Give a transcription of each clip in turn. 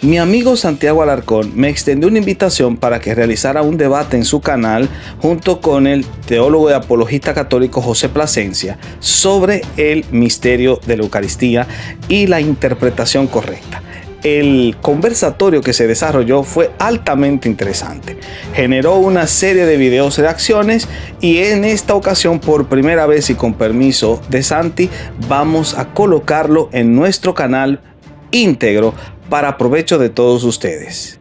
Mi amigo Santiago Alarcón me extendió una invitación para que realizara un debate en su canal junto con el teólogo y apologista católico José Plasencia sobre el misterio de la Eucaristía y la interpretación correcta. El conversatorio que se desarrolló fue altamente interesante. Generó una serie de videos reacciones y en esta ocasión, por primera vez y con permiso de Santi, vamos a colocarlo en nuestro canal íntegro para provecho de todos ustedes.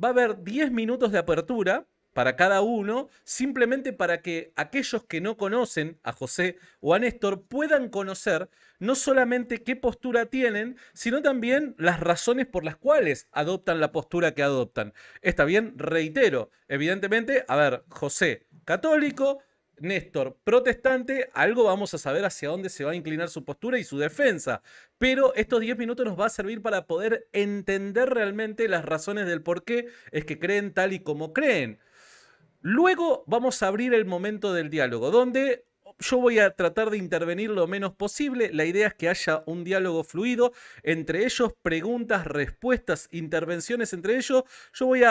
Va a haber 10 minutos de apertura para cada uno, simplemente para que aquellos que no conocen a José o a Néstor puedan conocer no solamente qué postura tienen, sino también las razones por las cuales adoptan la postura que adoptan. Está bien, reitero, evidentemente, a ver, José, católico, Néstor, protestante, algo vamos a saber hacia dónde se va a inclinar su postura y su defensa. Pero estos 10 minutos nos va a servir para poder entender realmente las razones del por qué es que creen tal y como creen. Luego vamos a abrir el momento del diálogo, donde yo voy a tratar de intervenir lo menos posible. La idea es que haya un diálogo fluido entre ellos, preguntas, respuestas, intervenciones entre ellos. Yo voy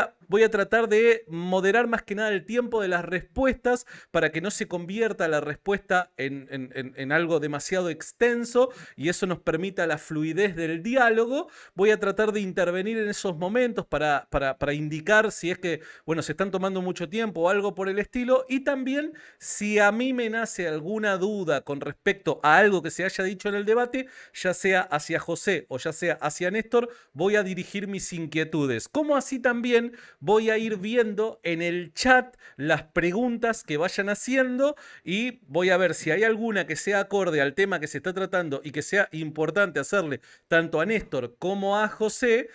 a tratar de moderar más que nada el tiempo de las respuestas para que no se convierta la respuesta en algo demasiado extenso y eso nos permita la fluidez del diálogo. Voy a tratar de intervenir en esos momentos para indicar si es que, bueno, se están tomando mucho tiempo o algo por el estilo, y también si a mí me nace alguna duda con respecto a algo que se haya dicho en el debate, ya sea hacia José o ya sea hacia Néstor, voy a dirigir mis inquietudes. Como así también voy a ir viendo en el chat las preguntas que vayan haciendo y voy a ver si hay alguna que sea acorde al tema que se está tratando y que sea importante hacerle tanto a Néstor como a José.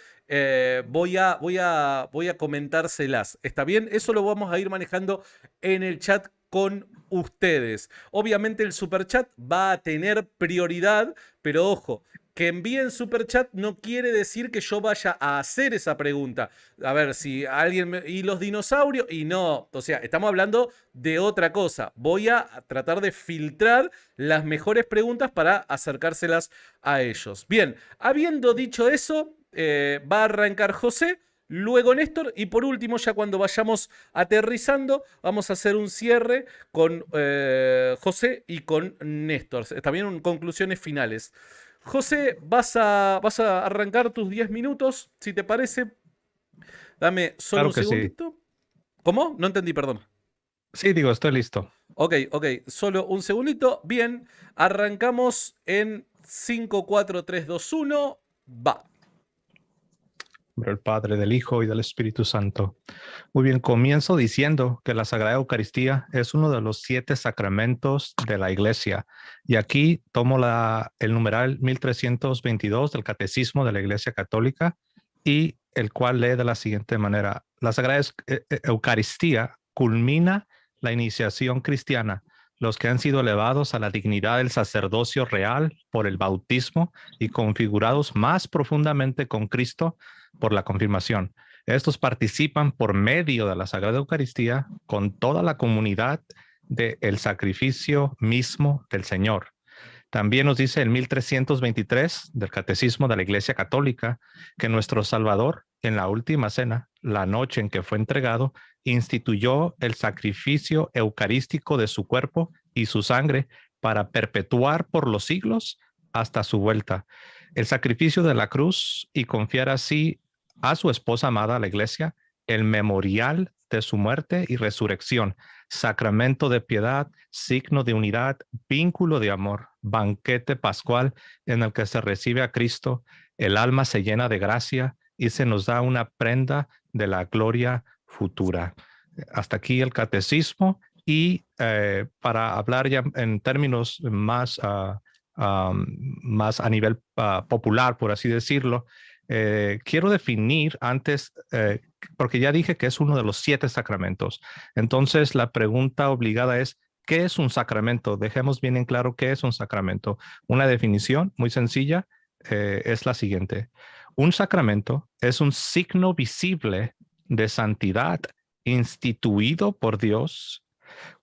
Voy a comentárselas. ¿Está bien? Eso lo vamos a ir manejando en el chat con ustedes. Obviamente el superchat va a tener prioridad, pero ojo, que envíen superchat no quiere decir que yo vaya a hacer esa pregunta. A ver, si alguien y los dinosaurios, y no, o sea, estamos hablando de otra cosa. Voy a tratar de filtrar las mejores preguntas para acercárselas a ellos. Bien, habiendo dicho eso, va a arrancar José, luego Néstor y por último, ya cuando vayamos aterrizando, vamos a hacer un cierre con José y con Néstor. También conclusiones finales. José, vas a arrancar tus 10 minutos, si te parece. Dame solo Claro un que sí. segundito. ¿Cómo? No entendí, perdón. Sí, digo, estoy listo. Ok, solo un segundito. Bien, arrancamos en 5, 4, 3, 2, 1. Va. Del Padre, del Hijo y del Espíritu Santo. Muy bien, comienzo diciendo que la Sagrada Eucaristía es uno de los 7 sacramentos de la Iglesia. Y aquí tomo el numeral 1322 del Catecismo de la Iglesia Católica, y el cual lee de la siguiente manera: la Sagrada Eucaristía culmina la iniciación cristiana, los que han sido elevados a la dignidad del sacerdocio real por el bautismo y configurados más profundamente con Cristo por la confirmación. Estos participan por medio de la Sagrada Eucaristía con toda la comunidad del sacrificio mismo del Señor. También nos dice el 1323 del Catecismo de la Iglesia Católica que nuestro Salvador, en la última cena, la noche en que fue entregado, instituyó el sacrificio eucarístico de su cuerpo y su sangre para perpetuar por los siglos hasta su vuelta el sacrificio de la cruz y confiar así a su esposa amada, la Iglesia, el memorial de su muerte y resurrección, sacramento de piedad, signo de unidad, vínculo de amor, banquete pascual en el que se recibe a Cristo, el alma se llena de gracia y se nos da una prenda de la gloria futura. Hasta aquí el catecismo, y para hablar ya en términos más más a nivel popular, por así decirlo, quiero definir antes, porque ya dije que es uno de los 7 sacramentos. Entonces, la pregunta obligada es, ¿Qué es un sacramento? Dejemos bien en claro qué es un sacramento. Una definición muy sencilla es la siguiente. Un sacramento es un signo visible de santidad instituido por Dios,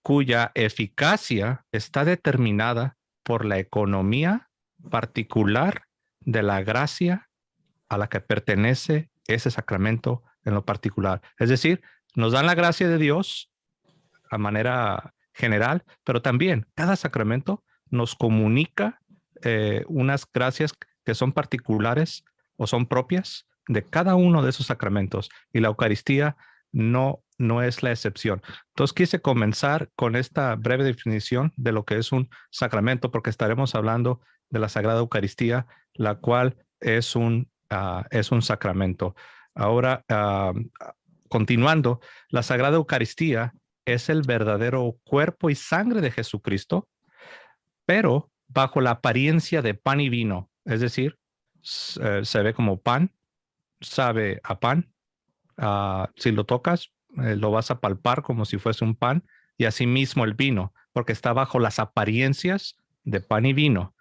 cuya eficacia está determinada por la economía particular de la gracia a la que pertenece ese sacramento en lo particular. Es decir, nos dan la gracia de Dios a manera general, pero también cada sacramento nos comunica unas gracias que son particulares o son propias de cada uno de esos sacramentos, y la Eucaristía no es la excepción. Entonces quise comenzar con esta breve definición de lo que es un sacramento, porque estaremos hablando de la Sagrada Eucaristía, la cual es un sacramento. Ahora, continuando, la Sagrada Eucaristía es el verdadero cuerpo y sangre de Jesucristo, pero bajo la apariencia de pan y vino. Es decir, se ve como pan, sabe a pan. Si lo tocas, lo vas a palpar como si fuese un pan, y asimismo el vino, porque está bajo las apariencias de pan y vino.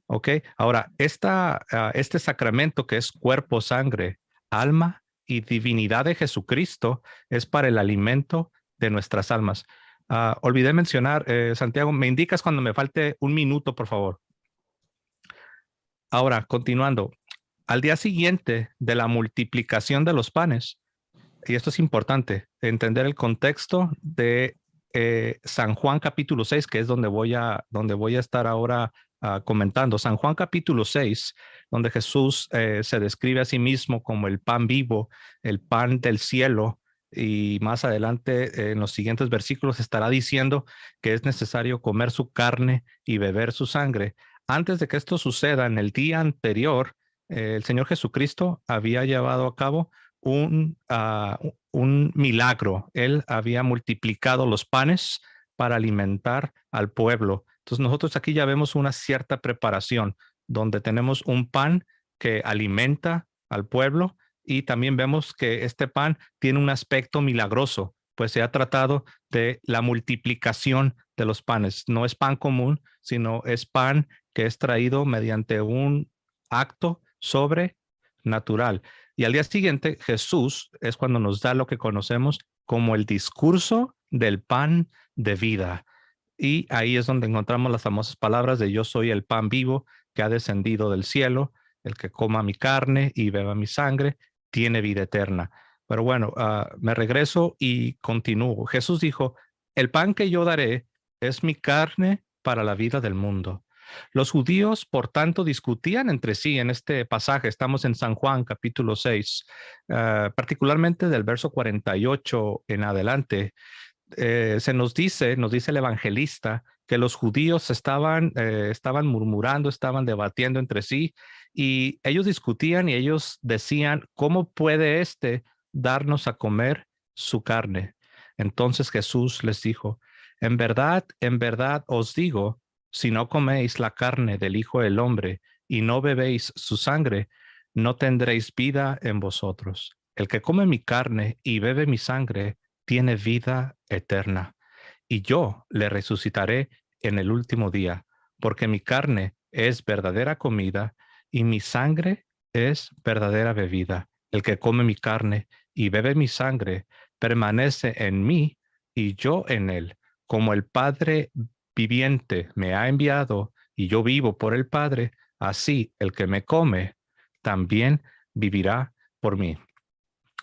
¿Ok? Ahora, este sacramento que es cuerpo, sangre, alma y divinidad de Jesucristo es para el alimento de nuestras almas. Olvidé mencionar, Santiago, me indicas cuando me falte un minuto, por favor. Ahora, continuando, al día siguiente de la multiplicación de los panes, y esto es importante, entender el contexto de San Juan capítulo 6, que es donde voy a estar ahora comentando. San Juan capítulo 6, donde Jesús se describe a sí mismo como el pan vivo, el pan del cielo, y más adelante en los siguientes versículos estará diciendo que es necesario comer su carne y beber su sangre. Antes de que esto suceda, en el día anterior, el Señor Jesucristo había llevado a cabo un milagro. Él había multiplicado los panes para alimentar al pueblo. Entonces nosotros aquí ya vemos una cierta preparación, donde tenemos un pan que alimenta al pueblo, y también vemos que este pan tiene un aspecto milagroso, pues se ha tratado de la multiplicación de los panes. No es pan común, sino es pan que es traído mediante un acto sobrenatural. Y al día siguiente, Jesús es cuando nos da lo que conocemos como el discurso del pan de vida. Y ahí es donde encontramos las famosas palabras de yo soy el pan vivo que ha descendido del cielo. El que coma mi carne y beba mi sangre tiene vida eterna. Pero bueno, me regreso y continúo. Jesús dijo, el pan que yo daré es mi carne para la vida del mundo. Los judíos, por tanto, discutían entre sí en este pasaje. Estamos en San Juan, capítulo 6, particularmente del verso 48 en adelante. Nos dice el evangelista que los judíos estaban murmurando, estaban debatiendo entre sí, y ellos discutían y ellos decían, ¿cómo puede darnos a comer su carne? Entonces Jesús les dijo, en verdad os digo, si no coméis la carne del Hijo del Hombre y no bebéis su sangre, no tendréis vida en vosotros. El que come mi carne y bebe mi sangre tiene vida eterna, y yo le resucitaré en el último día, porque mi carne es verdadera comida y mi sangre es verdadera bebida. El que come mi carne y bebe mi sangre permanece en mí y yo en él. Como el Padre viviente me ha enviado y yo vivo por el Padre, así el que me come también vivirá por mí.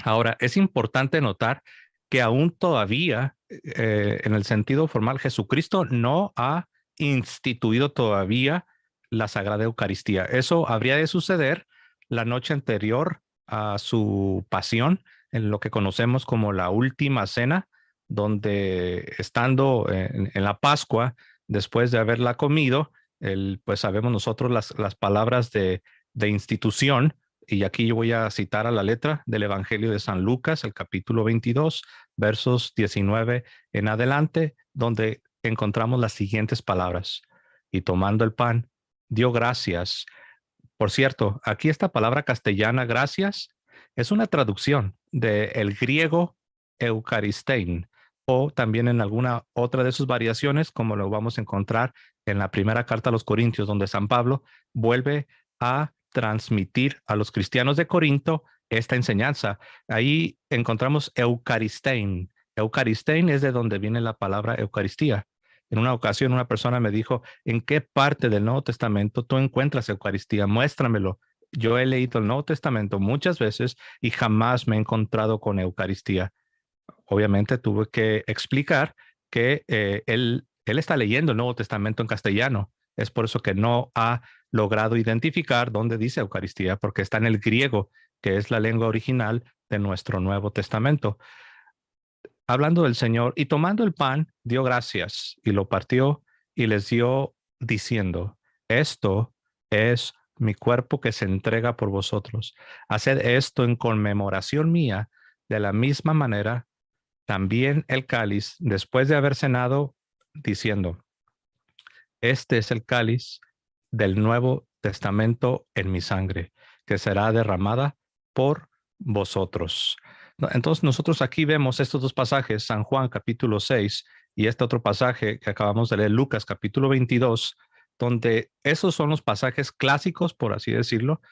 Ahora, es importante notar que aún todavía, en el sentido formal, Jesucristo no ha instituido todavía la Sagrada Eucaristía. Eso habría de suceder la noche anterior a su pasión, en lo que conocemos como la Última Cena, donde estando en la Pascua, después de haberla comido, pues sabemos nosotros las palabras de institución. Y aquí yo voy a citar a la letra del Evangelio de San Lucas, el capítulo 22, versos 19 en adelante, donde encontramos las siguientes palabras. Y tomando el pan, dio gracias. Por cierto, aquí esta palabra castellana, gracias, es una traducción del griego eucharistein, o también en alguna otra de sus variaciones, como lo vamos a encontrar en la primera carta a los Corintios, donde San Pablo vuelve a transmitir a los cristianos de Corinto esta enseñanza. Ahí encontramos Eucaristein. Eucaristein es de donde viene la palabra Eucaristía. En una ocasión una persona me dijo, ¿en qué parte del Nuevo Testamento tú encuentras Eucaristía? Muéstramelo. Yo he leído el Nuevo Testamento muchas veces y jamás me he encontrado con Eucaristía. Obviamente tuve que explicar que él está leyendo el Nuevo Testamento en castellano. Es por eso que no ha logrado identificar dónde dice Eucaristía, porque está en el griego, que es la lengua original de nuestro Nuevo Testamento. Hablando del Señor, y tomando el pan, dio gracias y lo partió y les dio diciendo, esto es mi cuerpo que se entrega por vosotros. Haced esto en conmemoración mía. De la misma manera, también el cáliz, después de haber cenado, diciendo, este es el cáliz del Nuevo Testamento en mi sangre, que será derramada por vosotros. Entonces nosotros aquí vemos estos dos pasajes, San Juan capítulo 6 y este otro pasaje que acabamos de leer, Lucas capítulo 22, donde esos son los pasajes clásicos, por así decirlo,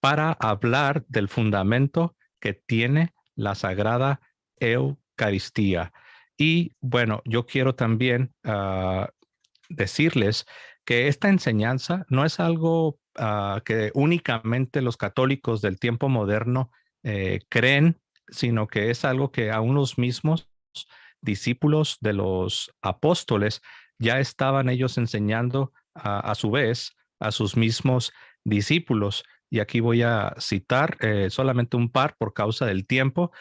para hablar del fundamento que tiene la Sagrada Eucaristía. Y bueno, yo quiero también decirles que esta enseñanza no es algo que únicamente los católicos del tiempo moderno creen, sino que es algo que aún los mismos discípulos de los apóstoles ya estaban ellos enseñando a su vez a sus mismos discípulos. Y aquí voy a citar solamente un par por causa del tiempo.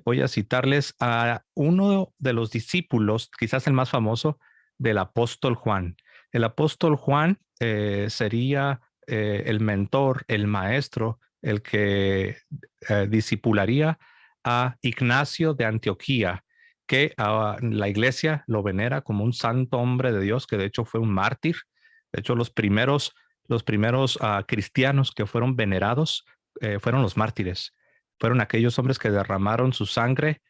Voy a citarles a uno de los discípulos, quizás el más famoso, del apóstol Juan. El apóstol Juan sería el mentor, el maestro, el que discipularía a Ignacio de Antioquía, que la iglesia lo venera como un santo hombre de Dios, que de hecho fue un mártir. De hecho, los primeros cristianos que fueron venerados fueron los mártires. Fueron aquellos hombres que derramaron su sangre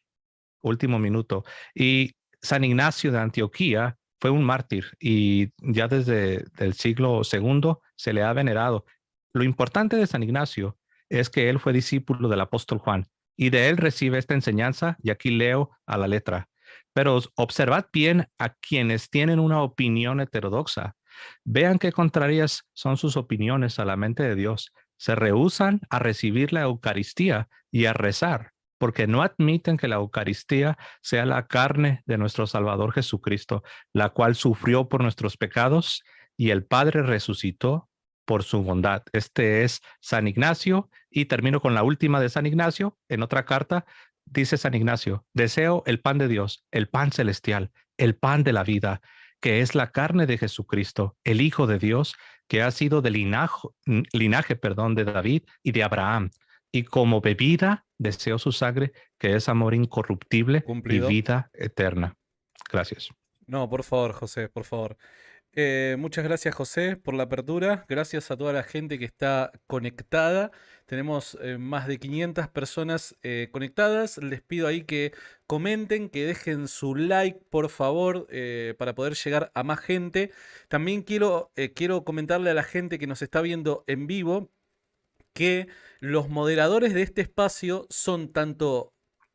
último minuto. Y San Ignacio de Antioquía fue un mártir y ya desde el siglo segundo se le ha venerado. Lo importante de San Ignacio es que él fue discípulo del apóstol Juan y de él recibe esta enseñanza, y aquí leo a la letra. Pero observad bien a quienes tienen una opinión heterodoxa. Vean qué contrarias son sus opiniones a la mente de Dios. Se rehúsan a recibir la Eucaristía y a rezar, porque no admiten que la Eucaristía sea la carne de nuestro Salvador Jesucristo, la cual sufrió por nuestros pecados y el Padre resucitó por su bondad. Este es San Ignacio, y termino con la última de San Ignacio. En otra carta dice San Ignacio, deseo el pan de Dios, el pan celestial, el pan de la vida, que es la carne de Jesucristo, el Hijo de Dios, que ha sido del linaje de David y de Abraham. Y como bebida deseo su sangre, que es amor incorruptible Cumplido. y vida eterna. Gracias. No, por favor, José, por favor. Muchas gracias, José, por la apertura. Gracias a toda la gente que está conectada. Tenemos más de 500 personas conectadas. Les pido ahí que comenten, que dejen su like, por favor, para poder llegar a más gente. También quiero comentarle a la gente que nos está viendo en vivo que los moderadores de este espacio son tanto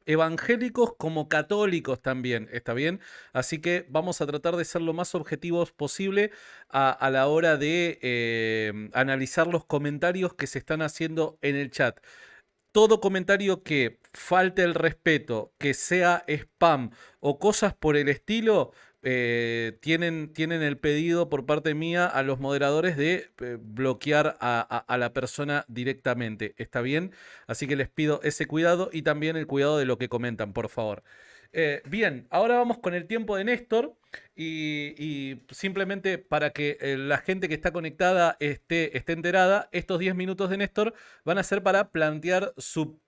evangélicos como católicos también, ¿está bien? Así que vamos a tratar de ser lo más objetivos posible a la hora de analizar los comentarios que se están haciendo en el chat. Todo comentario que falte el respeto, que sea spam o cosas por el estilo, tienen el pedido por parte mía a los moderadores de bloquear a la persona directamente. ¿Está bien? Así que les pido ese cuidado y también el cuidado de lo que comentan, por favor. Bien, ahora vamos con el tiempo de Néstor y simplemente para que la gente que está conectada esté enterada, estos 10 minutos de Néstor van a ser para plantear su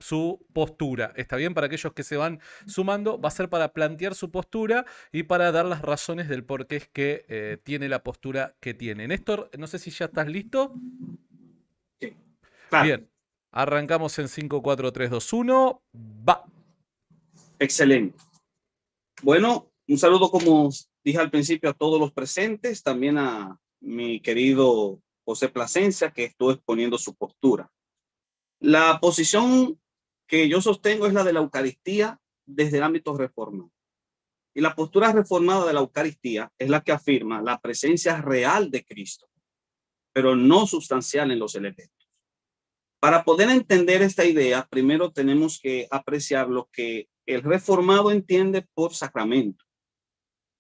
postura. ¿Está bien? Para aquellos que se van sumando, va a ser para plantear su postura y para dar las razones del por qué es que tiene la postura que tiene. Néstor, no sé si ya estás listo. Sí, claro. Bien, arrancamos en 5, 4, 3, 2, 1. Va. Excelente. Bueno, un saludo, como dije al principio, a todos los presentes, también a mi querido José Plasencia, que estuvo exponiendo su postura. La posición que yo sostengo es la de la Eucaristía desde el ámbito reformado. Y la postura reformada de la Eucaristía es la que afirma la presencia real de Cristo, pero no sustancial en los elementos. Para poder entender esta idea, primero tenemos que apreciar lo que el reformado entiende por sacramento.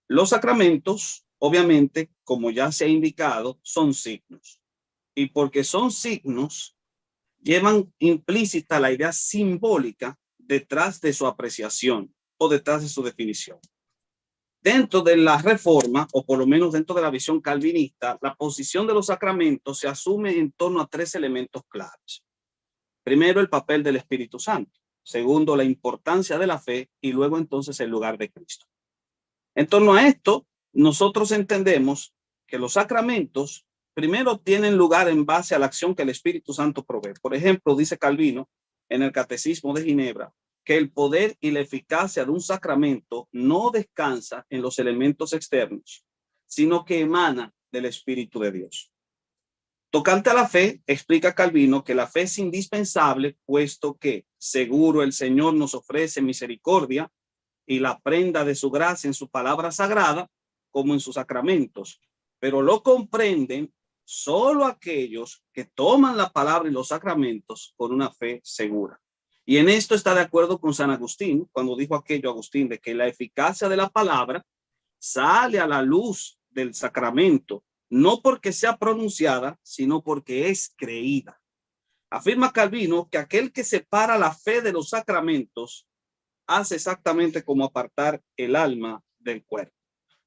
Los sacramentos, obviamente, como ya se ha indicado, son signos. Y porque son signos, llevan implícita la idea simbólica detrás de su apreciación o detrás de su definición. Dentro de la reforma, o por lo menos dentro de la visión calvinista, la posición de los sacramentos se asume en torno a tres elementos claves. Primero, el papel del Espíritu Santo. Segundo, la importancia de la fe. Y luego, entonces, el lugar de Cristo. En torno a esto, nosotros entendemos que los sacramentos primero tienen lugar en base a la acción que el Espíritu Santo provee. Por ejemplo, dice Calvino en el Catecismo de Ginebra que el poder y la eficacia de un sacramento no descansa en los elementos externos, sino que emana del Espíritu de Dios. Tocante a la fe, explica Calvino que la fe es indispensable, puesto que seguro el Señor nos ofrece misericordia y la prenda de su gracia en su palabra sagrada, como en sus sacramentos, pero lo comprenden solo aquellos que toman la palabra y los sacramentos con una fe segura. Y en esto está de acuerdo con San Agustín, cuando dijo aquello Agustín, de que la eficacia de la palabra sale a la luz del sacramento, no porque sea pronunciada, sino porque es creída. Afirma Calvino que aquel que separa la fe de los sacramentos hace exactamente como apartar el alma del cuerpo.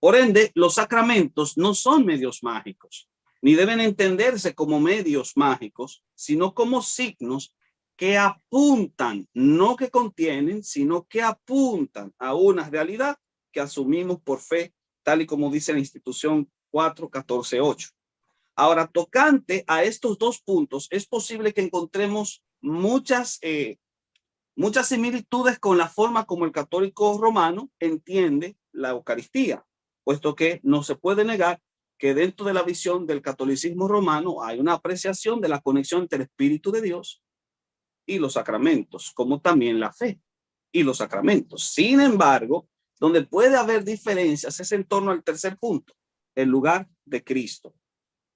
Por ende, los sacramentos no son medios mágicos, ni deben entenderse como medios mágicos, sino como signos que apuntan, no que contienen, sino que apuntan a una realidad que asumimos por fe, tal y como dice la institución 4.14.8. Ahora, tocante a estos dos puntos, es posible que encontremos muchas similitudes con la forma como el católico romano entiende la Eucaristía, puesto que no se puede negar que dentro de la visión del catolicismo romano hay una apreciación de la conexión entre el Espíritu de Dios y los sacramentos, como también la fe y los sacramentos. Sin embargo, donde puede haber diferencias es en torno al tercer punto, el lugar de Cristo.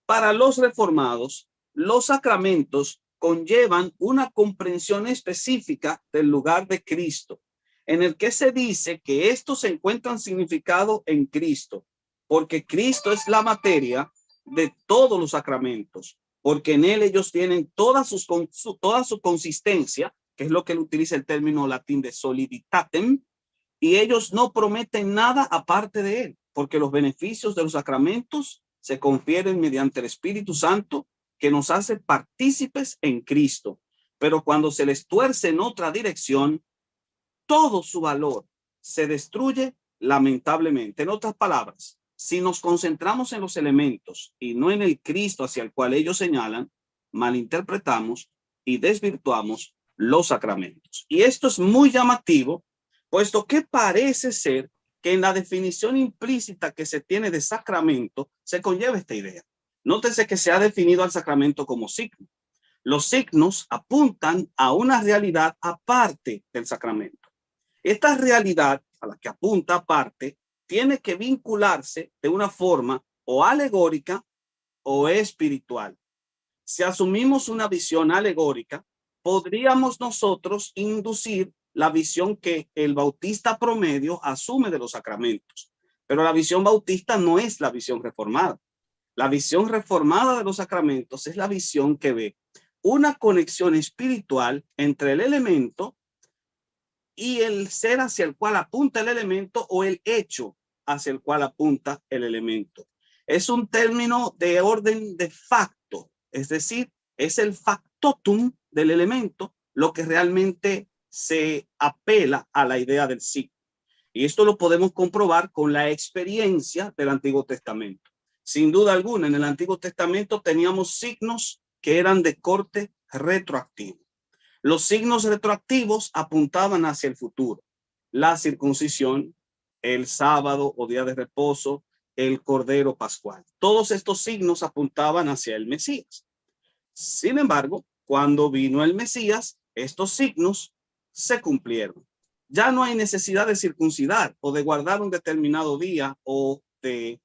Para los reformados, los sacramentos conllevan una comprensión específica del lugar de Cristo, en el que se dice que estos se encuentran significado en Cristo, porque Cristo es la materia de todos los sacramentos, porque en él ellos tienen toda su consistencia, que es lo que él utiliza el término latín de soliditatem, y ellos no prometen nada aparte de él, porque los beneficios de los sacramentos se confieren mediante el Espíritu Santo, que nos hace partícipes en Cristo. Pero cuando se les tuerce en otra dirección, todo su valor se destruye lamentablemente. En otras palabras, si nos concentramos en los elementos y no en el Cristo hacia el cual ellos señalan, malinterpretamos y desvirtuamos los sacramentos. Y esto es muy llamativo, puesto que parece ser que en la definición implícita que se tiene de sacramento se conlleva esta idea. Nótese que se ha definido al sacramento como signo. Los signos apuntan a una realidad aparte del sacramento. Esta realidad a la que apunta aparte tiene que vincularse de una forma o alegórica o espiritual. Si asumimos una visión alegórica, podríamos nosotros inducir la visión que el bautista promedio asume de los sacramentos. Pero la visión bautista no es la visión reformada. La visión reformada de los sacramentos es la visión que ve una conexión espiritual entre el elemento y el ser hacia el cual apunta el elemento o el hecho hacia el cual apunta el elemento. Es un término de orden de facto, es decir, es el factotum del elemento lo que realmente se apela a la idea del signo. Y esto lo podemos comprobar con la experiencia del Antiguo Testamento. Sin duda alguna, en el Antiguo Testamento teníamos signos que eran de corte retroactivo. Los signos retroactivos apuntaban hacia el futuro. La circuncisión, el sábado o día de reposo, el cordero pascual. Todos estos signos apuntaban hacia el Mesías. Sin embargo, cuando vino el Mesías, estos signos se cumplieron. Ya no hay necesidad de circuncidar o de guardar un determinado día o de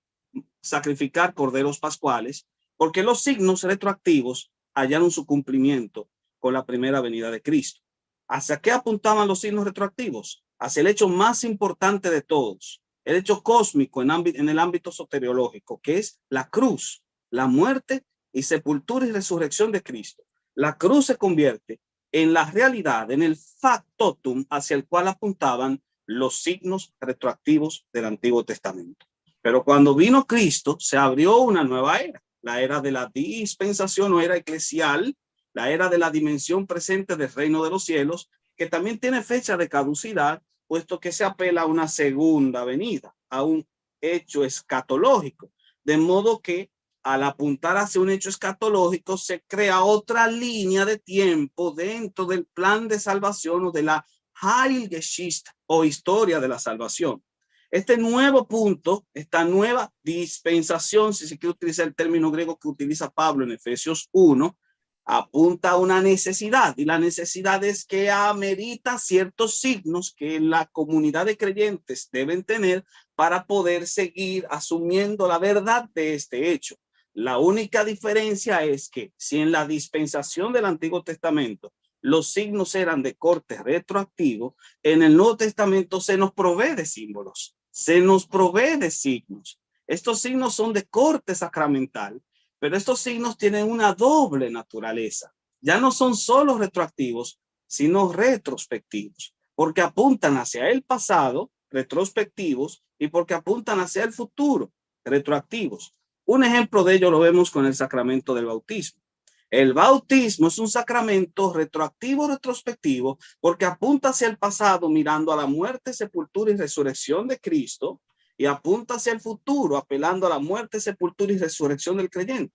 sacrificar corderos pascuales, porque los signos retroactivos hallaron su cumplimiento con la primera venida de Cristo. ¿Hacia qué apuntaban los signos retroactivos? Hacia el hecho más importante de todos, el hecho cósmico en el ámbito soteriológico, que es la cruz, la muerte y sepultura y resurrección de Cristo. La cruz se convierte en la realidad, en el factotum hacia el cual apuntaban los signos retroactivos del Antiguo Testamento. Pero cuando vino Cristo, se abrió una nueva era, la era de la dispensación o era eclesial, la era de la dimensión presente del reino de los cielos, que también tiene fecha de caducidad, puesto que se apela a una segunda venida, a un hecho escatológico, de modo que al apuntar hacia un hecho escatológico se crea otra línea de tiempo dentro del plan de salvación o de la Heilgeschichte o historia de la salvación. Este nuevo punto, esta nueva dispensación, si se quiere utilizar el término griego que utiliza Pablo en Efesios 1, apunta a una necesidad, y la necesidad es que amerita ciertos signos que la comunidad de creyentes deben tener para poder seguir asumiendo la verdad de este hecho. La única diferencia es que si en la dispensación del Antiguo Testamento los signos eran de corte retroactivo, en el Nuevo Testamento se nos provee de símbolos, se nos provee de signos. Estos signos son de corte sacramental, pero estos signos tienen una doble naturaleza. Ya no son solo retroactivos, sino retrospectivos, porque apuntan hacia el pasado, retrospectivos, y porque apuntan hacia el futuro, retroactivos. Un ejemplo de ello lo vemos con el sacramento del bautismo. El bautismo es un sacramento retroactivo, retrospectivo, porque apunta hacia el pasado mirando a la muerte, sepultura y resurrección de Cristo, y apunta hacia el futuro apelando a la muerte, sepultura y resurrección del creyente.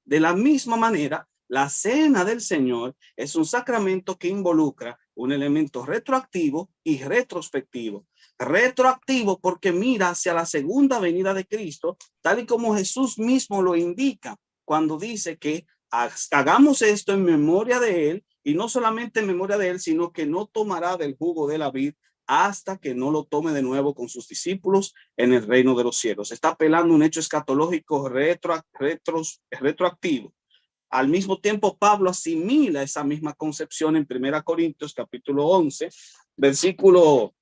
De la misma manera, la cena del Señor es un sacramento que involucra un elemento retroactivo y retrospectivo. Retroactivo porque mira hacia la segunda venida de Cristo, tal y como Jesús mismo lo indica cuando dice que hagamos esto en memoria de Él, y no solamente en memoria de Él, sino que no tomará del jugo de la vid hasta que no lo tome de nuevo con sus discípulos en el reino de los cielos. Está apelando a un hecho escatológico retroactivo. Al mismo tiempo, Pablo asimila esa misma concepción en 1 Corintios capítulo 11, versículo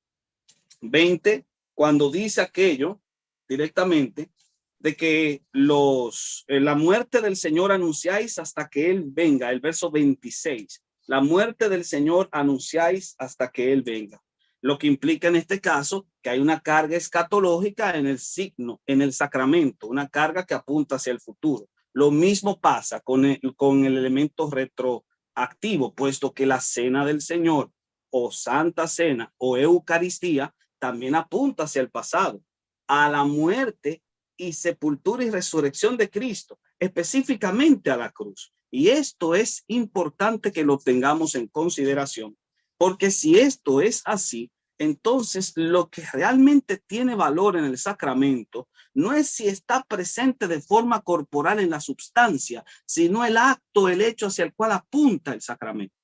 20, cuando dice aquello directamente de que la muerte del Señor anunciáis hasta que Él venga. El verso 26, la muerte del Señor anunciáis hasta que Él venga. Lo que implica en este caso que hay una carga escatológica en el signo, en el sacramento, una carga que apunta hacia el futuro. Lo mismo pasa con el elemento retroactivo, puesto que la cena del Señor o Santa Cena o Eucaristía también apunta hacia el pasado, a la muerte y sepultura y resurrección de Cristo, específicamente a la cruz. Y esto es importante que lo tengamos en consideración, porque si esto es así, entonces lo que realmente tiene valor en el sacramento no es si está presente de forma corporal en la substancia, sino el acto, el hecho hacia el cual apunta el sacramento.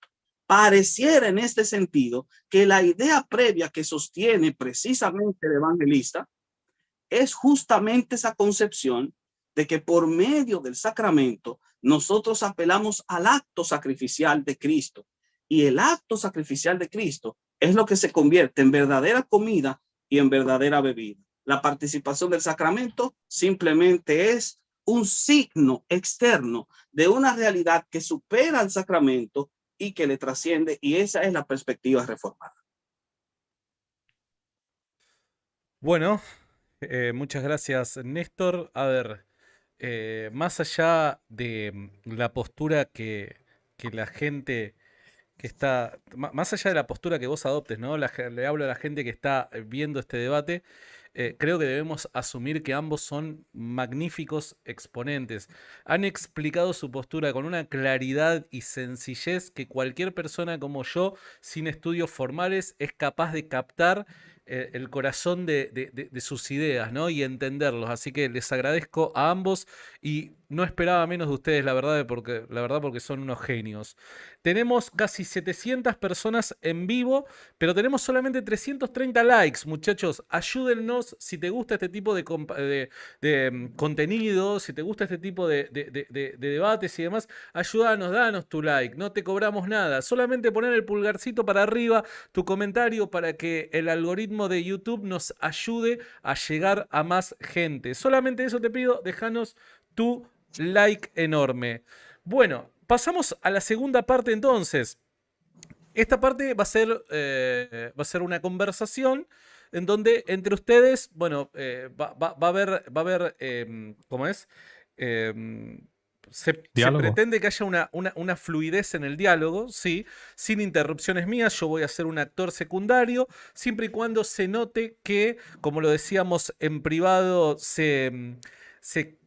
Pareciera en este sentido que la idea previa que sostiene precisamente el evangelista es justamente esa concepción de que por medio del sacramento nosotros apelamos al acto sacrificial de Cristo, y el acto sacrificial de Cristo es lo que se convierte en verdadera comida y en verdadera bebida. La participación del sacramento simplemente es un signo externo de una realidad que supera al sacramento y que le trasciende, y esa es la perspectiva reformada. Bueno, muchas gracias, Néstor. A ver, más allá de la postura que la gente que está, más allá de la postura que vos adoptes, ¿no? Le hablo a la gente que está viendo este debate. Creo que debemos asumir que ambos son magníficos exponentes. Han explicado su postura con una claridad y sencillez que cualquier persona como yo, sin estudios formales, es capaz de captar el corazón de sus ideas, ¿no? Y entenderlos. Así que les agradezco a ambos y no esperaba menos de ustedes, la verdad, porque son unos genios. Tenemos casi 700 personas en vivo, pero tenemos solamente 330 likes, muchachos. Ayúdennos si te gusta este tipo de contenido, si te gusta este tipo de debates y demás, ayúdanos, danos tu like, no te cobramos nada, solamente poner el pulgarcito para arriba, tu comentario para que el algoritmo de YouTube nos ayude a llegar a más gente. Solamente eso te pido, déjanos tu like enorme. Bueno, pasamos a la segunda parte entonces. Esta parte va a ser una conversación en donde entre ustedes, bueno, va a haber ¿cómo es? Em, se Diálogo. pretende que haya una fluidez en el diálogo, ¿sí? Sin interrupciones mías. Yo voy a ser un actor secundario, siempre y cuando se note que, como lo decíamos en privado,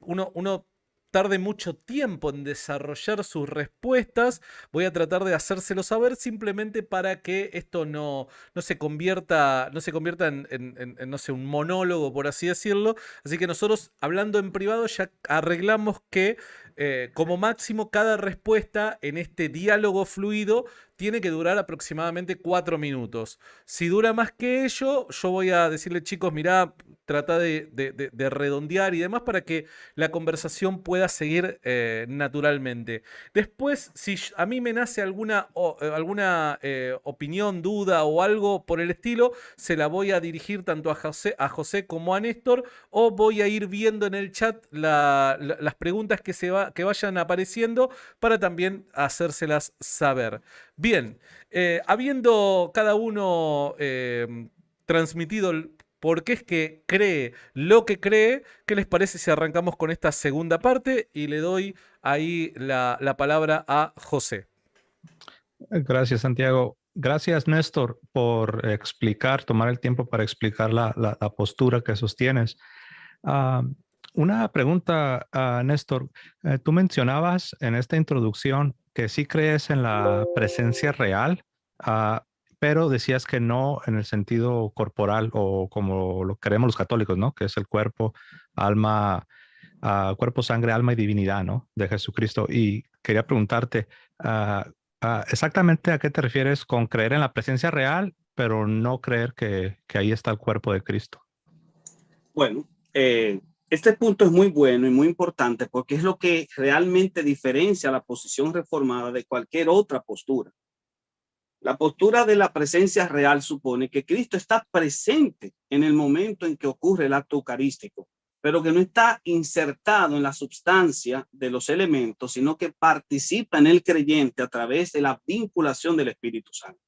uno tarde mucho tiempo en desarrollar sus respuestas. Voy a tratar de hacérselo saber simplemente para que esto no se convierta, no sé, un monólogo, por así decirlo. Así que nosotros, hablando en privado, ya arreglamos que como máximo cada respuesta en este diálogo fluido tiene que durar aproximadamente 4 minutos. Si dura más que ello, yo voy a decirle, chicos, mirá, trata de redondear y demás para que la conversación pueda seguir naturalmente. Después, si a mí me nace alguna opinión, duda o algo por el estilo, se la voy a dirigir tanto a José como a Néstor, o voy a ir viendo en el chat las preguntas que vayan apareciendo para también hacérselas saber. Bien, habiendo cada uno transmitido por qué es que cree lo que cree, ¿qué les parece si arrancamos con esta segunda parte? Y le doy ahí la palabra a José. Gracias, Santiago. Gracias, Néstor, por tomar el tiempo para explicar la postura que sostienes. Una pregunta, Néstor. Tú mencionabas en esta introducción que sí crees en la presencia real, pero decías que no en el sentido corporal o como lo creemos los católicos, ¿no? Que es el cuerpo, alma, cuerpo, sangre, alma y divinidad, ¿no? De Jesucristo. Y quería preguntarte, exactamente a qué te refieres con creer en la presencia real, pero no creer que ahí está el cuerpo de Cristo. Bueno, este punto es muy bueno y muy importante porque es lo que realmente diferencia la posición reformada de cualquier otra postura. La postura de la presencia real supone que Cristo está presente en el momento en que ocurre el acto eucarístico, pero que no está insertado en la substancia de los elementos, sino que participa en el creyente a través de la vinculación del Espíritu Santo.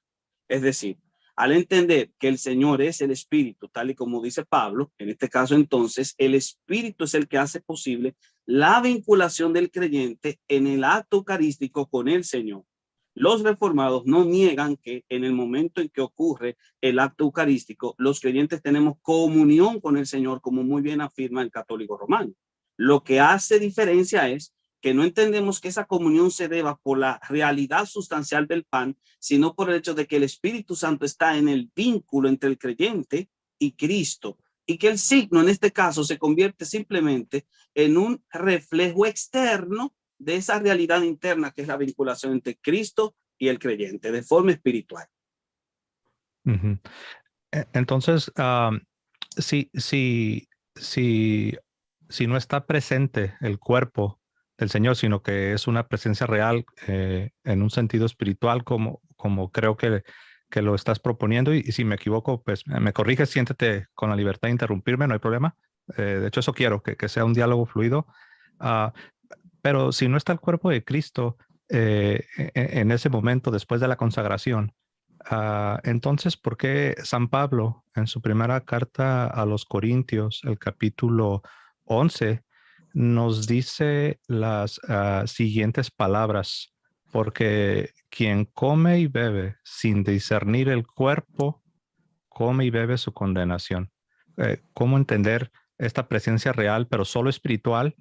Es decir, al entender que el Señor es el Espíritu, tal y como dice Pablo, en este caso entonces, el Espíritu es el que hace posible la vinculación del creyente en el acto eucarístico con el Señor. Los reformados no niegan que en el momento en que ocurre el acto eucarístico, los creyentes tenemos comunión con el Señor, como muy bien afirma el católico romano. Lo que hace diferencia es que no entendemos que esa comunión se deba por la realidad sustancial del pan, sino por el hecho de que el Espíritu Santo está en el vínculo entre el creyente y Cristo, y que el signo en este caso se convierte simplemente en un reflejo externo de esa realidad interna que es la vinculación entre Cristo y el creyente de forma espiritual. Uh-huh. Entonces, si no está presente el cuerpo del Señor, sino que es una presencia real en un sentido espiritual, como creo que lo estás proponiendo, y si me equivoco, pues me corriges, siéntete con la libertad de interrumpirme, no hay problema. De hecho, eso quiero, que sea un diálogo fluido. Pero si no está el cuerpo de Cristo en ese momento, después de la consagración, entonces, ¿por qué San Pablo en su primera carta a los Corintios, el capítulo 11, nos dice las siguientes palabras? Porque quien come y bebe sin discernir el cuerpo, come y bebe su condenación. ¿Cómo entender esta presencia real, pero solo espiritual,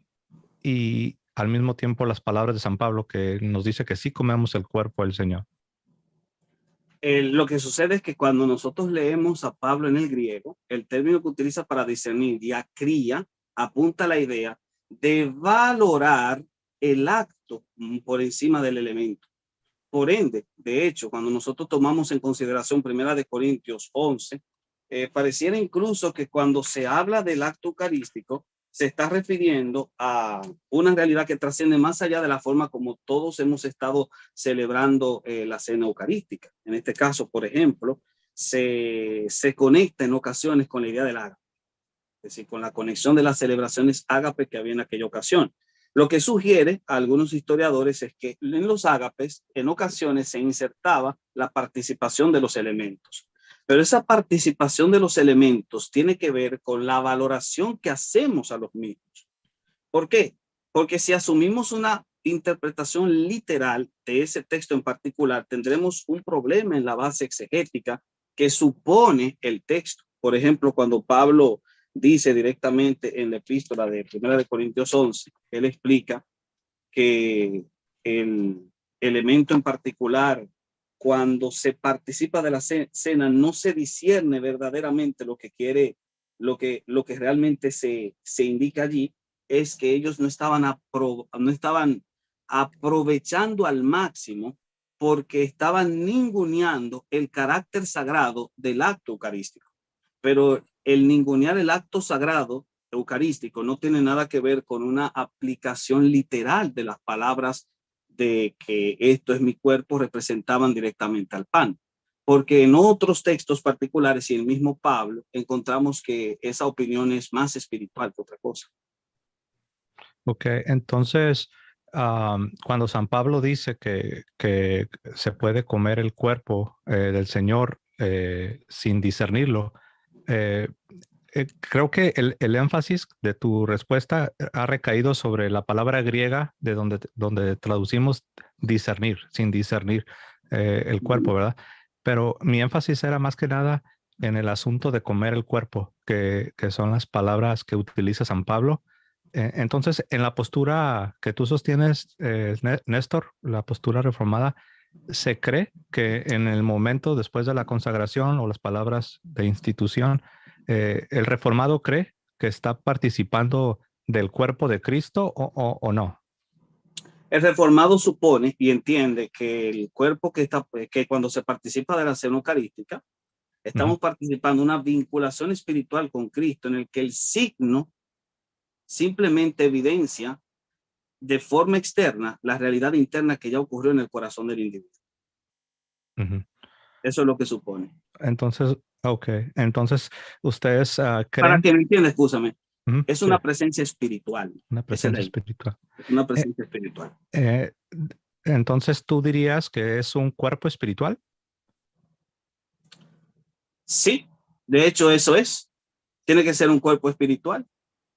y al mismo tiempo las palabras de San Pablo que nos dice que sí comemos el cuerpo del Señor? Lo que sucede es que cuando nosotros leemos a Pablo en el griego, el término que utiliza para discernir, diacría, apunta a la idea de valorar el acto por encima del elemento. Por ende, de hecho, cuando nosotros tomamos en consideración 1 Corintios 11, pareciera incluso que cuando se habla del acto eucarístico, se está refiriendo a una realidad que trasciende más allá de la forma como todos hemos estado celebrando la cena eucarística. En este caso, por ejemplo, se conecta en ocasiones con la idea del ágape, es decir, con la conexión de las celebraciones ágape que había en aquella ocasión. Lo que sugiere a algunos historiadores es que en los ágapes en ocasiones se insertaba la participación de los elementos. Pero esa participación de los elementos tiene que ver con la valoración que hacemos a los mismos. ¿Por qué? Porque si asumimos una interpretación literal de ese texto en particular, tendremos un problema en la base exegética que supone el texto. Por ejemplo, cuando Pablo dice directamente en la epístola de 1 Corintios 11, él explica que el elemento en particular, cuando se participa de la cena, no se discierne verdaderamente lo que quiere, lo que realmente se indica allí, es que ellos no estaban aprovechando al máximo porque estaban ninguneando el carácter sagrado del acto eucarístico. Pero el ningunear el acto sagrado eucarístico no tiene nada que ver con una aplicación literal de las palabras de que esto es mi cuerpo representaban directamente al pan. Porque en otros textos particulares y el mismo Pablo encontramos que esa opinión es más espiritual que otra cosa. Ok, entonces, cuando San Pablo dice que se puede comer el cuerpo del Señor sin discernirlo, creo que el énfasis de tu respuesta ha recaído sobre la palabra griega de donde traducimos discernir, sin discernir el cuerpo, ¿verdad? Pero mi énfasis era más que nada en el asunto de comer el cuerpo, que son las palabras que utiliza San Pablo. Entonces, en la postura que tú sostienes, Néstor, la postura reformada, se cree que en el momento después de la consagración o las palabras de institución, el reformado cree que está participando del cuerpo de Cristo o no. El reformado supone y entiende que el cuerpo que cuando se participa de la cena eucarística, estamos participando en una vinculación espiritual con Cristo en el que el signo simplemente evidencia de forma externa la realidad interna que ya ocurrió en el corazón del individuo. Eso es lo que supone. Entonces, ok. Entonces, ustedes creen... Para que me entienda, escúchame. Es una presencia espiritual. Una presencia espiritual. Es una presencia espiritual. Entonces, ¿tú dirías que es un cuerpo espiritual? Sí, de hecho eso es. Tiene que ser un cuerpo espiritual.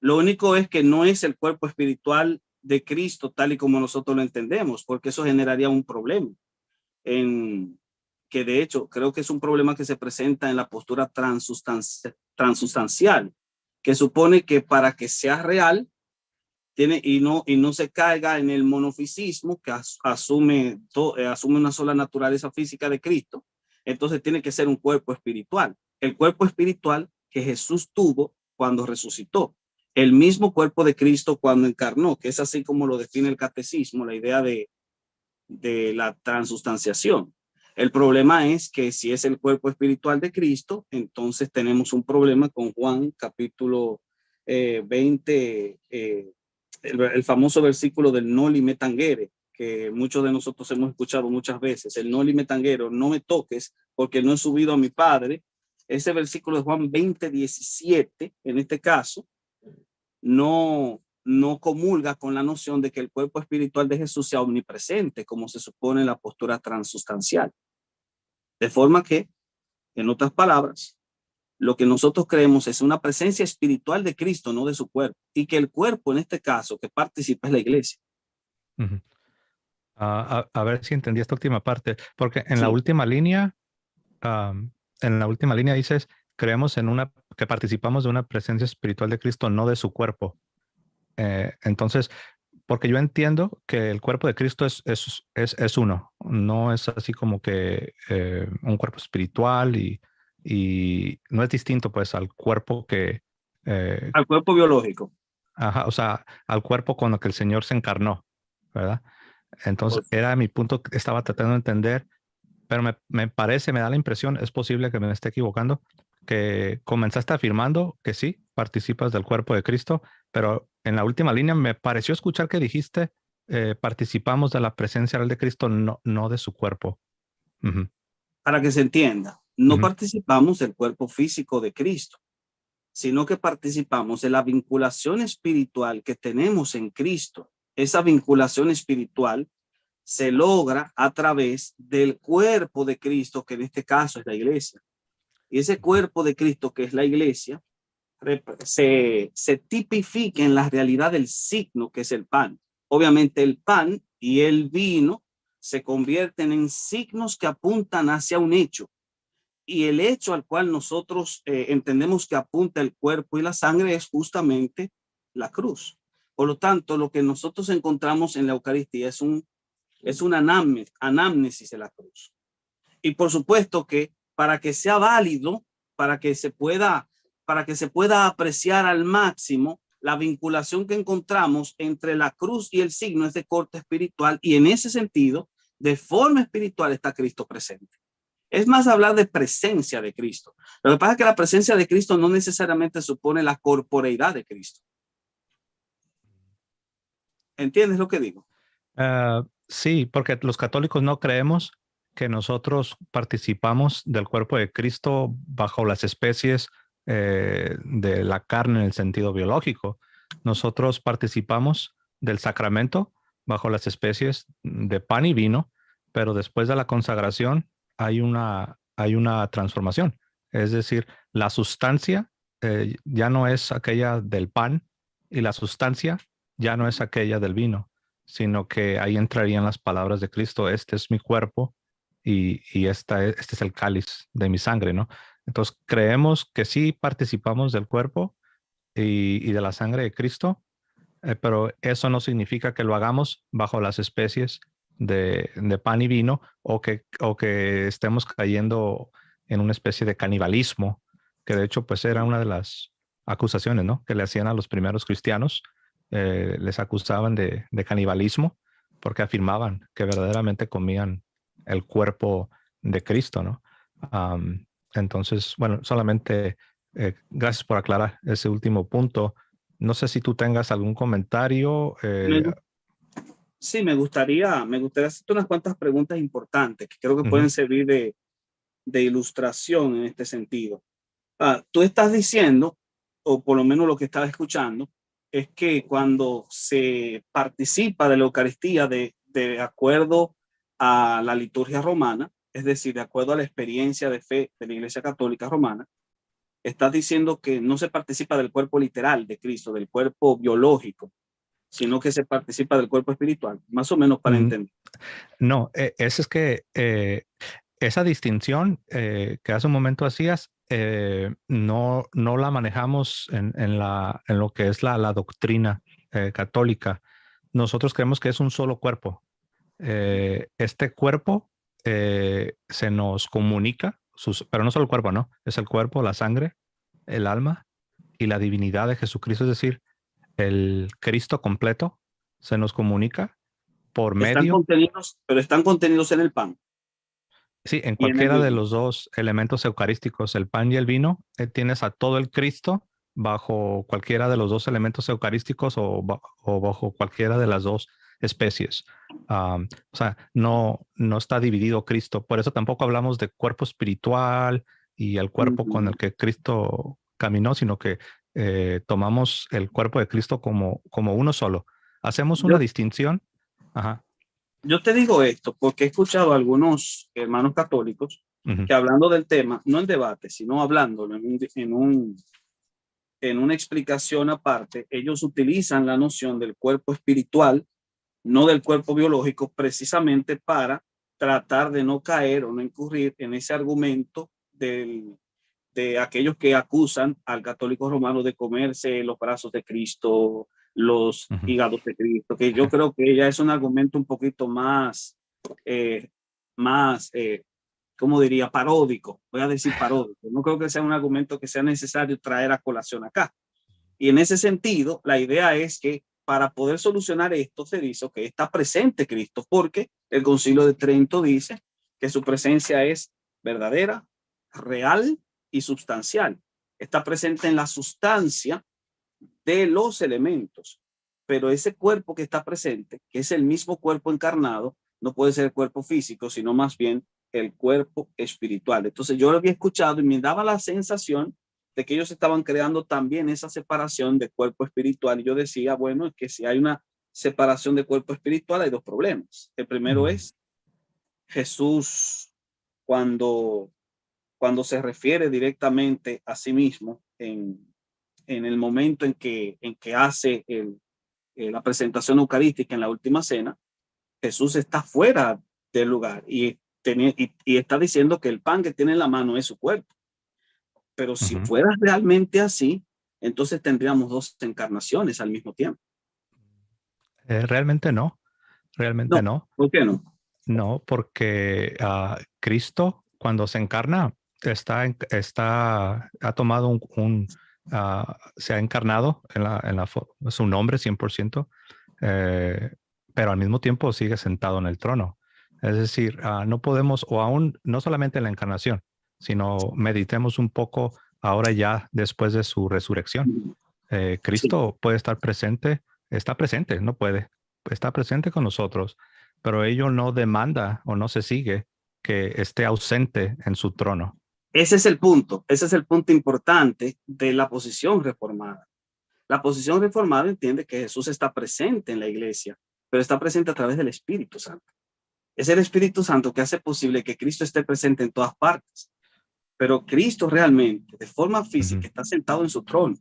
Lo único es que no es el cuerpo espiritual de Cristo tal y como nosotros lo entendemos, porque eso generaría un problema. Que de hecho creo que es un problema que se presenta en la postura transustancial, que supone que para que sea real, y no se caiga en el monofisismo que asume una sola naturaleza física de Cristo, entonces tiene que ser un cuerpo espiritual. El cuerpo espiritual que Jesús tuvo cuando resucitó, el mismo cuerpo de Cristo cuando encarnó, que es así como lo define el catecismo, la idea de la transustanciación. El problema es que si es el cuerpo espiritual de Cristo, entonces tenemos un problema con Juan capítulo 20, el famoso versículo del noli me tangere, que muchos de nosotros hemos escuchado muchas veces, el noli me tangere, no me toques porque no he subido a mi Padre. Ese versículo de Juan 20:17, en este caso, no comulga con la noción de que el cuerpo espiritual de Jesús sea omnipresente, como se supone en la postura transustancial. De forma que, en otras palabras, lo que nosotros creemos es una presencia espiritual de Cristo, no de su cuerpo, y que el cuerpo, en este caso, que participa es la iglesia. A ver si entendí esta última parte, porque en la última línea, dices, creemos que participamos de una presencia espiritual de Cristo, no de su cuerpo. Entonces, porque yo entiendo que el cuerpo de Cristo es uno, no es así como que un cuerpo espiritual y no es distinto pues al cuerpo que, eh, Al cuerpo biológico. ajá, o sea, al cuerpo con el que el Señor se encarnó, ¿verdad? Entonces, Pues, era mi punto que estaba tratando de entender, pero me parece, me da la impresión, es posible que me esté equivocando, que comenzaste afirmando que sí, participas del cuerpo de Cristo, pero en la última línea me pareció escuchar que dijiste, participamos de la presencia real de Cristo, no de su cuerpo. Ujú, para que se entienda, no ujú, participamos del cuerpo físico de Cristo, sino que participamos de la vinculación espiritual que tenemos en Cristo. Esa vinculación espiritual se logra a través del cuerpo de Cristo, que en este caso es la iglesia. Y ese cuerpo de Cristo, que es la iglesia, se tipifica en la realidad del signo, que es el pan. Obviamente el pan y el vino se convierten en signos que apuntan hacia un hecho. Y el hecho al cual nosotros entendemos que apunta el cuerpo y la sangre es justamente la cruz. Por lo tanto, lo que nosotros encontramos en la Eucaristía es una anamnesis de la cruz. Y por supuesto que para que sea válido, para que se pueda, para que se pueda apreciar al máximo la vinculación que encontramos entre la cruz y el signo es de corte espiritual, y en ese sentido, de forma espiritual está Cristo presente. Es más hablar de presencia de Cristo. Lo que pasa es que la presencia de Cristo no necesariamente supone la corporeidad de Cristo. ¿Entiendes lo que digo? sí, porque los católicos no creemos que nosotros participamos del cuerpo de Cristo bajo las especies de la carne en el sentido biológico. Nosotros participamos del sacramento bajo las especies de pan y vino, pero después de la consagración hay una transformación. Es decir, la sustancia ya no es aquella del pan y la sustancia ya no es aquella del vino, sino que ahí entrarían las palabras de Cristo: este es mi cuerpo y este es el cáliz de mi sangre, ¿no? Entonces creemos que sí participamos del cuerpo y de la sangre de Cristo, pero eso no significa que lo hagamos bajo las especies de pan y vino, o que estemos cayendo en una especie de canibalismo, que de hecho pues era una de las acusaciones, ¿no?, que le hacían a los primeros cristianos. Les acusaban de canibalismo porque afirmaban que verdaderamente comían el cuerpo de Cristo, ¿no? Am, entonces, bueno, solamente gracias por aclarar ese último punto. No sé si tú tengas algún comentario. Me, sí, me gustaría hacerte unas cuantas preguntas importantes que creo que Ujú, pueden servir de ilustración en este sentido. Tú estás diciendo, o por lo menos lo que estaba escuchando, es que cuando se participa de la Eucaristía de acuerdo a la liturgia romana, es decir, de acuerdo a la experiencia de fe de la Iglesia Católica Romana, estás diciendo que no se participa del cuerpo literal de Cristo, del cuerpo biológico, sino que se participa del cuerpo espiritual, más o menos para mm, entender. no, es que esa distinción que hace un momento hacías, no la manejamos en lo que es la doctrina católica. Nosotros creemos que es un solo cuerpo. Este cuerpo se nos comunica, pero no solo el cuerpo, ¿no? Es el cuerpo, la sangre, el alma y la divinidad de Jesucristo, es decir, el Cristo completo se nos comunica por Están medio, contenidos, pero están contenidos en el pan sí, en y en el cualquiera de vino. los dos elementos eucarísticos, el pan y el vino. Tienes a todo el Cristo bajo cualquiera de los dos elementos eucarísticos, o bajo cualquiera de las dos especies. O sea, no está dividido Cristo. Por eso tampoco hablamos de cuerpo espiritual y el cuerpo con el que Cristo caminó, sino que tomamos el cuerpo de Cristo como uno solo. Hacemos una Yo, distinción. Ajá. yo te digo esto porque he escuchado a algunos hermanos católicos Ujú, que, hablando del tema, no en debate, sino hablándolo en una explicación aparte, ellos utilizan la noción del cuerpo espiritual, no del cuerpo biológico, precisamente para tratar de no caer o no incurrir en ese argumento de aquellos que acusan al católico romano de comerse los brazos de Cristo, los Ujú. hígados de Cristo, que yo creo que ya es un argumento un poquito más, ¿cómo diría? Paródico. Voy a decir paródico. No creo que sea un argumento que sea necesario traer a colación acá. Y en ese sentido, la idea es que para poder solucionar esto se dice que está presente Cristo, porque el Concilio de Trento dice que su presencia es verdadera, real y sustancial. Está presente en la sustancia de los elementos, pero ese cuerpo que está presente, que es el mismo cuerpo encarnado, no puede ser el cuerpo físico, sino más bien el cuerpo espiritual. Entonces yo lo había escuchado y me daba la sensación de que ellos estaban creando también esa separación de cuerpo espiritual. Y yo decía, bueno, es que si hay una separación de cuerpo espiritual hay dos problemas. El primero es Jesús cuando, cuando se refiere directamente a sí mismo en el momento en que hace la presentación eucarística en la última cena, Jesús está fuera del lugar y está diciendo que el pan que tiene en la mano es su cuerpo. Pero si Ujú. fuera realmente así, entonces tendríamos dos encarnaciones al mismo tiempo. Realmente no, realmente No, no. ¿por qué no? No, porque Cristo cuando se encarna ha tomado se ha encarnado su nombre 100%, pero al mismo tiempo sigue sentado en el trono. Es decir, no podemos, o aún no solamente en la encarnación, sino meditemos un poco ahora ya después de su resurrección. Sí. Cristo puede estar presente, está presente, no puede, está presente con nosotros, pero ello no demanda o no se sigue que esté ausente en su trono. Ese es el punto importante de la posición reformada. La posición reformada entiende que Jesús está presente en la iglesia, pero está presente a través del Espíritu Santo. Es el Espíritu Santo que hace posible que Cristo esté presente en todas partes, pero Cristo realmente, de forma física, Ujú. está sentado en su trono.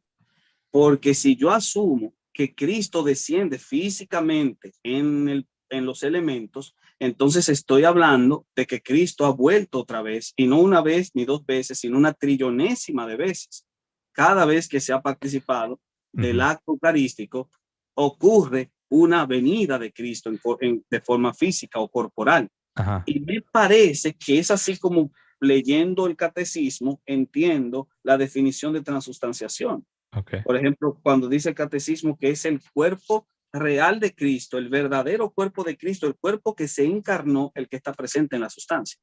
Porque si yo asumo que Cristo desciende físicamente en los elementos, entonces estoy hablando de que Cristo ha vuelto otra vez, y no una vez ni dos veces, sino una trillonésima de veces. Cada vez que se ha participado del Ujú. acto eucarístico, ocurre una venida de Cristo de forma física o corporal. Ajá. Y me parece que es así como leyendo el catecismo entiendo la definición de transustanciación. Ok. Por ejemplo, cuando dice el catecismo que es el cuerpo real de Cristo, el verdadero cuerpo de Cristo, el cuerpo que se encarnó, el que está presente en la sustancia.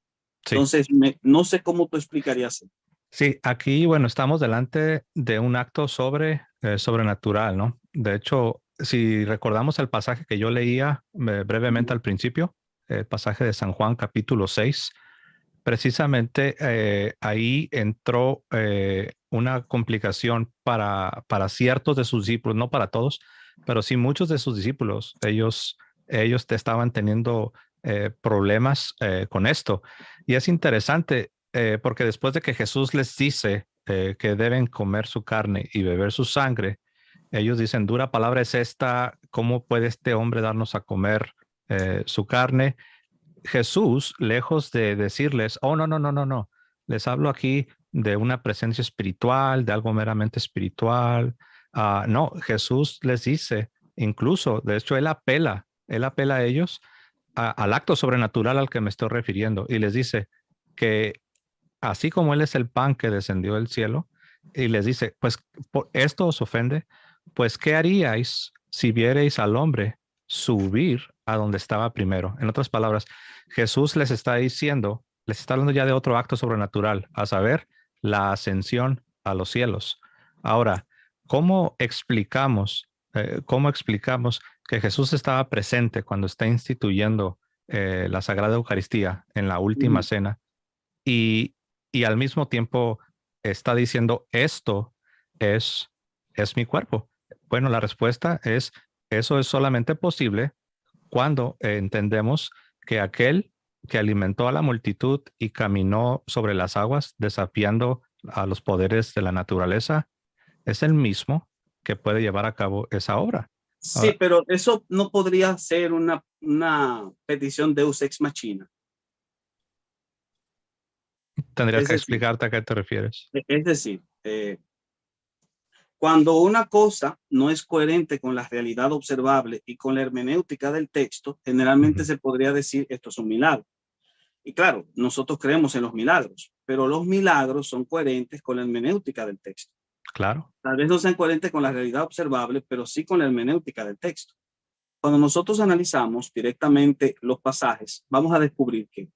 Sí. Entonces, no sé cómo tú explicarías. Sí, aquí, bueno, estamos delante de un acto sobrenatural, ¿no? De hecho, si recordamos el pasaje que yo leía brevemente al principio, el pasaje de San Juan, capítulo 6, precisamente ahí entró una complicación para ciertos de sus discípulos, no para todos, pero sí muchos de sus discípulos. Ellos estaban teniendo problemas con esto. Y es interesante porque después de que Jesús les dice que deben comer su carne y beber su sangre, ellos dicen, dura palabra es esta, ¿cómo puede este hombre darnos a comer su carne? Jesús, lejos de decirles, oh, no, no, no, no, no, les hablo aquí de una presencia espiritual, de algo meramente espiritual. No, Jesús les dice, incluso, de hecho, él apela a ellos al acto sobrenatural al que me estoy refiriendo y les dice que así como Él es el pan que descendió del cielo, y les dice, pues por esto os ofende, pues ¿qué haríais si vierais al hombre subir a donde estaba primero? En otras palabras, Jesús les está diciendo, les está hablando ya de otro acto sobrenatural, a saber, la ascensión a los cielos. Ahora, cómo explicamos que Jesús estaba presente cuando está instituyendo la Sagrada Eucaristía en la última cena? Y, y al mismo tiempo está diciendo, esto es, es mi cuerpo. Bueno, la respuesta es, eso es solamente posible cuando entendemos que aquel que alimentó a la multitud y caminó sobre las aguas, desafiando a los poderes de la naturaleza, es el mismo que puede llevar a cabo esa obra. Sí, Ahora, pero eso no podría ser una petición Deus ex machina. tendrías Es que decir, explicarte a qué te refieres. es decir Cuando una cosa no es coherente con la realidad observable y con la hermenéutica del texto, generalmente se podría decir esto es un milagro. Y claro, nosotros creemos en los milagros, pero los milagros son coherentes con la hermenéutica del texto. Claro. Tal vez no sean coherentes con la realidad observable, pero sí con la hermenéutica del texto. Cuando nosotros analizamos directamente los pasajes, vamos a descubrir que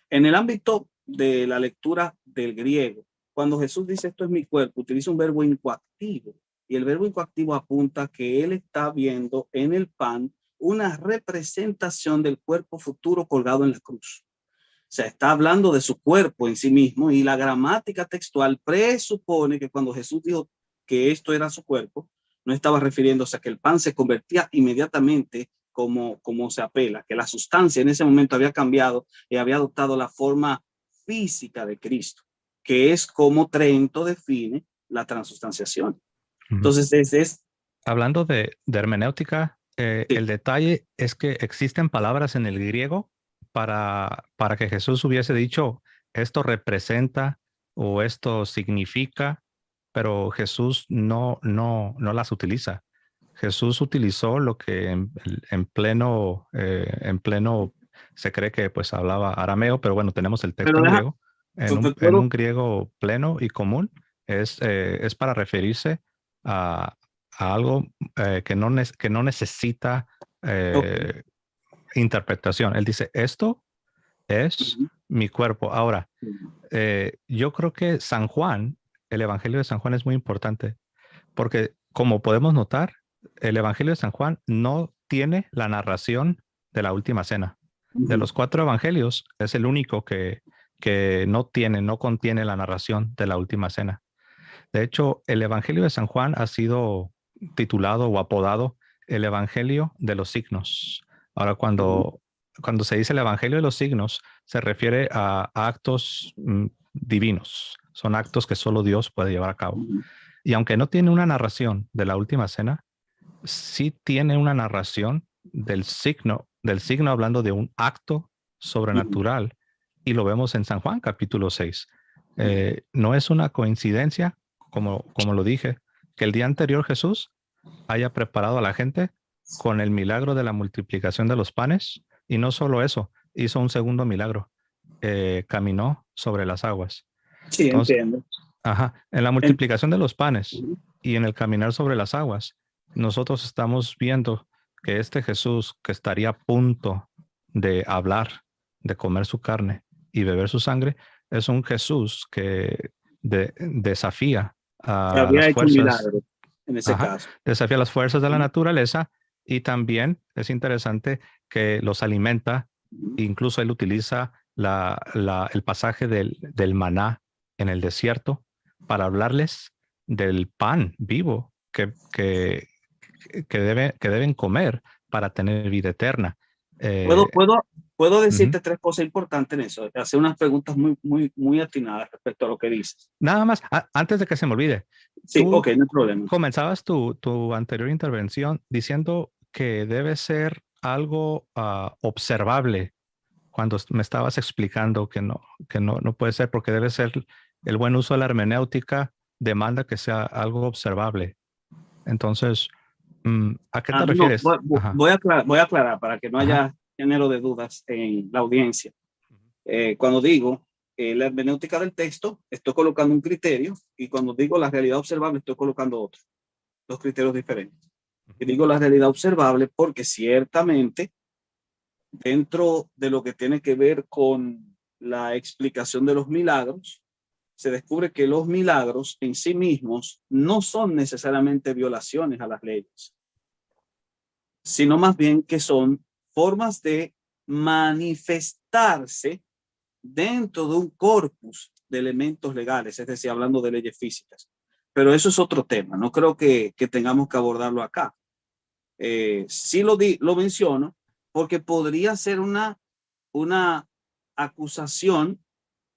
en el ámbito de la lectura del griego, cuando Jesús dice esto es mi cuerpo, utiliza un verbo incoactivo, y el verbo incoactivo apunta que él está viendo en el pan una representación del cuerpo futuro colgado en la cruz. O sea, está hablando de su cuerpo en sí mismo, y la gramática textual presupone que cuando Jesús dijo que esto era su cuerpo, no estaba refiriéndose a que el pan se convertía inmediatamente como se apela, que la sustancia en ese momento había cambiado y había adoptado la forma física de Cristo, que es como Trento define la transustanciación. Entonces, hablando de hermenéutica, sí. el detalle es que existen palabras en el griego para que Jesús hubiese dicho esto representa o esto significa, pero Jesús no las utiliza. Jesús utilizó lo que en pleno se cree que pues hablaba arameo, pero bueno, tenemos el texto en griego. En un griego pleno y común es para referirse a algo que no necesita interpretación. Él dice, esto es mi cuerpo. Ahora, yo creo que San Juan, el Evangelio de San Juan es muy importante, porque como podemos notar, el Evangelio de San Juan no tiene la narración de la última cena. De los 4 evangelios, es el único que no contiene la narración de la última cena. De hecho, el Evangelio de San Juan ha sido titulado o apodado el Evangelio de los signos. Ahora, cuando se dice el Evangelio de los signos, se refiere a actos divinos. Son actos que solo Dios puede llevar a cabo. Y aunque no tiene una narración de la última cena, sí tiene una narración del signo hablando de un acto sobrenatural. Y lo vemos en San Juan, capítulo 6. No es una coincidencia, como lo dije, que el día anterior Jesús haya preparado a la gente con el milagro de la multiplicación de los panes. Y no solo eso, hizo un segundo milagro. Caminó sobre las aguas. Sí, entonces, entiendo. En la multiplicación de los panes y en el caminar sobre las aguas, nosotros estamos viendo que este Jesús que estaría a punto de hablar, de comer su carne y beber su sangre, es un Jesús que desafía a había las hecho fuerzas. Un milagro en ese caso. Desafía las fuerzas de la naturaleza, y también es interesante que los alimenta. Incluso él utiliza el pasaje del maná en el desierto para hablarles del pan vivo que deben comer para tener vida eterna. ¿Puedo decirte 3 cosas importantes en eso? Hacer unas preguntas muy atinadas respecto a lo que dices. Nada más, antes de que se me olvide. Sí, ok, no hay problema. Comenzabas tu anterior intervención diciendo que debe ser algo observable, cuando me estabas explicando que no puede ser, porque debe ser el buen uso de la hermenéutica, demanda que sea algo observable. Entonces, ¿a qué te refieres? Voy a aclarar para que no haya género de dudas en la audiencia. Cuando digo la hermenéutica del texto, estoy colocando un criterio, y cuando digo la realidad observable, estoy colocando otro. 2 criterios diferentes. Y digo la realidad observable porque ciertamente dentro de lo que tiene que ver con la explicación de los milagros, se descubre que los milagros en sí mismos no son necesariamente violaciones a las leyes, sino más bien que son formas de manifestarse dentro de un corpus de elementos legales, es decir, hablando de leyes físicas. Pero eso es otro tema, no creo que tengamos que abordarlo acá. Sí lo menciono porque podría ser una acusación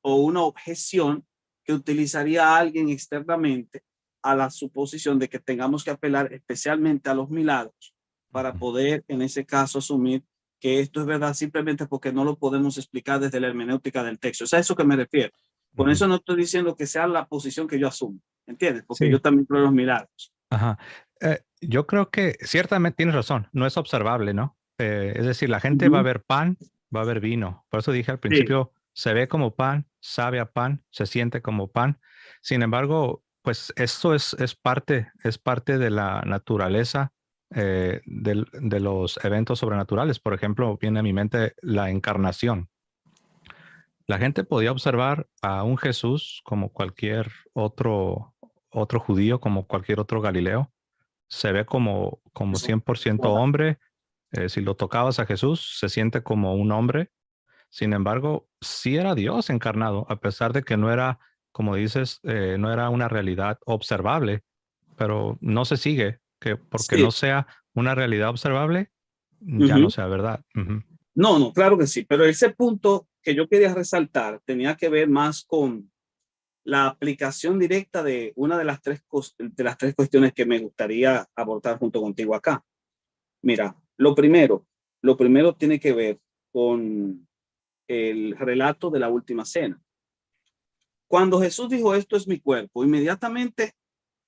o una objeción que utilizaría a alguien externamente a la suposición de que tengamos que apelar especialmente a los milagros para poder, en ese caso, asumir que esto es verdad simplemente porque no lo podemos explicar desde la hermenéutica del texto. Es a eso que me refiero. Con eso no estoy diciendo que sea la posición que yo asumo, ¿entiendes? Porque yo también creo en los milagros. Ajá. Yo creo que ciertamente tienes razón, no es observable, ¿no? Es decir, la gente va a Ujú. ver pan, va a ver vino. Por eso dije al Sí, principio, se ve como pan, sabe a pan, se siente como pan. Sin embargo, pues esto es parte de la naturaleza de los eventos sobrenaturales. Por ejemplo, viene a mi mente la encarnación. La gente podía observar a un Jesús como cualquier otro judío, como cualquier otro Galileo. Se ve como eso. 100% hombre. Si lo tocabas a Jesús, se siente como un hombre. Sin embargo, sí era Dios encarnado, a pesar de que no era, como dices, no era una realidad observable, pero no se sigue que porque no Sí. sea una realidad observable, ya no Ujú. sea verdad. Ujú. No, no, claro que sí, pero ese punto que yo quería resaltar tenía que ver más con la aplicación directa de una de las de las tres cuestiones que me gustaría abordar junto contigo acá. Mira, lo primero tiene que ver con el relato de la última cena. Cuando Jesús dijo esto es mi cuerpo, inmediatamente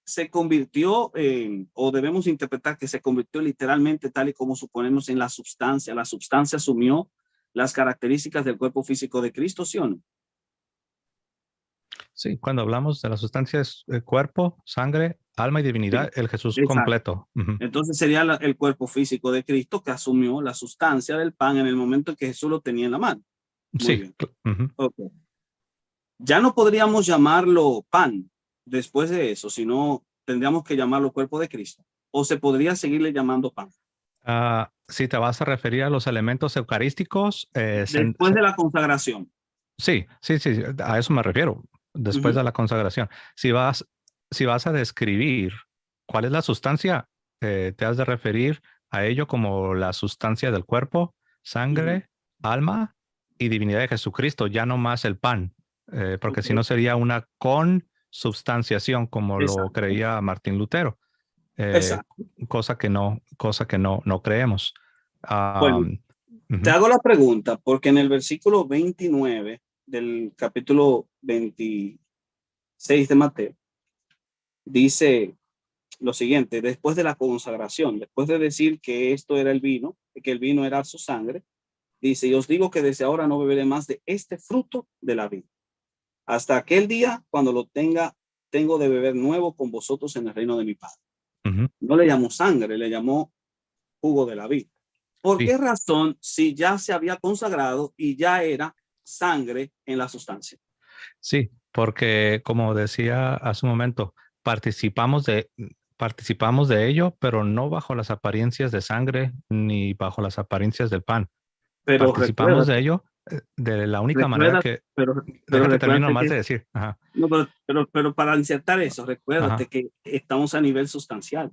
se convirtió en, o debemos interpretar que se convirtió literalmente tal y como suponemos en la sustancia. La sustancia asumió las características del cuerpo físico de Cristo, ¿sí o no? Sí, cuando hablamos de las sustancias cuerpo, sangre, alma y divinidad, Sí, el Jesús exacto. completo. Ujú. Entonces sería el cuerpo físico de Cristo que asumió la sustancia del pan en el momento en que Jesús lo tenía en la mano. Muy Sí. bien. Ujú. Okay. Ya no podríamos llamarlo pan después de eso, sino tendríamos que llamarlo cuerpo de Cristo. O se podría seguirle llamando pan. Si te vas a referir a los elementos eucarísticos, Después de la consagración. sí, sí, sí, a eso me refiero, después Ujú, de la consagración. Si vas a describir cuál es la sustancia, te has de referir a ello como la sustancia del cuerpo, ujú. sangre, alma y divinidad de Jesucristo, ya no más el pan, porque si no Ok, sería una consubstanciación como lo exacto, creía Martín Lutero, eh, exacto. cosa que no creemos. Bueno, Am, te ujú. hago la pregunta porque en el versículo 29 del capítulo 26 de Mateo dice lo siguiente: después de la consagración, después de decir que esto era el vino, que el vino era su sangre, dice: y os digo que desde ahora no beberé más de este fruto de la vid, hasta aquel día cuando tengo de beber nuevo con vosotros en el reino de mi Padre. Ujú. No le llamó sangre, le llamó jugo de la vid. ¿Por Sí, qué razón si ya se había consagrado y ya era sangre en la sustancia? sí, porque como decía hace un momento, participamos de ello, pero no bajo las apariencias de sangre ni bajo las apariencias del pan. Pero Participamos de recuérdate, ello de la única manera recuerda, que, pero déjate termino recuérdate nomás que, de decir, ajá, no, pero para insertar eso, recuérdate ajá, que estamos a nivel sustancial.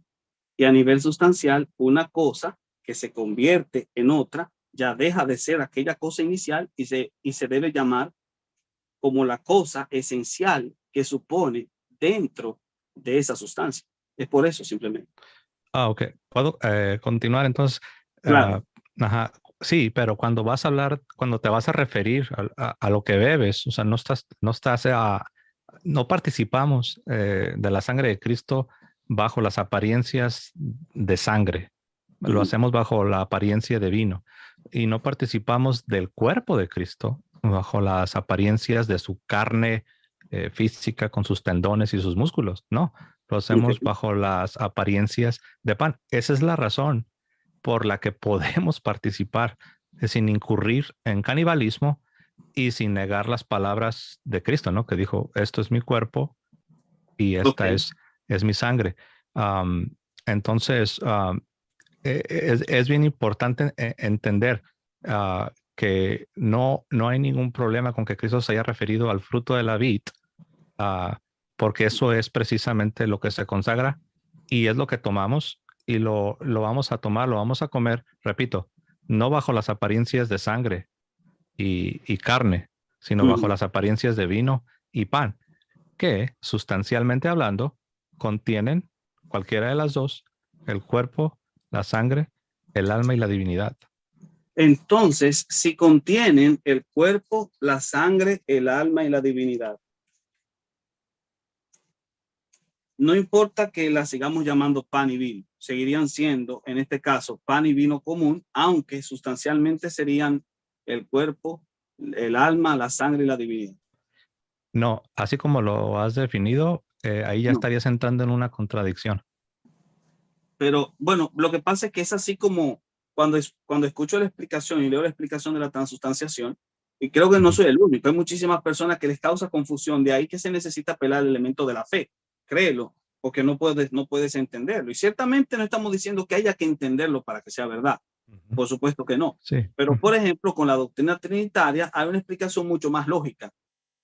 Y a nivel sustancial, una cosa que se convierte en otra ya deja de ser aquella cosa inicial y se debe llamar como la cosa esencial que supone dentro de esa sustancia. Es por eso simplemente. ok, puedo continuar entonces. Claro. Ah, ajá, sí, pero cuando te vas a referir a lo que bebes, o sea, no participamos de la sangre de Cristo bajo las apariencias de sangre. Lo Ujú. hacemos bajo la apariencia de vino y no participamos del cuerpo de Cristo bajo las apariencias de su carne física con sus tendones y sus músculos. No, lo hacemos Okay. bajo las apariencias de pan. Esa es la razón por la que podemos participar sin incurrir en canibalismo y sin negar las palabras de Cristo, ¿no? Que dijo, esto es mi cuerpo y esta Okay. es mi sangre. Am, entonces, es bien importante entender que no hay ningún problema con que Cristo se haya referido al fruto de la vid, ah, porque eso es precisamente lo que se consagra y es lo que tomamos y lo vamos a tomar, lo vamos a comer, repito, no bajo las apariencias de sangre y carne, sino bajo Ujú. las apariencias de vino y pan, que sustancialmente hablando contienen cualquiera de las dos, el cuerpo, la sangre, el alma y la divinidad. Entonces, si contienen el cuerpo, la sangre, el alma y la divinidad, no importa que la sigamos llamando pan y vino, seguirían siendo, en este caso, pan y vino común, aunque sustancialmente serían el cuerpo, el alma, la sangre y la divinidad. No, así como lo has definido, ahí ya No, estarías entrando en una contradicción. pero bueno, lo que pasa es que es así como cuando escucho la explicación y leo la explicación de la transustanciación, y creo que no Ujú. soy el único, hay muchísimas personas que les causa confusión, de ahí que se necesita apelar al elemento de la fe, créelo, porque no puedes entenderlo. Y ciertamente no estamos diciendo que haya que entenderlo para que sea verdad, Ujú. por supuesto que no. Sí. Pero, Ujú. por ejemplo, con la doctrina trinitaria hay una explicación mucho más lógica,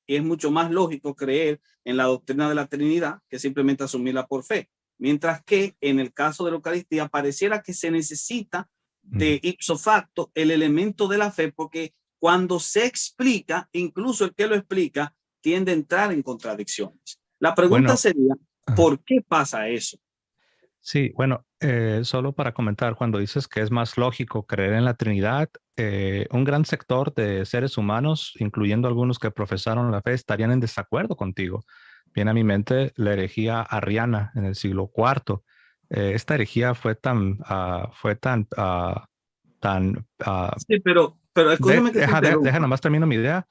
y es mucho más lógico creer en la doctrina de la Trinidad que simplemente asumirla por fe. Mientras que en el caso de la Eucaristía pareciera que se necesita Ujú. de ipso facto el elemento de la fe, porque cuando se explica, incluso el que lo explica tiende a entrar en contradicciones. La pregunta Bueno, sería, ajá. ¿por qué pasa eso? Sí, bueno, solo para comentar, cuando dices que es más lógico creer en la Trinidad, un gran sector de seres humanos, incluyendo algunos que profesaron la fe, estarían en desacuerdo contigo. Viene a mi mente la herejía arriana en el siglo IV. Esta herejía fue tan. Sí, pero escúchame que te Deja interrumpa. nomás termino mi idea.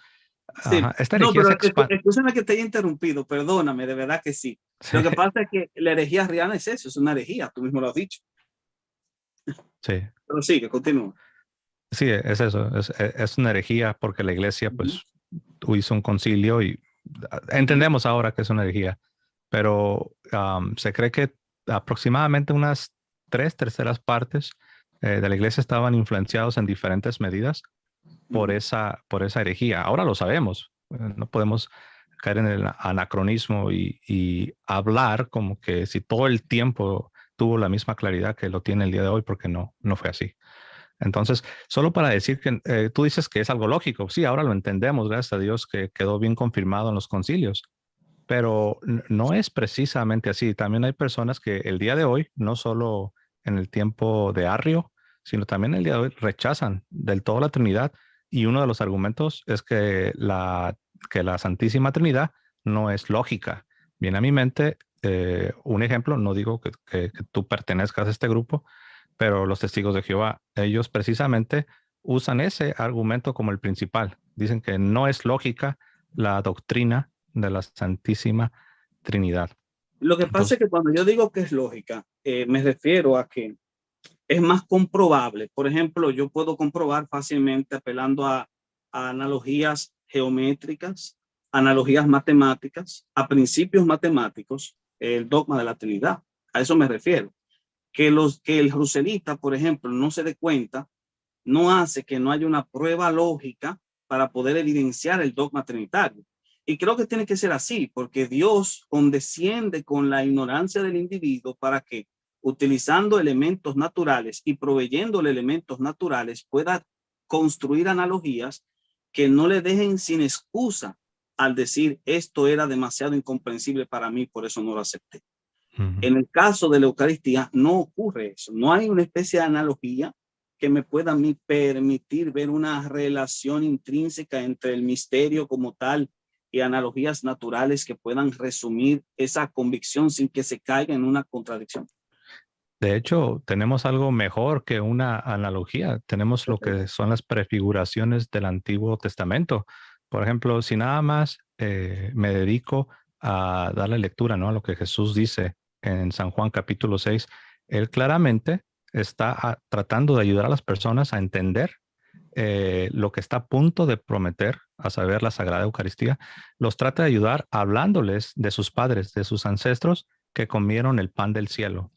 Sí, Ajá, esta no, herejía se pero expande. escúchame que te haya interrumpido, perdóname, de verdad que sí. Lo que pasa es que la herejía arriana es eso, es una herejía, tú mismo lo has dicho. Sí, Pero sí, que continúa. sí, es eso. Es una herejía porque la iglesia, Ujú, pues, hizo un concilio y ujú, entendemos ahora que es una herejía, pero se cree que aproximadamente unas 3/3 partes de la iglesia estaban influenciados en diferentes medidas por ujú. esa herejía. Ahora lo sabemos, no podemos caer en el anacronismo y hablar como que si todo el tiempo tuvo la misma claridad que lo tiene el día de hoy, porque no fue así. Entonces, solo para decir que tú dices que es algo lógico. Sí, ahora lo entendemos, gracias a Dios, que quedó bien confirmado en los concilios, pero no es precisamente así. También hay personas que el día de hoy, no solo en el tiempo de Arrio, sino también el día de hoy rechazan del todo la Trinidad. Y uno de los argumentos es que la Santísima Trinidad no es lógica. Viene a mi mente un ejemplo, no digo que tú pertenezcas a este grupo, pero los testigos de Jehová, ellos precisamente usan ese argumento como el principal. Dicen que no es lógica la doctrina de la Santísima Trinidad. Lo que pasa es Entonces, que cuando yo digo que es lógica, me refiero a que es más comprobable. Por ejemplo, yo puedo comprobar fácilmente apelando a analogías geométricas, analogías matemáticas, a principios matemáticos, el dogma de la Trinidad. A eso me refiero. Que el ruselita, por ejemplo, no se dé cuenta, no hace que no haya una prueba lógica para poder evidenciar el dogma trinitario. Y creo que tiene que ser así, porque Dios condesciende con la ignorancia del individuo para que, utilizando elementos naturales y proveyéndole elementos naturales, pueda construir analogías que no le dejen sin excusa al decir esto era demasiado incomprensible para mí, por eso no lo acepté. ujú. En el caso de la Eucaristía no ocurre eso, no hay una especie de analogía que me pueda a mí permitir ver una relación intrínseca entre el misterio como tal y analogías naturales que puedan resumir esa convicción sin que se caiga en una contradicción. De hecho, tenemos algo mejor que una analogía. Tenemos lo Okay. que son las prefiguraciones del Antiguo Testamento. Por ejemplo, si nada más me dedico a darle lectura, ¿no?, a lo que Jesús dice en San Juan capítulo 6, él claramente está tratando de ayudar a las personas a entender lo que está a punto de prometer, a saber, la Sagrada Eucaristía. Los trata de ayudar hablándoles de sus padres, de sus ancestros que comieron el pan del cielo,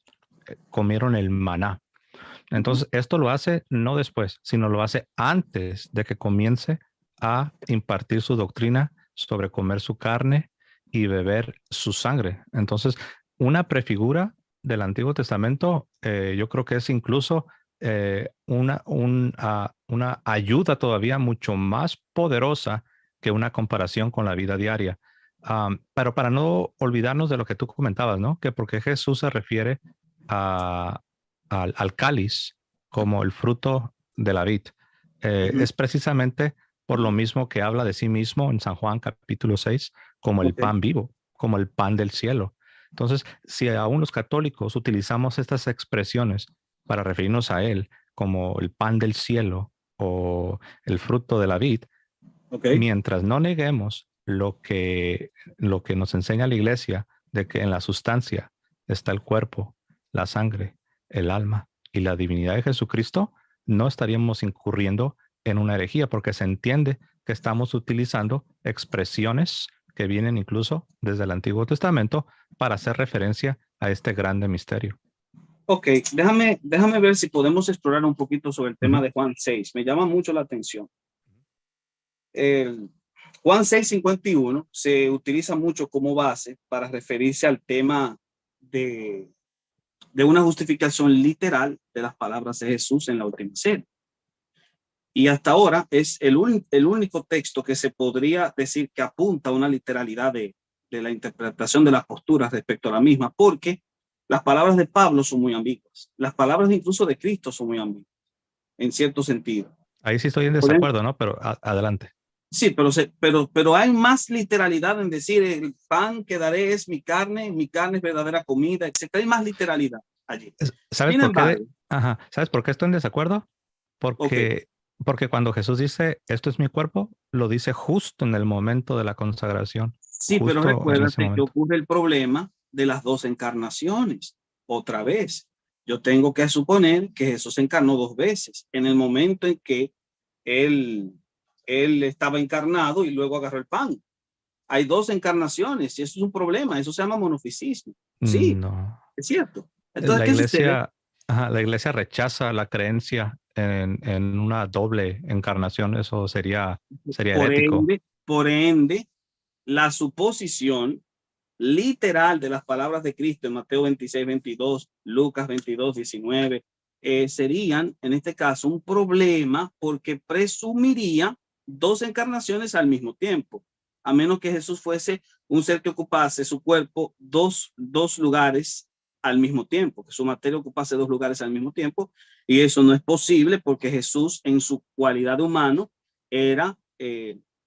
comieron el maná. Uh-huh. Entonces, esto lo hace no después, sino lo hace antes de que comience a impartir su doctrina sobre comer su carne y beber su sangre. Entonces, una prefigura del Antiguo Testamento, yo creo que es incluso una ayuda todavía mucho más poderosa que una comparación con la vida diaria. Pero para no olvidarnos de lo que tú comentabas, ¿no? Que porque Jesús se refiere a, al cáliz como el fruto de la vid. Uh-huh. Es precisamente por lo mismo que habla de sí mismo en San Juan capítulo 6 como el Okay. pan vivo, como el pan del cielo. Entonces, si aún los católicos utilizamos estas expresiones para referirnos a Él como el pan del cielo o el fruto de la vid, Okay. mientras no neguemos lo que nos enseña la iglesia de que en la sustancia está el cuerpo, la sangre, el alma y la divinidad de Jesucristo, no estaríamos incurriendo en una herejía porque se entiende que estamos utilizando expresiones que vienen incluso desde el Antiguo Testamento para hacer referencia a este grande misterio. Ok, déjame ver si podemos explorar un poquito sobre el tema de Juan 6. Me llama mucho la atención. Juan 6:51 se utiliza mucho como base para referirse al tema de una justificación literal de las palabras de Jesús en la última cena. Y hasta ahora es el único texto que se podría decir que apunta a una literalidad de la interpretación de las posturas respecto a la misma, porque las palabras de Pablo son muy ambiguas. Las palabras incluso de Cristo son muy ambiguas, en cierto sentido. Ahí sí estoy en desacuerdo, ¿no? Pero adelante. Sí, pero hay más literalidad en decir el pan que daré es mi carne es verdadera comida, etc. Hay más literalidad allí. ¿Sabes por qué? ¿Sabes por qué estoy en desacuerdo? Porque cuando Jesús dice esto es mi cuerpo, lo dice justo en el momento de la consagración. Sí, pero recuérdate que ocurre el problema de las dos encarnaciones. Otra vez, yo tengo que suponer que Jesús se encarnó dos veces. En el momento en que él estaba encarnado y luego agarró el pan. Hay dos encarnaciones y eso es un problema. Eso se llama monofisismo. Sí, no. Es cierto. Entonces, la iglesia rechaza la creencia en una doble encarnación. Eso sería herético. Por ende, la suposición literal de las palabras de Cristo en Mateo 26:22, Lucas 22:19, serían, en este caso, un problema porque presumiría dos encarnaciones al mismo tiempo, a menos que Jesús fuese un ser que ocupase su cuerpo dos lugares al mismo tiempo, que su materia ocupase dos lugares al mismo tiempo, y eso no es posible porque Jesús en su cualidad de humano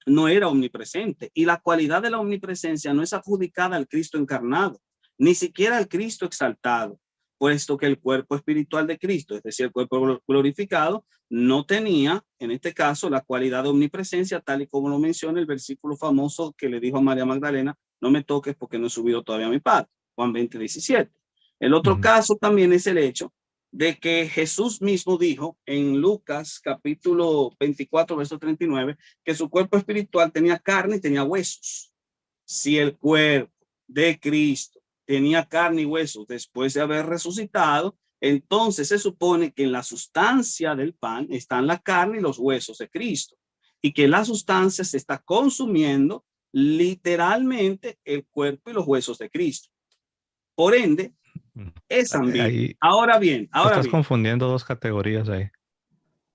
no era omnipresente, y la cualidad de la omnipresencia no es adjudicada al Cristo encarnado, ni siquiera al Cristo exaltado, puesto que el cuerpo espiritual de Cristo, es decir, el cuerpo glorificado, no tenía, en este caso, la cualidad de omnipresencia, tal y como lo menciona el versículo famoso que le dijo a María Magdalena, no me toques porque no he subido todavía a mi Padre, Juan 20:17. El otro caso también es el hecho de que Jesús mismo dijo en Lucas capítulo 24, verso 39, que su cuerpo espiritual tenía carne y tenía huesos. Si el cuerpo de Cristo tenía carne y huesos después de haber resucitado, entonces se supone que en la sustancia del pan están la carne y los huesos de Cristo, y que la sustancia se está consumiendo literalmente el cuerpo y los huesos de Cristo. Por ende, es ambiguo. Ahora bien. Estás confundiendo dos categorías ahí.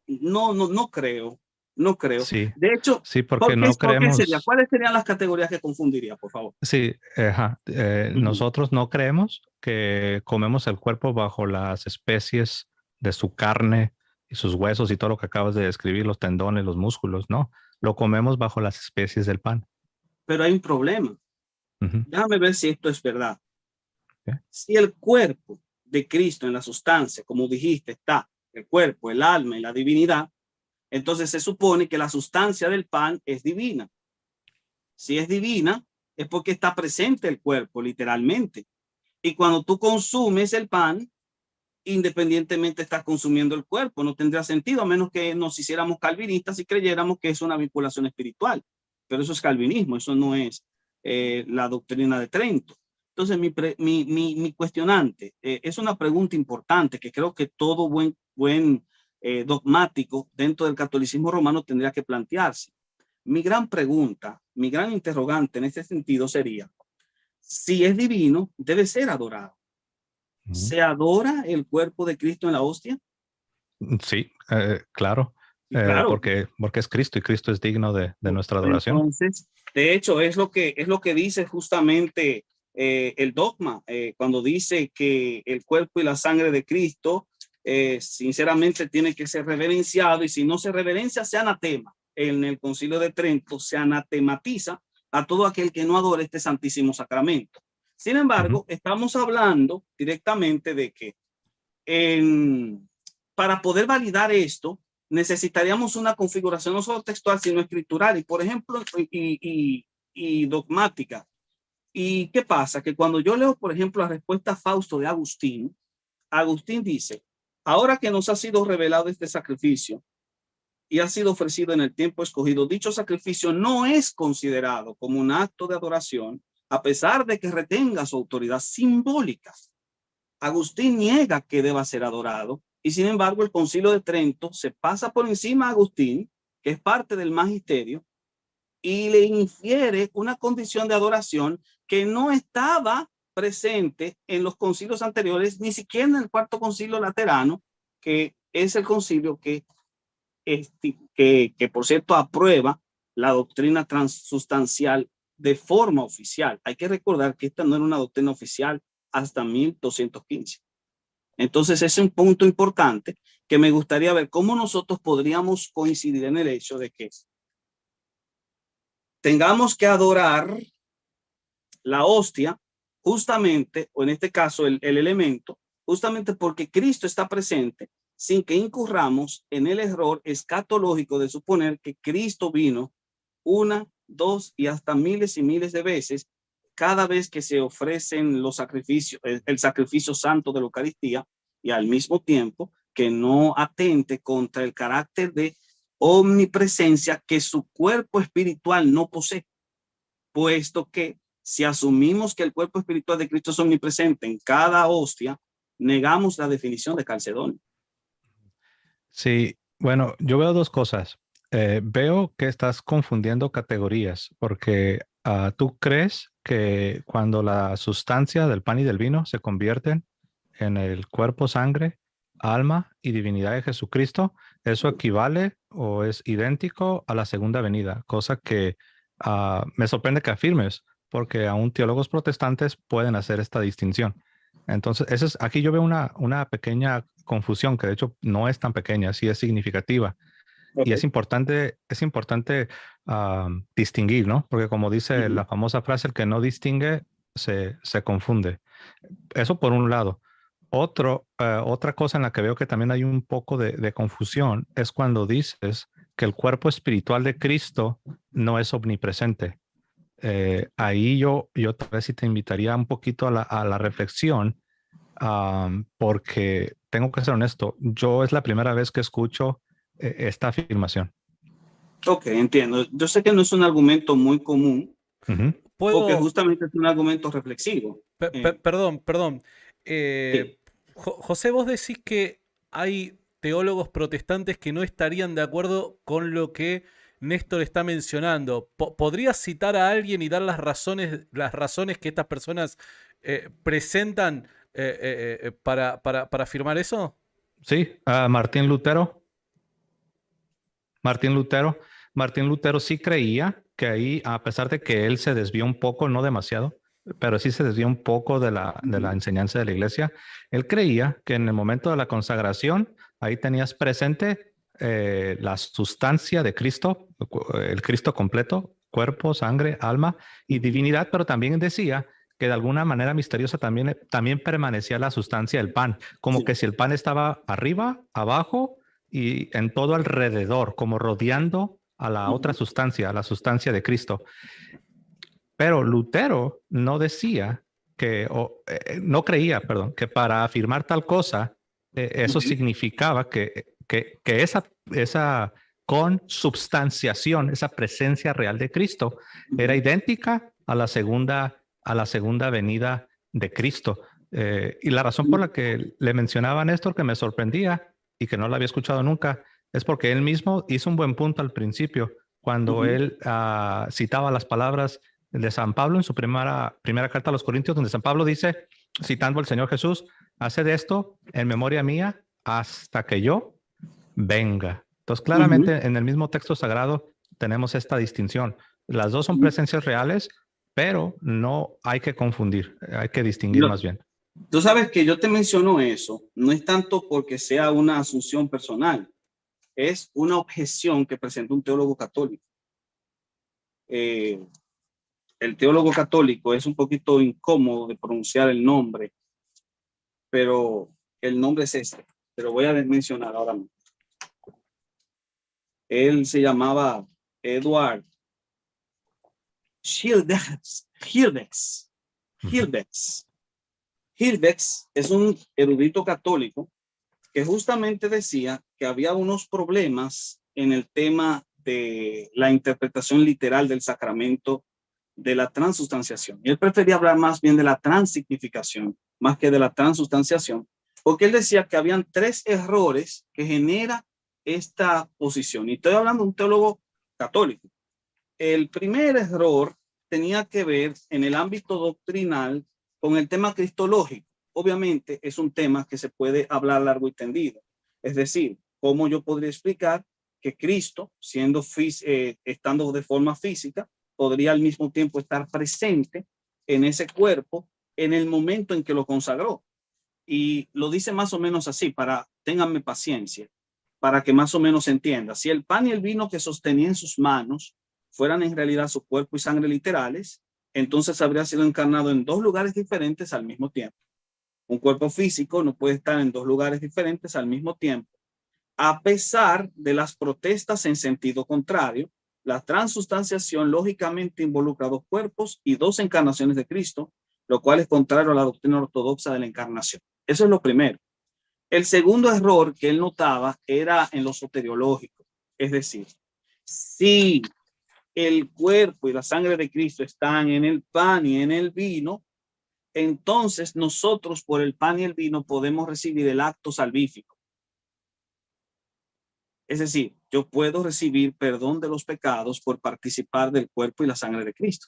No creo. No creo. Sí, de hecho, sí, porque no creemos. ¿Cuáles serían las categorías que confundiría, por favor? Sí, nosotros no creemos que comemos el cuerpo bajo las especies de su carne y sus huesos y todo lo que acabas de describir, los tendones, los músculos, no. Lo comemos bajo las especies del pan. Pero hay un problema. Déjame ver si esto es verdad. Si el cuerpo de Cristo en la sustancia, como dijiste, está el cuerpo, el alma y la divinidad, entonces se supone que la sustancia del pan es divina. Si es divina, es porque está presente el cuerpo, literalmente. Y cuando tú consumes el pan, independientemente estás consumiendo el cuerpo. No tendría sentido, a menos que nos hiciéramos calvinistas y creyéramos que es una vinculación espiritual. Pero eso es calvinismo, eso no es la doctrina de Trento. Entonces, mi cuestionante es una pregunta importante que creo que todo buen dogmático dentro del catolicismo romano tendría que plantearse. Mi gran pregunta, mi gran interrogante en este sentido sería, si es divino, debe ser adorado. ¿Se adora el cuerpo de Cristo en la hostia? Sí, claro. Porque es Cristo y Cristo es digno de nuestra adoración. Entonces, de hecho, es lo que dice justamente el dogma, cuando dice que el cuerpo y la sangre de Cristo sinceramente tiene que ser reverenciado, y si no se reverencia, se anatema. En el Concilio de Trento se anatematiza a todo aquel que no adore este santísimo sacramento. Sin embargo, estamos hablando directamente de que para poder validar esto, necesitaríamos una configuración no solo textual, sino escritural y, por ejemplo, y dogmática. ¿Y qué pasa? Que cuando yo leo, por ejemplo, la respuesta a Fausto de Agustín, Agustín dice, ahora que nos ha sido revelado este sacrificio y ha sido ofrecido en el tiempo escogido, dicho sacrificio no es considerado como un acto de adoración, a pesar de que retenga su autoridad simbólica. Agustín niega que deba ser adorado y sin embargo el Concilio de Trento se pasa por encima a Agustín, que es parte del magisterio, y le infiere una condición de adoración que no estaba presente en los concilios anteriores, ni siquiera en el Cuarto Concilio Laterano, que es el concilio que por cierto aprueba la doctrina transustancial de forma oficial. Hay que recordar que esta no era una doctrina oficial hasta 1215. Entonces ese es un punto importante que me gustaría ver cómo nosotros podríamos coincidir en el hecho de que tengamos que adorar la hostia justamente, o en este caso el elemento, justamente porque Cristo está presente, sin que incurramos en el error escatológico de suponer que Cristo vino una, dos y hasta miles y miles de veces cada vez que se ofrecen los sacrificios, el sacrificio santo de la Eucaristía, y al mismo tiempo que no atente contra el carácter de omnipresencia que su cuerpo espiritual no posee, puesto que si asumimos que el cuerpo espiritual de Cristo es omnipresente en cada hostia, negamos la definición de Calcedonio. Sí, bueno, yo veo dos cosas. Veo que estás confundiendo categorías porque tú crees que cuando la sustancia del pan y del vino se convierten en el cuerpo, sangre, alma y divinidad de Jesucristo, eso equivale o es idéntico a la segunda venida, cosa que me sorprende que afirmes, porque aún teólogos protestantes pueden hacer esta distinción. Entonces, aquí yo veo una pequeña confusión, que de hecho no es tan pequeña, sí es significativa. Okay. Y es importante distinguir, ¿no? Porque como dice la famosa frase, el que no distingue se confunde. Eso por un lado. Otra cosa en la que veo que también hay un poco de confusión es cuando dices que el cuerpo espiritual de Cristo no es omnipresente. Ahí yo tal vez sí te invitaría un poquito a la reflexión, porque tengo que ser honesto, yo es la primera vez que escucho esta afirmación. Ok, entiendo. Yo sé que no es un argumento muy común, porque justamente es un argumento reflexivo. Perdón. Sí. José, vos decís que hay teólogos protestantes que no estarían de acuerdo con lo que Néstor está mencionando. ¿Podrías citar a alguien y dar las razones que estas personas presentan para afirmar eso? Sí, Martín Lutero. Martín Lutero sí creía que ahí, a pesar de que él se desvió un poco, no demasiado, pero sí se desvió un poco de la enseñanza de la iglesia, él creía que en el momento de la consagración, ahí tenías presente la sustancia de Cristo, el Cristo completo, cuerpo, sangre, alma y divinidad, pero también decía que de alguna manera misteriosa también permanecía la sustancia del pan, como que si el pan estaba arriba, abajo y en todo alrededor, como rodeando a la otra sustancia, a la sustancia de Cristo. Pero Lutero no decía no creía, perdón, que para afirmar tal cosa, eso significaba que esa consubstanciación, esa presencia real de Cristo, era idéntica a la segunda venida de Cristo. Y la razón por la que le mencionaba a Néstor que me sorprendía y que no lo había escuchado nunca, es porque él mismo hizo un buen punto al principio, cuando él citaba las palabras de San Pablo en su primera carta a los Corintios, donde San Pablo dice, citando al Señor Jesús, haced esto en memoria mía hasta que yo venga. Entonces, claramente en el mismo texto sagrado tenemos esta distinción. Las dos son presencias reales, pero no hay que confundir, hay que distinguir más bien. Tú sabes que yo te menciono eso, no es tanto porque sea una asunción personal, es una objeción que presenta un teólogo católico. el teólogo católico, es un poquito incómodo de pronunciar el nombre, pero el nombre es este. Te lo voy a mencionar ahora mismo. Él se llamaba Edward Hilbex. Hilbex es un erudito católico que justamente decía que había unos problemas en el tema de la interpretación literal del sacramento de la transustanciación. Y él prefería hablar más bien de la transignificación, más que de la transustanciación, porque él decía que habían 3 errores que genera esta posición. Y estoy hablando de un teólogo católico. El primer error tenía que ver en el ámbito doctrinal con el tema cristológico. Obviamente es un tema que se puede hablar largo y tendido. Es decir, cómo yo podría explicar que Cristo, estando de forma física, podría al mismo tiempo estar presente en ese cuerpo en el momento en que lo consagró. Y lo dice más o menos así, ténganme paciencia, para que más o menos se entienda. Si el pan y el vino que sostenía en sus manos fueran en realidad su cuerpo y sangre literales, entonces habría sido encarnado en 2 lugares diferentes al mismo tiempo. Un cuerpo físico no puede estar en 2 lugares diferentes al mismo tiempo. A pesar de las protestas en sentido contrario, la transustanciación lógicamente involucra 2 cuerpos y 2 encarnaciones de Cristo, lo cual es contrario a la doctrina ortodoxa de la encarnación. Eso es lo primero. El segundo error que él notaba era en lo soteriológico. Es decir, si el cuerpo y la sangre de Cristo están en el pan y en el vino, entonces nosotros por el pan y el vino podemos recibir el acto salvífico. Es decir, yo puedo recibir perdón de los pecados por participar del cuerpo y la sangre de Cristo.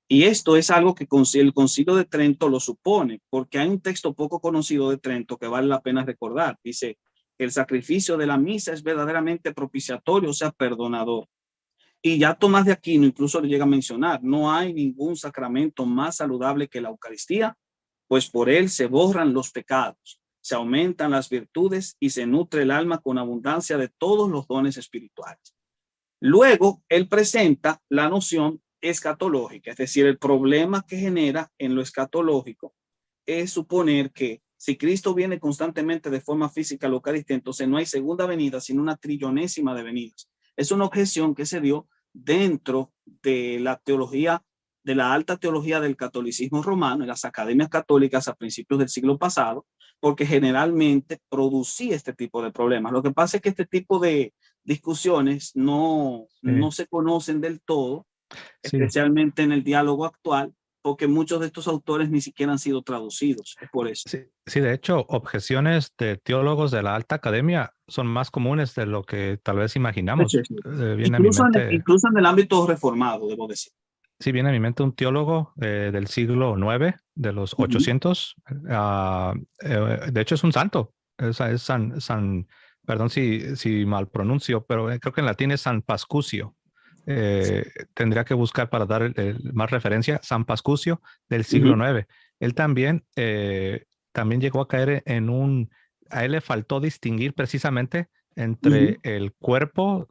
Y esto es algo que el Concilio de Trento lo supone, porque hay un texto poco conocido de Trento que vale la pena recordar. Dice que el sacrificio de la misa es verdaderamente propiciatorio, o sea, perdonador. Y ya Tomás de Aquino incluso le llega a mencionar, no hay ningún sacramento más saludable que la Eucaristía, pues por él se borran los pecados, se aumentan las virtudes y se nutre el alma con abundancia de todos los dones espirituales. Luego, él presenta la noción escatológica, es decir, el problema que genera en lo escatológico es suponer que si Cristo viene constantemente de forma física a la Eucaristía, entonces no hay segunda venida, sino una trillonésima de venidas. Es una objeción que se dio dentro de la teología, de la alta teología del catolicismo romano, en las academias católicas a principios del siglo pasado, porque generalmente producía este tipo de problemas. Lo que pasa es que este tipo de discusiones no se conocen del todo, especialmente en el diálogo actual, porque muchos de estos autores ni siquiera han sido traducidos. Es por eso. Sí, de hecho, objeciones de teólogos de la alta academia son más comunes de lo que tal vez imaginamos. Sí. Incluso en el ámbito reformado, debo decir. Sí, viene a mi mente un teólogo del siglo IX, de los 800. De hecho, es un santo. Es perdón si mal pronuncio, pero creo que en latín es San Pascucio. Tendría que buscar para dar más referencia. San Pascucio del siglo IX. Él también llegó a caer a él le faltó distinguir precisamente entre el cuerpo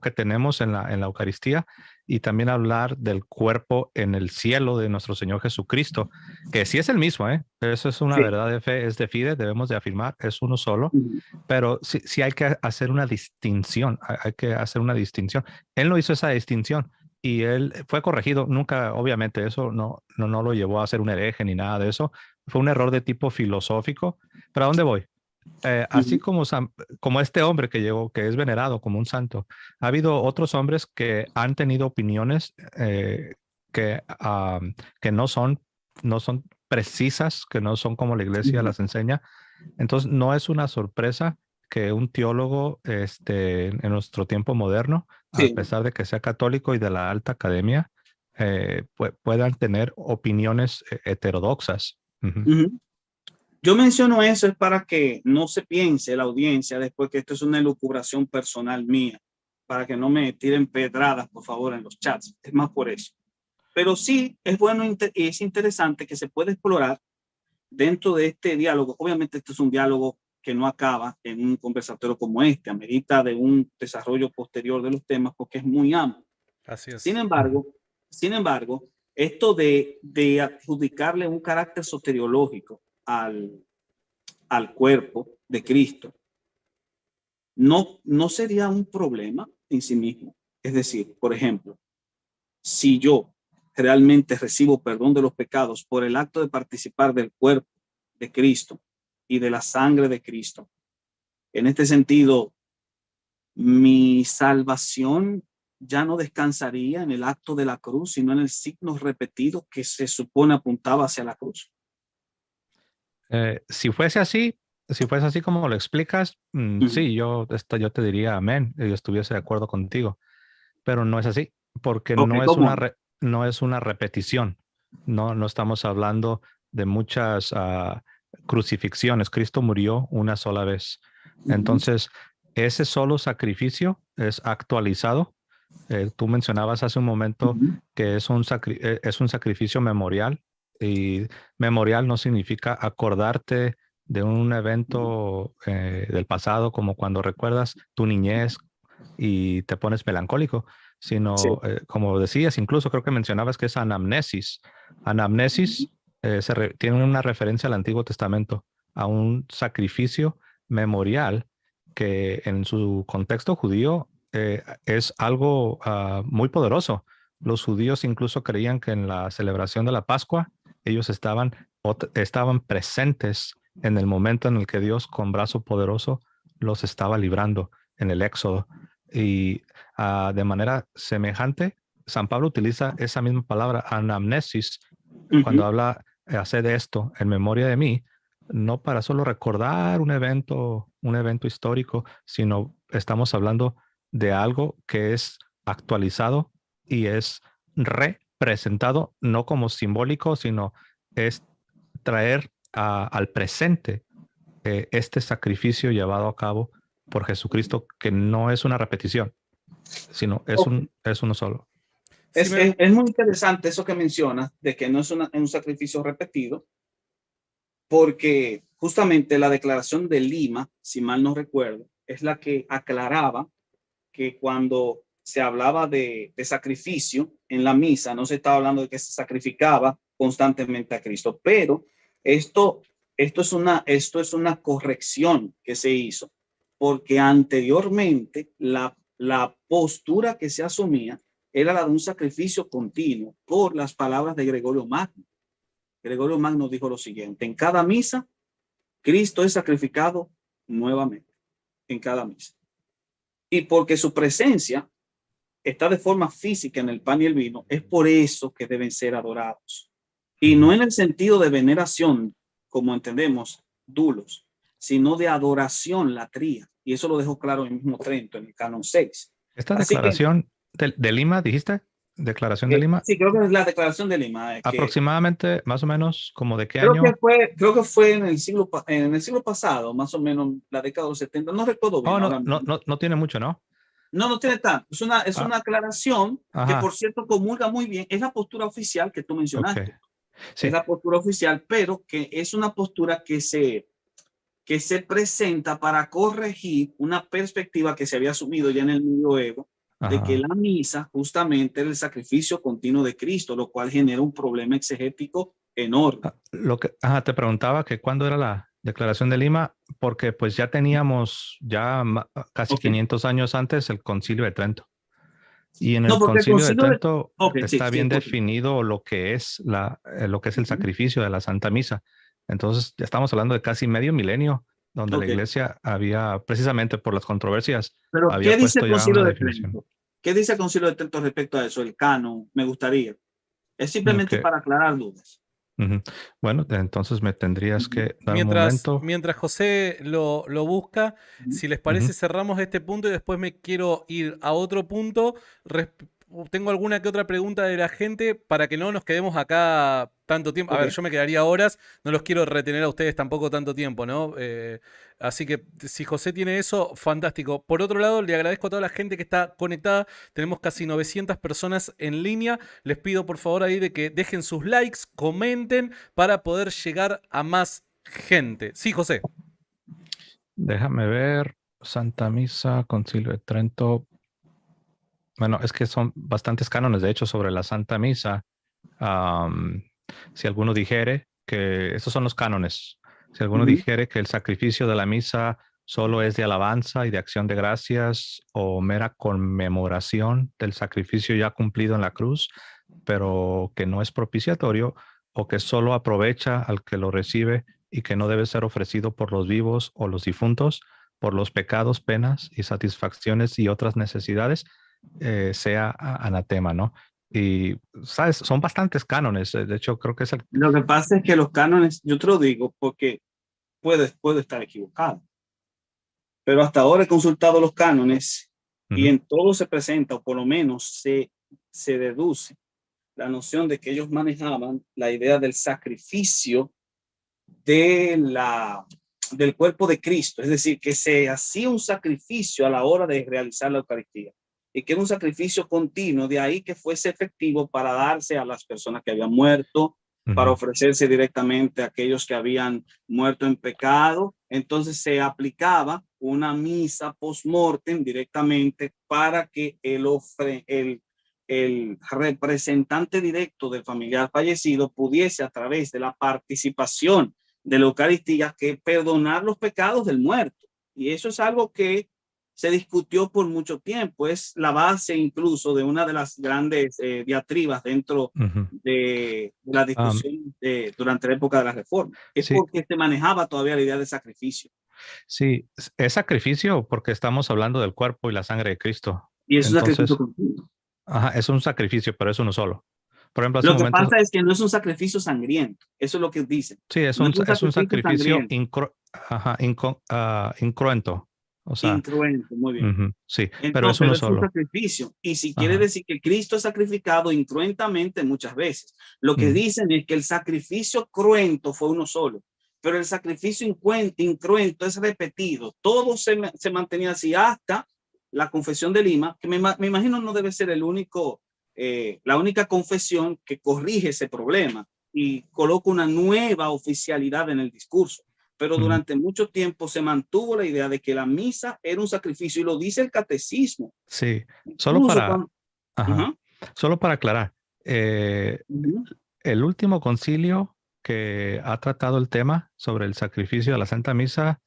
que tenemos en la Eucaristía y también hablar del cuerpo en el cielo de nuestro Señor Jesucristo, que sí es el mismo, eso es una verdad de fe, es de fide, debemos de afirmar, es uno solo, pero sí hay que hacer una distinción, Él no hizo esa distinción y él fue corregido, nunca, obviamente, eso no lo llevó a ser un hereje ni nada de eso, fue un error de tipo filosófico, pero ¿a dónde voy? Así como este hombre que llegó, que es venerado como un santo, ha habido otros hombres que han tenido opiniones que no son precisas, que no son como la iglesia las enseña. Entonces, no es una sorpresa que un teólogo en nuestro tiempo moderno, a pesar de que sea católico y de la alta academia, puedan tener opiniones heterodoxas. Yo menciono eso es para que no se piense la audiencia después que esto es una elucubración personal mía, para que no me tiren pedradas, por favor, en los chats. Es más por eso. Pero sí es bueno y es interesante que se puede explorar dentro de este diálogo. Obviamente este es un diálogo que no acaba en un conversatorio como este, amerita de un desarrollo posterior de los temas porque es muy amplio. Así Sin es. embargo, esto de adjudicarle un carácter soteriológico al cuerpo de Cristo no sería un problema en sí mismo. Es decir, por ejemplo, si yo realmente recibo perdón de los pecados por el acto de participar del cuerpo de Cristo y de la sangre de Cristo, en este sentido, mi salvación ya no descansaría en el acto de la cruz, sino en el signo repetido que se supone apuntaba hacia la cruz. Si fuese así como lo explicas, sí, yo te diría amén, yo estuviese de acuerdo contigo, pero no es así, porque Ok, ¿cómo? no es una repetición. No estamos hablando de muchas crucifixiones. Cristo murió una sola vez. Entonces, ese solo sacrificio es actualizado. Tú mencionabas hace un momento que es es un sacrificio memorial, y memorial no significa acordarte de un evento del pasado, como cuando recuerdas tu niñez y te pones melancólico, Sí. sino, como decías, incluso creo que mencionabas que es anamnesis. Anamnesis tiene una referencia al Antiguo Testamento, a un sacrificio memorial que en su contexto judío es algo muy poderoso. Los judíos incluso creían que en la celebración de la Pascua ellos estaban presentes en el momento en el que Dios con brazo poderoso los estaba librando en el Éxodo. Y de manera semejante, San Pablo utiliza esa misma palabra, anamnesis, cuando habla, hace de esto en memoria de mí, no para solo recordar un evento histórico, sino estamos hablando de algo que es actualizado y es representado, no como simbólico, sino es traer al presente este sacrificio llevado a cabo por Jesucristo, que no es una repetición, sino Ok. es uno solo. Si me, Es muy interesante eso que mencionas, de que no es un sacrificio repetido, porque justamente la Declaración de Lima, si mal no recuerdo, es la que aclaraba que cuando se hablaba de sacrificio en la misa, no se estaba hablando de que se sacrificaba constantemente a Cristo, pero esto, esto es una corrección que se hizo, porque anteriormente la postura que se asumía era la de un sacrificio continuo por las palabras de Gregorio Magno. Gregorio Magno dijo lo siguiente: en cada misa, Cristo es sacrificado nuevamente, en cada misa. Y porque su presencia está de forma física en el pan y el vino, es por eso que deben ser adorados. Y no en el sentido de veneración, como entendemos, dulos, sino de adoración, latría. Y eso lo dejó claro el mismo Trento en el canon 6. Esta Así que, declaración de Lima, dijiste, declaración de Lima, sí, creo que es la declaración de Lima, que aproximadamente, más o menos, como de qué año. creo que fue en el siglo pasado, más o menos la década de los 70, no recuerdo bien Oh, ahora mismo. no tiene mucho, ¿no? No tiene tanto. Es Ah, una aclaración que, ajá, por cierto, comulga muy bien. Es la postura oficial que tú ok. mencionaste. Es Sí, la postura oficial, pero que es una postura que se presenta para corregir una perspectiva que se había asumido ya en el medioevo, de que ajá. la misa justamente era el sacrificio continuo de Cristo, lo cual genera un problema exegético enorme. Te preguntaba que cuándo era la declaración de Lima, porque pues ya teníamos casi Ok. 500 años antes el Concilio de Trento. Y en No, el porque el Concilio de concilio de... Trento Ok, sí, está sí, bien escucho. definido lo que es lo que es el sacrificio de la Santa Misa. Entonces, ya estamos hablando de casi medio milenio, donde la Ok. iglesia había, precisamente por las controversias, Pero, ¿qué había dice puesto el ya concilio una de definición. Trento? ¿Qué dice el concilio de Trento respecto a eso? El canon, me gustaría. Es simplemente Ok. para aclarar dudas. Ujú. Bueno, entonces me tendrías Ujú, que dar un momento. mientras José lo busca, ujú. si les Ujú. parece, cerramos este punto y después me quiero ir a otro punto. Tengo alguna que otra pregunta de la gente para que no nos quedemos acá tanto tiempo. A Ok. ver, yo me quedaría horas, no los quiero retener a ustedes tampoco tanto tiempo, ¿no? Así que si José tiene eso, fantástico. Por otro lado, le agradezco a toda la gente que está conectada. Tenemos casi 900 personas en línea. Les pido por favor ahí de que dejen sus likes, comenten para poder llegar a más gente. Sí, José. Déjame ver. Santa Misa, Concilio de Trento. Bueno, es que son bastantes cánones, de hecho, sobre la Santa Misa. Am, si alguno dijere que estos son los cánones, si alguno Ujú. dijere que el sacrificio de la misa solo es de alabanza y de acción de gracias o mera conmemoración del sacrificio ya cumplido en la cruz, pero que no es propiciatorio o que solo aprovecha al que lo recibe y que no debe ser ofrecido por los vivos o los difuntos, por los pecados, penas y satisfacciones y otras necesidades, sea anatema, ¿no? Y, ¿sabes? Son bastantes cánones. De hecho, creo que es el... Lo que pasa es que los cánones, yo te lo digo porque puedo estar equivocado, pero hasta ahora he consultado los cánones y Ujú, en todo se presenta, o por lo menos se deduce la noción de que ellos manejaban la idea del sacrificio de del cuerpo de Cristo, es decir, que se hacía un sacrificio a la hora de realizar la Eucaristía y que era un sacrificio continuo, de ahí que fuese efectivo para darse a las personas que habían muerto, para ujú. ofrecerse directamente a aquellos que habían muerto en pecado. Entonces se aplicaba una misa post-mortem directamente para que el representante directo del familiar fallecido pudiese, a través de la participación de la Eucaristía, que perdonar los pecados del muerto. Y eso es algo que se discutió por mucho tiempo. Es la base incluso de una de las grandes diatribas dentro Ujú. de la Am, discusión durante la época de la Reforma. Es sí, porque se manejaba todavía la idea de sacrificio. sí, es sacrificio porque estamos hablando del cuerpo y la sangre de Cristo. Y es un sacrificio Entonces, continuo. ajá, es un sacrificio, pero es uno solo. Por ejemplo, hace Lo un que momento, pasa es que no es un sacrificio sangriento. Eso es lo que dicen. sí, No es un es un sacrificio sacrificio sangriento. ajá, incruento. O sea, Incruento, muy bien. ujú, sí, pero es Entonces, uno pero es un solo. sacrificio. Y si quiere Ajá. decir que Cristo es sacrificado incruentamente muchas veces, lo que Ujú, dicen es que el sacrificio cruento fue uno solo, pero el sacrificio incruento es repetido. Todo se mantenía así hasta la confesión de Lima, que me imagino no debe ser la única confesión que corrige ese problema y coloca una nueva oficialidad en el discurso, pero ujú. durante mucho tiempo se mantuvo la idea de que la misa era un sacrificio y lo dice el catecismo. Sí, solo Incluso para, cuando... ajá, Ajá, solo para aclarar, eh, ajá. el último concilio que ha tratado el tema sobre el sacrificio de la Santa Misa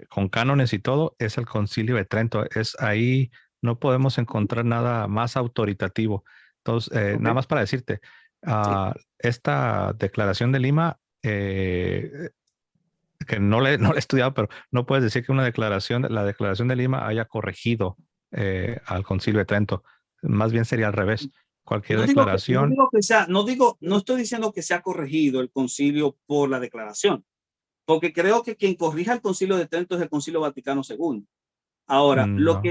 con cánones y todo es el Concilio de Trento. Es ahí no podemos encontrar nada más autoritativo. Entonces, Ok, nada más para decirte, sí. esta declaración de Lima, que no le he estudiado, pero no puedes decir que la declaración de Lima haya corregido al Concilio de Trento. Más bien sería al revés. Cualquier No declaración. digo que sea, no estoy diciendo que sea corregido el concilio por la declaración, porque creo que quien corrija el concilio de Trento es el Concilio Vaticano II. Ahora, No.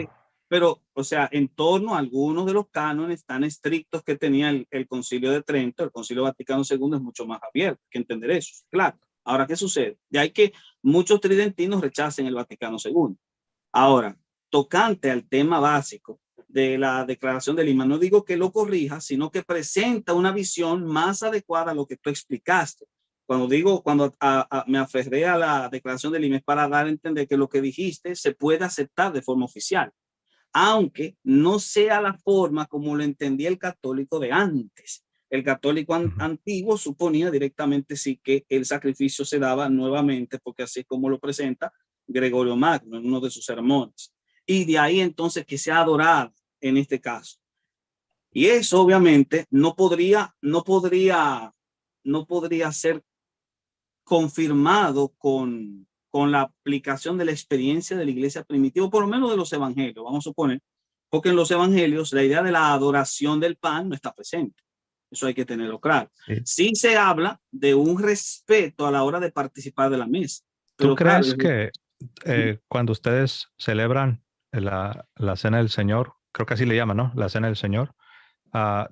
pero, o sea, en torno a algunos de los cánones tan estrictos que tenía el Concilio de Trento, el Concilio Vaticano II es mucho más abierto, hay que entender eso, claro. Ahora, ¿qué sucede? De ahí que muchos tridentinos rechacen el Vaticano II. Ahora, tocante al tema básico de la Declaración de Lima, no digo que lo corrija, sino que presenta una visión más adecuada a lo que tú explicaste. Cuando me aferré a la Declaración de Lima es para dar a entender que lo que dijiste se puede aceptar de forma oficial, aunque no sea la forma como lo entendía el católico de antes. El católico Ujú. antiguo suponía directamente sí que el sacrificio se daba nuevamente, porque así como lo presenta Gregorio Magno en uno de sus sermones. Y de ahí entonces que sea adorado en este caso. Y eso obviamente no podría ser confirmado con la aplicación de la experiencia de la iglesia primitiva, por lo menos de los evangelios, vamos a suponer, porque en los evangelios la idea de la adoración del pan no está presente. Eso hay que tenerlo claro. Sí. Sí se habla de un respeto a la hora de participar de la mesa, ¿Tú pero claro, crees que cuando ustedes celebran la Cena del Señor, creo que así le llaman, ¿no? La Cena del Señor.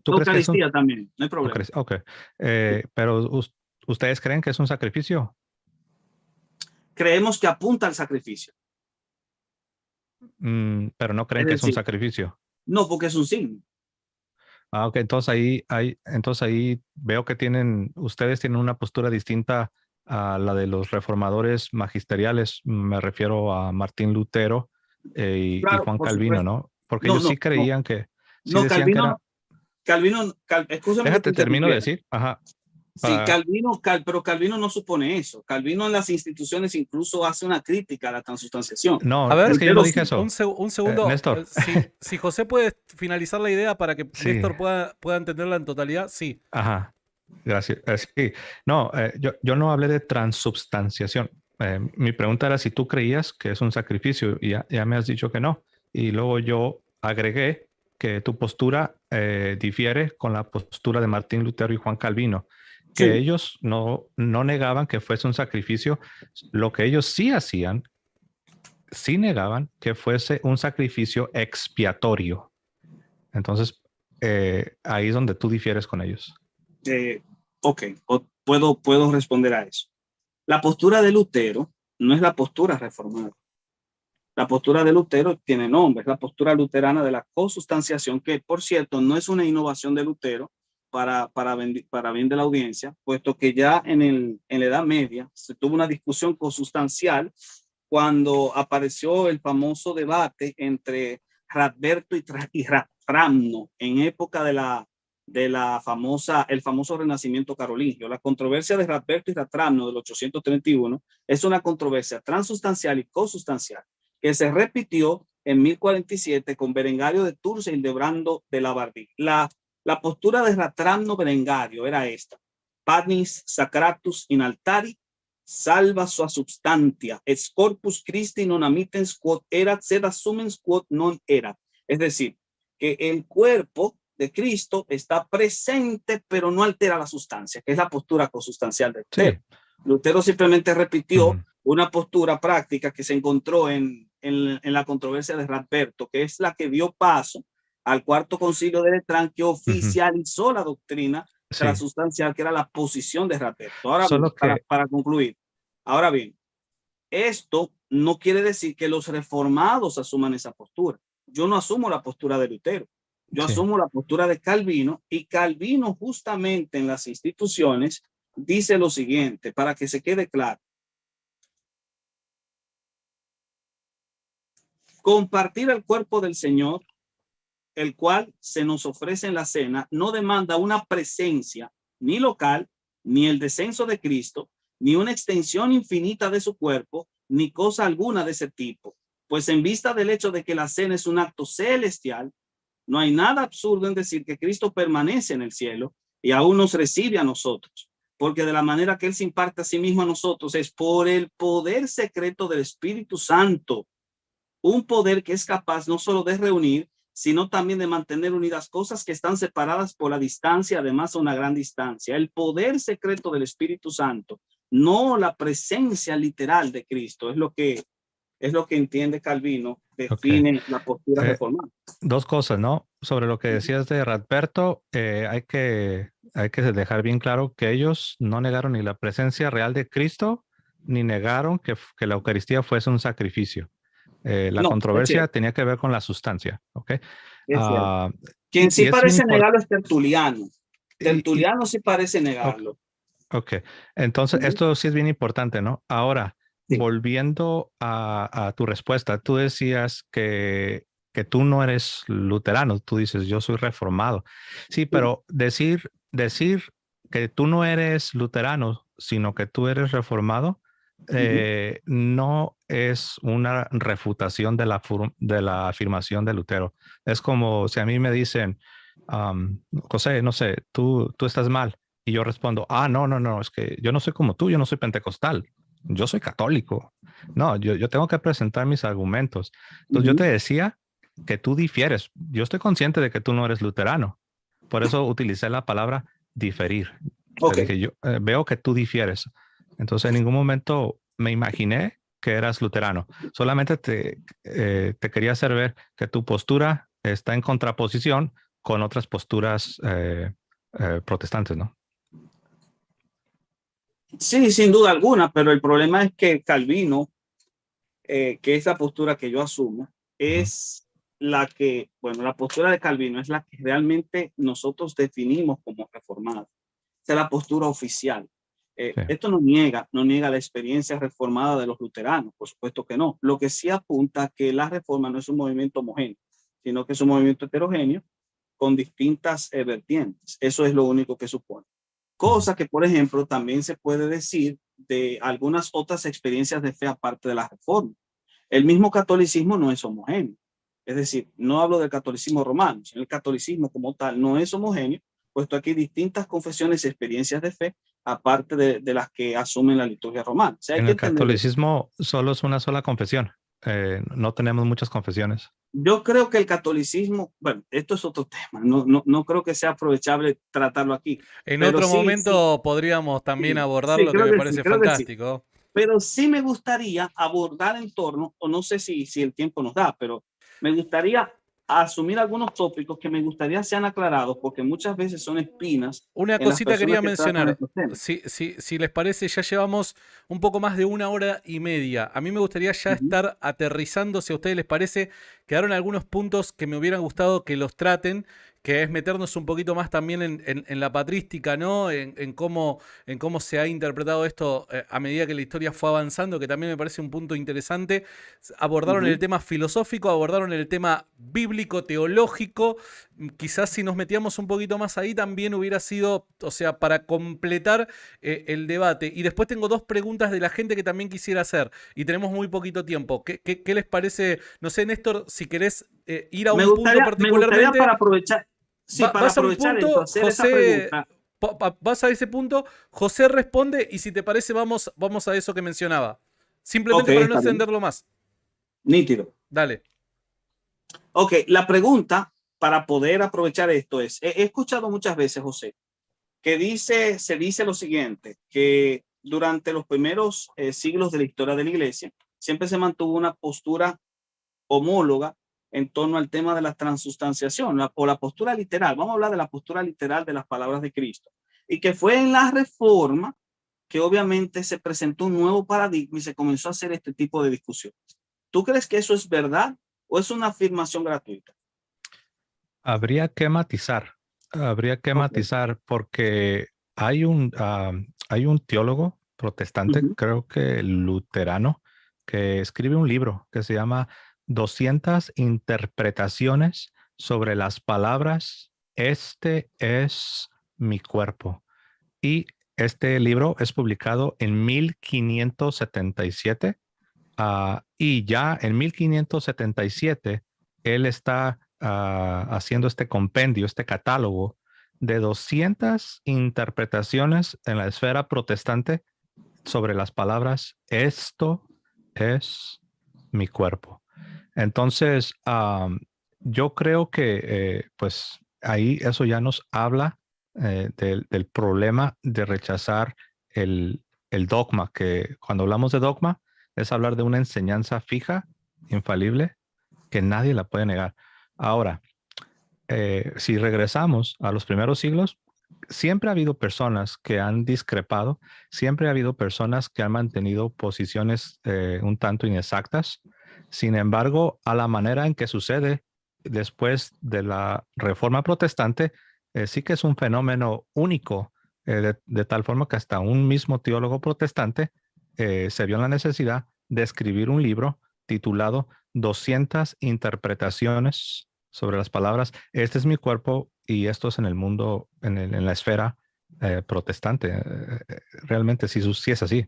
¿Tú crees que es un... Eucaristía también, no hay problema. Ok. Pero ¿ustedes creen que es un sacrificio? Creemos que apunta al sacrificio. Pero no creen Es que es un decir, sacrificio. no porque es un signo. Ok, entonces ahí veo que ustedes tienen una postura distinta a la de los reformadores magisteriales. Me refiero a Martín Lutero y Claro, Juan por Calvino, supuesto. ¿no? Porque No, ellos no, sí no, creían que, sí no, decían que era, escúchame que te déjate, termino de interrumpiera. decir, ajá, Sí, para, Pero Calvino no supone eso. Calvino en las instituciones incluso hace una crítica a la transustanciación. A no, es ver, que yo no Lutero dije sí. eso, un segundo. Néstor, Si José puede finalizar la idea para que sí, Néstor pueda entenderla en totalidad, sí. ajá, gracias, sí, no, yo no hablé de transubstanciación. Mi pregunta era si tú creías que es un sacrificio y ya me has dicho que no. Y luego yo agregué que tu postura difiere con la postura de Martín Lutero y Juan Calvino, que Sí, ellos no negaban que fuese un sacrificio. Lo que ellos sí hacían, sí negaban que fuese un sacrificio expiatorio. Entonces, ahí es donde tú difieres con ellos. ok, puedo responder a eso. La postura de Lutero no es la postura reformada. La postura de Lutero tiene nombre, es la postura luterana de la consustanciación, que por cierto no es una innovación de Lutero para bien de la audiencia, puesto que ya en la Edad Media se tuvo una discusión consustancial cuando apareció el famoso debate entre Radberto y Ratramno en época el famoso Renacimiento carolingio. La controversia de Radberto y Ratramno del 831 es una controversia transustancial y consustancial que se repitió en 1047 con Berengario de Tours y Hildebrando de Labardie. La postura de Ratramno Berengario era esta: Panis sacratus in altari salva sua substantia, et corpus Christi non amittens quod erat, sed assumens quod non erat. Es decir, que el cuerpo de Cristo está presente, pero no altera la sustancia, que es la postura consustancial de Lutero. Sí. Lutero simplemente repitió Uh-huh. una postura práctica que se encontró en la controversia de Radberto, que es la que dio paso al Cuarto Concilio de Letrán, que oficializó la doctrina Sí, transustancial, que era la posición de Radberto. Ahora bien, solo que, para concluir, ahora bien, esto no quiere decir que los reformados asuman esa postura. Yo no asumo la postura de Lutero, yo sí, asumo la postura de Calvino, y Calvino justamente en las instituciones dice lo siguiente, para que se quede claro: compartir el cuerpo del Señor, el cual se nos ofrece en la cena, no demanda una presencia ni local, ni el descenso de Cristo, ni una extensión infinita de su cuerpo, ni cosa alguna de ese tipo. Pues en vista del hecho de que la cena es un acto celestial, no hay nada absurdo en decir que Cristo permanece en el cielo y aún nos recibe a nosotros, porque de la manera que Él se imparte a sí mismo a nosotros es por el poder secreto del Espíritu Santo, un poder que es capaz no solo de reunir, sino también de mantener unidas cosas que están separadas por la distancia, además a una gran distancia. El poder secreto del Espíritu Santo, no la presencia literal de Cristo, es lo que entiende Calvino, ok. define la postura reformada. Dos cosas, ¿no? Sobre lo que decías de Radberto, hay que dejar bien claro que ellos no negaron ni la presencia real de Cristo, ni negaron que la Eucaristía fuese un sacrificio. La No, es controversia cierto, tenía que ver con la sustancia, ¿ok? es cierto. Ah, Quien sí y es bien parece importante. negarlo es Tertuliano. Tertuliano sí parece negarlo. Ok, entonces esto sí es bien importante, ¿no? Ahora, Sí. volviendo a tu respuesta, tú decías que tú no eres luterano, tú dices, yo soy reformado. Sí, pero decir que tú no eres luterano, sino que tú eres reformado, no es una refutación de la afirmación de Lutero. Es como si a mí me dicen, José, no sé, tú estás mal. Y yo respondo, no, es que yo no soy como tú, yo no soy pentecostal, yo soy católico. No, yo tengo que presentar mis argumentos. Entonces yo te decía que tú difieres. Yo estoy consciente de que tú no eres luterano. Por eso utilicé la palabra diferir. Te Ok. dije, yo veo que tú difieres. Entonces en ningún momento me imaginé que eras luterano. Solamente te quería hacer ver que tu postura está en contraposición con otras posturas protestantes, ¿no? Sí, sin duda alguna, pero el problema es que Calvino, que es la postura que yo asumo, es la que, bueno, la postura de Calvino es la que realmente nosotros definimos como reformada. Esa es la postura oficial. Sí. Esto no niega la experiencia reformada de los luteranos, por supuesto que no. Lo que sí apunta a que la reforma no es un movimiento homogéneo, sino que es un movimiento heterogéneo con distintas vertientes. Eso es lo único que supone. Cosa que, por ejemplo, también se puede decir de algunas otras experiencias de fe aparte de la Reforma. El mismo catolicismo no es homogéneo. Es decir, no hablo del catolicismo romano, sino el catolicismo como tal no es homogéneo, puesto aquí hay distintas confesiones y experiencias de fe aparte de las que asumen la liturgia romana. O sea, hay En que el entender eso. catolicismo solo es una sola confesión. No tenemos muchas confesiones. Yo creo que el catolicismo, bueno, esto es otro tema, no creo que sea aprovechable tratarlo aquí, En pero otro sí, momento podríamos también abordar sí, lo que creo me que sí, parece creo que sí. fantástico. Pero sí me gustaría abordar en torno, o no sé si el tiempo nos da, pero me gustaría asumir algunos tópicos que me gustaría sean aclarados, porque muchas veces son espinas Una en las cosita personas quería que tratan mencionar. estos temas. Si les parece, ya llevamos un poco más de 1 hora y media. A mí me gustaría ya Ujú, estar aterrizando, si a ustedes les parece. Quedaron algunos puntos que me hubieran gustado que los traten, que es meternos un poquito más también en la patrística, ¿no? En cómo se ha interpretado esto a medida que la historia fue avanzando, que también me parece un punto interesante. Abordaron el ujú. tema filosófico, abordaron el tema bíblico, teológico. Quizás si nos metíamos un poquito más ahí también hubiera sido, o sea, para completar el debate. Y después tengo 2 preguntas de la gente que también quisiera hacer y tenemos muy poquito tiempo. ¿Qué les parece? No sé, Néstor, si querés ir a un punto Me gustaría particularmente, para aprovechar, sí, para vas a un aprovechar esto, punto, hacer esa José, pregunta. vas a ese punto, José responde y si te parece vamos a eso que mencionaba. Ok, Simplemente para no está bien, extenderlo más. nítido. Dale. Ok, la pregunta para poder aprovechar esto es, he escuchado muchas veces, José, que se dice lo siguiente, que durante los primeros siglos de la historia de la iglesia, siempre se mantuvo una postura homóloga en torno al tema de la transustanciación o la postura literal. Vamos a hablar de la postura literal de las palabras de Cristo. Y que fue en la Reforma que obviamente se presentó un nuevo paradigma y se comenzó a hacer este tipo de discusiones. ¿Tú crees que eso es verdad o es una afirmación gratuita? Habría que matizar. Habría que Ok. matizar porque hay un teólogo protestante, Ujú. creo que luterano, que escribe un libro que se llama 200 interpretaciones sobre las palabras, este es mi cuerpo. Y este libro es publicado en 1577 y ya en 1577 él está haciendo este compendio, este catálogo de 200 interpretaciones en la esfera protestante sobre las palabras, esto es mi cuerpo. Entonces, yo creo que pues ahí eso ya nos habla del problema de rechazar el, el dogma, que cuando hablamos de dogma es hablar de una enseñanza fija, infalible, que nadie la puede negar. Ahora, si regresamos a los primeros siglos, siempre ha habido personas que han discrepado, siempre ha habido personas que han mantenido posiciones un tanto inexactas. Sin embargo, a la manera en que sucede después de la Reforma Protestante, sí que es un fenómeno único, de tal forma que hasta un mismo teólogo protestante se vio en la necesidad de escribir un libro titulado 200 interpretaciones sobre las palabras, este es mi cuerpo y esto es en el mundo, en la esfera protestante. Realmente sí es así.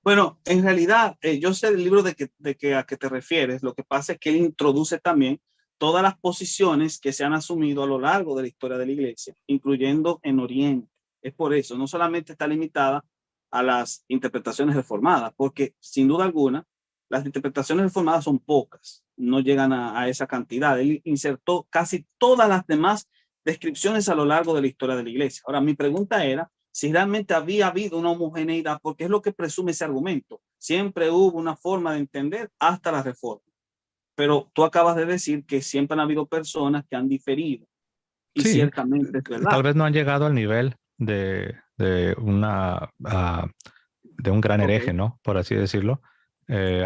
Bueno, en realidad, yo sé del libro a que te refieres. Lo que pasa es que él introduce también todas las posiciones que se han asumido a lo largo de la historia de la iglesia, incluyendo en Oriente. Es por eso, no solamente está limitada a las interpretaciones reformadas, porque sin duda alguna, las interpretaciones reformadas son pocas, no llegan a esa cantidad. Él insertó casi todas las demás descripciones a lo largo de la historia de la iglesia. Ahora, mi pregunta era si realmente había habido una homogeneidad, porque es lo que presume ese argumento. Siempre hubo una forma de entender hasta la reforma. Pero tú acabas de decir que siempre han habido personas que han diferido, y Sí, ciertamente es tal verdad. vez no han llegado al nivel de un gran Ok. hereje, ¿no? Por así decirlo.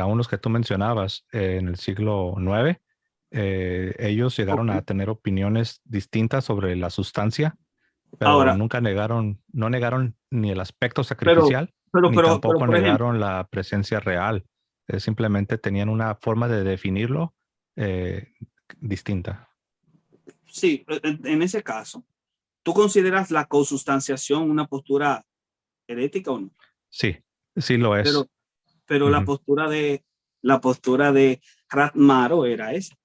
Aún los que tú mencionabas en el siglo IX, ellos llegaron a Ok. tener opiniones distintas sobre la sustancia, pero Ahora, nunca no negaron ni el aspecto pero, sacrificial, ni tampoco por ejemplo, negaron la presencia real. Simplemente tenían una forma de definirlo distinta. Sí, en ese caso, ¿tú consideras la consustanciación una postura herética o no? Sí, sí lo es. Pero Ujú. la postura de Ratmaro era esa.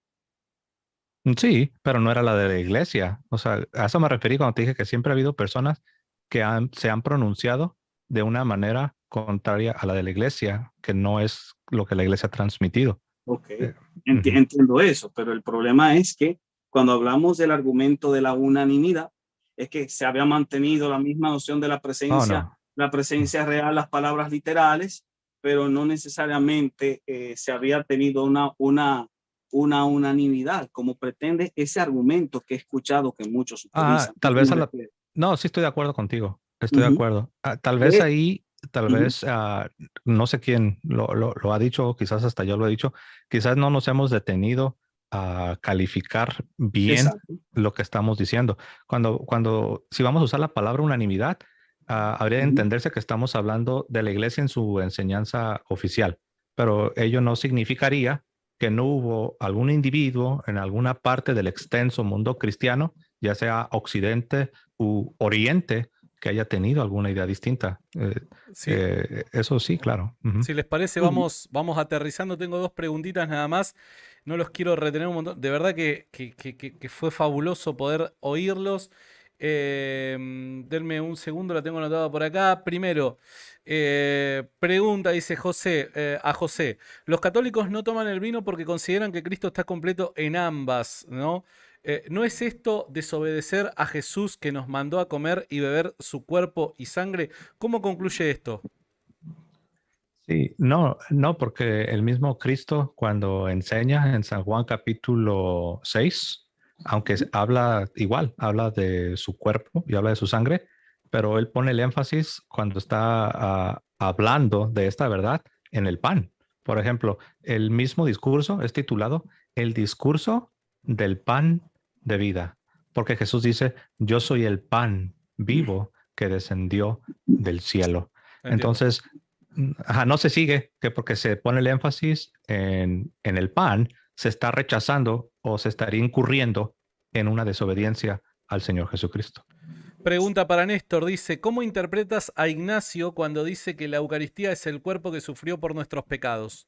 Sí, pero no era la de la iglesia. O sea, a eso me referí cuando te dije que siempre ha habido personas que se han pronunciado de una manera contraria a la de la iglesia, que no es lo que la iglesia ha transmitido. Ok, Ujú. entiendo eso, pero el problema es que cuando hablamos del argumento de la unanimidad, es que se había mantenido la misma noción de Oh, no. la presencia real, las palabras literales, pero no necesariamente se había tenido una unanimidad, como pretende ese argumento que he escuchado que muchos utilizan. ¿A Tal qué vez me refiero? no, sí estoy de acuerdo contigo. Estoy de Ujú. acuerdo. Tal vez ahí, tal Ujú. vez, no sé quién lo ha dicho, quizás hasta yo lo he dicho, quizás no nos hemos detenido a calificar bien Exacto. lo que estamos diciendo. Si vamos a usar la palabra unanimidad, habría de Ujú. entenderse que estamos hablando de la iglesia en su enseñanza oficial, pero ello no significaría que no hubo algún individuo en alguna parte del extenso mundo cristiano, ya sea Occidente u Oriente, que haya tenido alguna idea distinta. Sí, Eso sí, claro. Ujú. si les parece, Ujú. vamos aterrizando. Tengo dos preguntitas nada más. No los quiero retener un montón. De verdad que fue fabuloso poder oírlos. Denme un segundo, la tengo anotada por acá. Primero, pregunta, dice José, a José. Los católicos no toman el vino porque consideran que Cristo está completo en ambas, ¿no? ¿No es esto desobedecer a Jesús que nos mandó a comer y beber su cuerpo y sangre? ¿Cómo concluye esto? Sí, no, no, porque el mismo Cristo cuando enseña en San Juan capítulo 6, aunque habla igual, habla de su cuerpo y habla de su sangre, pero él pone el énfasis cuando está hablando de esta verdad en el pan. Por ejemplo, el mismo discurso es titulado El discurso del pan de vida, porque Jesús dice, yo soy el pan vivo que descendió del cielo. Entiendo. Entonces, ajá, no se sigue que porque se pone el énfasis en el pan, se está rechazando o se estaría incurriendo en una desobediencia al Señor Jesucristo. Pregunta para Néstor, dice, ¿cómo interpretas a Ignacio cuando dice que la Eucaristía es el cuerpo que sufrió por nuestros pecados?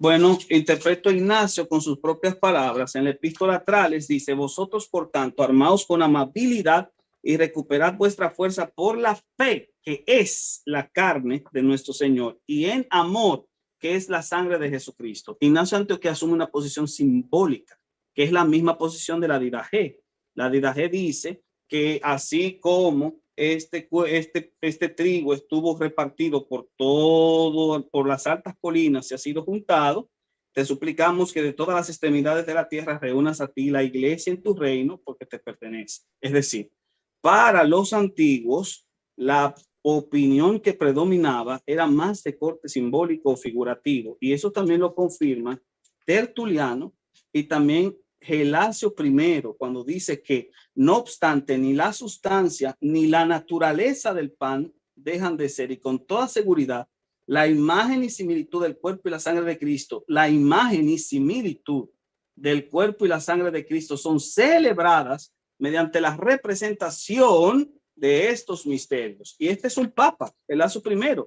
Bueno, interpreto a Ignacio con sus propias palabras. En la epístola a Trales dice, vosotros por tanto, armaos con amabilidad y recuperad vuestra fuerza por la fe, que es la carne de nuestro Señor, y en amor, que es la sangre de Jesucristo. Ignacio Antioquía asume una posición simbólica, que es la misma posición de la Didache. La Didache dice que así como este trigo estuvo repartido por las altas colinas y ha sido juntado, te suplicamos que de todas las extremidades de la tierra reúnas a ti la iglesia en tu reino porque te pertenece. Es decir, para los antiguos, la opinión que predominaba era más de corte simbólico o figurativo, y eso también lo confirma Tertuliano y también Gelasio I, cuando dice que no obstante ni la sustancia ni la naturaleza del pan dejan de ser, y con toda seguridad la imagen y similitud del cuerpo y la sangre de Cristo, la imagen y similitud del cuerpo y la sangre de Cristo son celebradas mediante la representación de estos misterios. Y este es un papa, Gelasio I,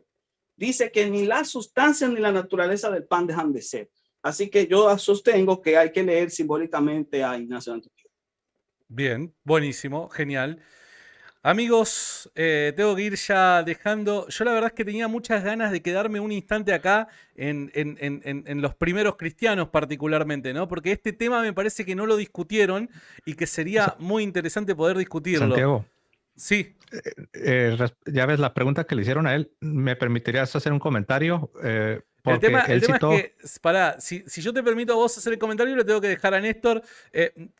dice que ni la sustancia ni la naturaleza del pan dejan de ser. Así que yo sostengo que hay que leer simbólicamente a Ignacio de Antioquía. Bien, buenísimo, genial. Amigos, tengo que ir ya dejando. Yo la verdad es que tenía muchas ganas de quedarme un instante acá en los primeros cristianos particularmente, ¿no? Porque este tema me parece que no lo discutieron y que sería muy interesante poder discutirlo. Santiago, Sí, ya ves la pregunta que le hicieron a él. ¿Me permitirías hacer un comentario? Porque el él tema es citó. que, pará, si yo te permito a vos hacer el comentario, le tengo que dejar a Néstor.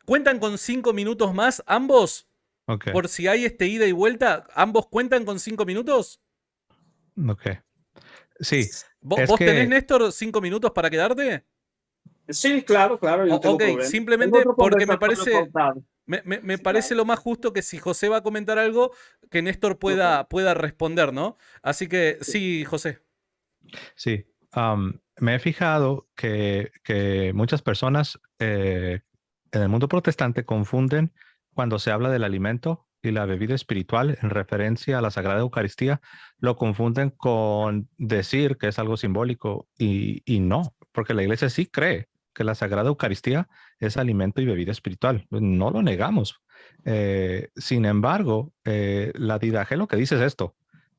¿Cuentan con 5 minutos más ambos? Ok, Por si hay ida y vuelta, ¿ambos cuentan con 5 minutos? ok. Sí, es ¿Vos tenés, que Néstor, 5 minutos para quedarte? Sí, claro, claro, yo no tengo Ok, problema. Tengo simplemente otro porque me conversatorio parece, pautado. me Sí, parece claro. lo más justo que si José va a comentar algo, que Néstor Okay. pueda responder, ¿no? Así que sí, José. sí. Me he fijado que muchas personas en el mundo protestante confunden cuando se habla del alimento y la bebida espiritual en referencia a la Sagrada Eucaristía, lo confunden con decir que es algo simbólico y no, porque la iglesia sí cree que la Sagrada Eucaristía es alimento y bebida espiritual. No lo negamos. Sin embargo, la Didache lo que dice es esto: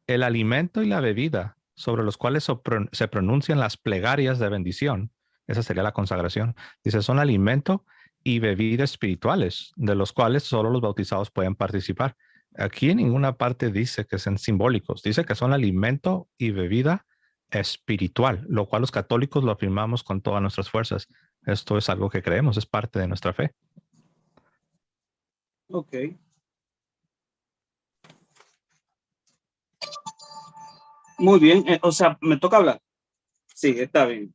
el alimento y la bebida sobre los cuales se pronuncian las plegarias de bendición, esa sería la consagración. Dice, son alimento y bebida espirituales, de los cuales solo los bautizados pueden participar. Aquí en ninguna parte dice que sean simbólicos, dice que son alimento y bebida espiritual, lo cual los católicos lo afirmamos con todas nuestras fuerzas. Esto es algo que creemos, es parte de nuestra fe. Ok. Muy bien, o sea, me toca hablar. Sí, está bien.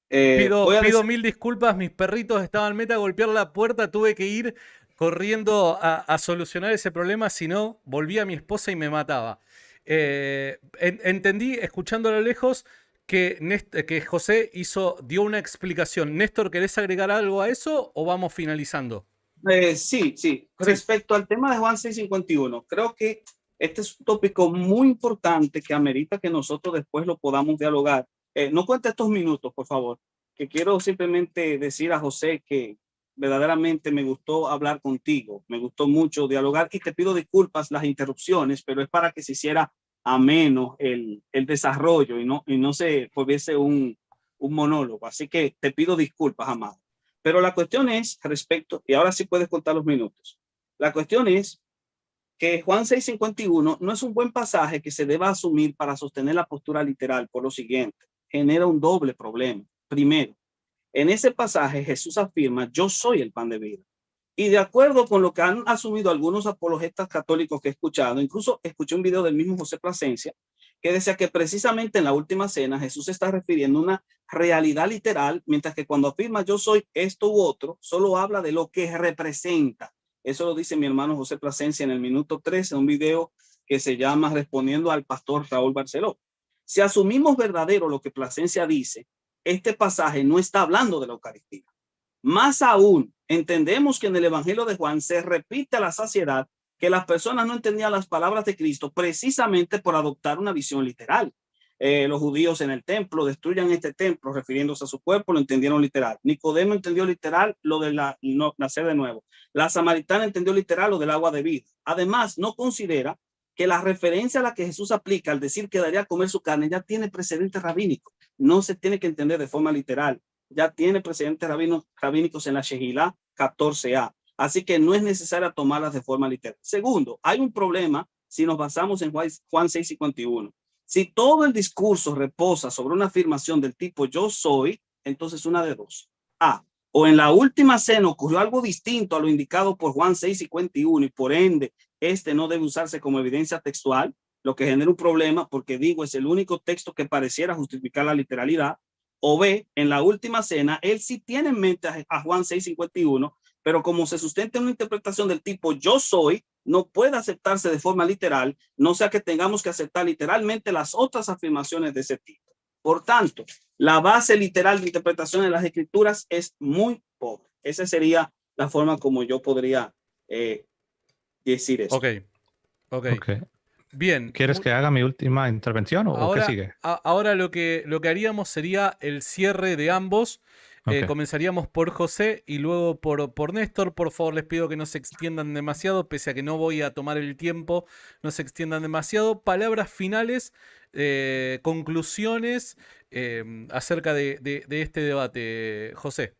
Pido mil disculpas, mis perritos estaban meta a golpear la puerta, tuve que ir corriendo a solucionar ese problema, si no, volvía mi esposa y me mataba. Entendí, escuchando a lo lejos, que José dio una explicación. Néstor, ¿querés agregar algo a eso o vamos finalizando? Sí. Respecto al tema de Juan 6:51, creo que este es un tópico muy importante que amerita que nosotros después lo podamos dialogar. No cuente estos minutos, por favor, que quiero simplemente decir a José que verdaderamente me gustó hablar contigo, me gustó mucho dialogar y te pido disculpas las interrupciones, pero es para que se hiciera ameno el desarrollo y no se volviese un monólogo. Así que te pido disculpas, amado. Pero la cuestión es respecto, y ahora sí puedes contar los minutos. La cuestión es que Juan 6:51 no es un buen pasaje que se deba asumir para sostener la postura literal por lo siguiente. Genera un doble problema. Primero, en ese pasaje Jesús afirma, yo soy el pan de vida. Y de acuerdo con lo que han asumido algunos apologetas católicos que he escuchado, incluso escuché un video del mismo José Plasencia, que decía que precisamente en la última cena Jesús se está refiriendo a una realidad literal, mientras que cuando afirma yo soy esto u otro, solo habla de lo que representa. Eso lo dice mi hermano José Plasencia en el minuto 13, en un video que se llama Respondiendo al pastor Raúl Barceló. Si asumimos verdadero lo que Plasencia dice, este pasaje no está hablando de la Eucaristía. Más aún, entendemos que en el Evangelio de Juan se repite a la saciedad que las personas no entendían las palabras de Cristo precisamente por adoptar una visión literal. Los judíos en el templo destruyan este templo, refiriéndose a su cuerpo, lo entendieron literal. Nicodemo entendió literal lo de nacer de nuevo. La samaritana entendió literal lo del agua de vida. Además, no considera que la referencia a la que Jesús aplica al decir que daría a comer su carne ya tiene precedente rabínico. No se tiene que entender de forma literal. Ya tiene precedentes rabínicos en la Shehilá 14a. Así que no es necesario tomarlas de forma literal. Segundo, hay un problema si nos basamos en Juan 6:51. Si todo el discurso reposa sobre una afirmación del tipo yo soy, entonces una de dos. O en la última cena ocurrió algo distinto a lo indicado por Juan 6:51 y por ende este no debe usarse como evidencia textual, lo que genera un problema porque digo es el único texto que pareciera justificar la literalidad. O B, en la última cena, él sí tiene en mente a Juan 6:51, pero como se sustenta en una interpretación del tipo yo soy, no puede aceptarse de forma literal, no sea que tengamos que aceptar literalmente las otras afirmaciones de ese tipo. Por tanto, la base literal de interpretación de las escrituras es muy pobre. Esa sería la forma como yo podría decir eso. Ok. Bien. ¿Quieres que haga mi última intervención o qué sigue? Ahora lo que haríamos sería el cierre de ambos. Okay. Comenzaríamos por José y luego por Néstor. Por favor, les pido que no se extiendan demasiado, pese a que no voy a tomar el tiempo, no se extiendan demasiado. Palabras finales, conclusiones acerca de este debate, José.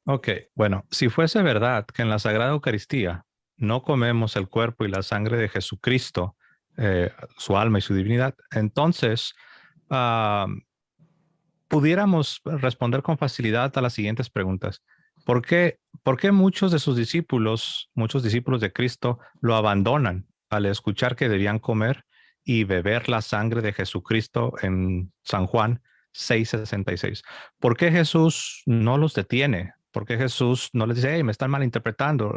Ok, bueno, si fuese verdad que en la Sagrada Eucaristía no comemos el cuerpo y la sangre de Jesucristo, su alma y su divinidad, entonces pudiéramos responder con facilidad a las siguientes preguntas. ¿Por qué muchos de sus discípulos, muchos discípulos de Cristo, lo abandonan al escuchar que debían comer y beber la sangre de Jesucristo en San Juan 6:66? ¿Por qué Jesús no los detiene? ¿Por qué Jesús no les dice, hey, me están malinterpretando?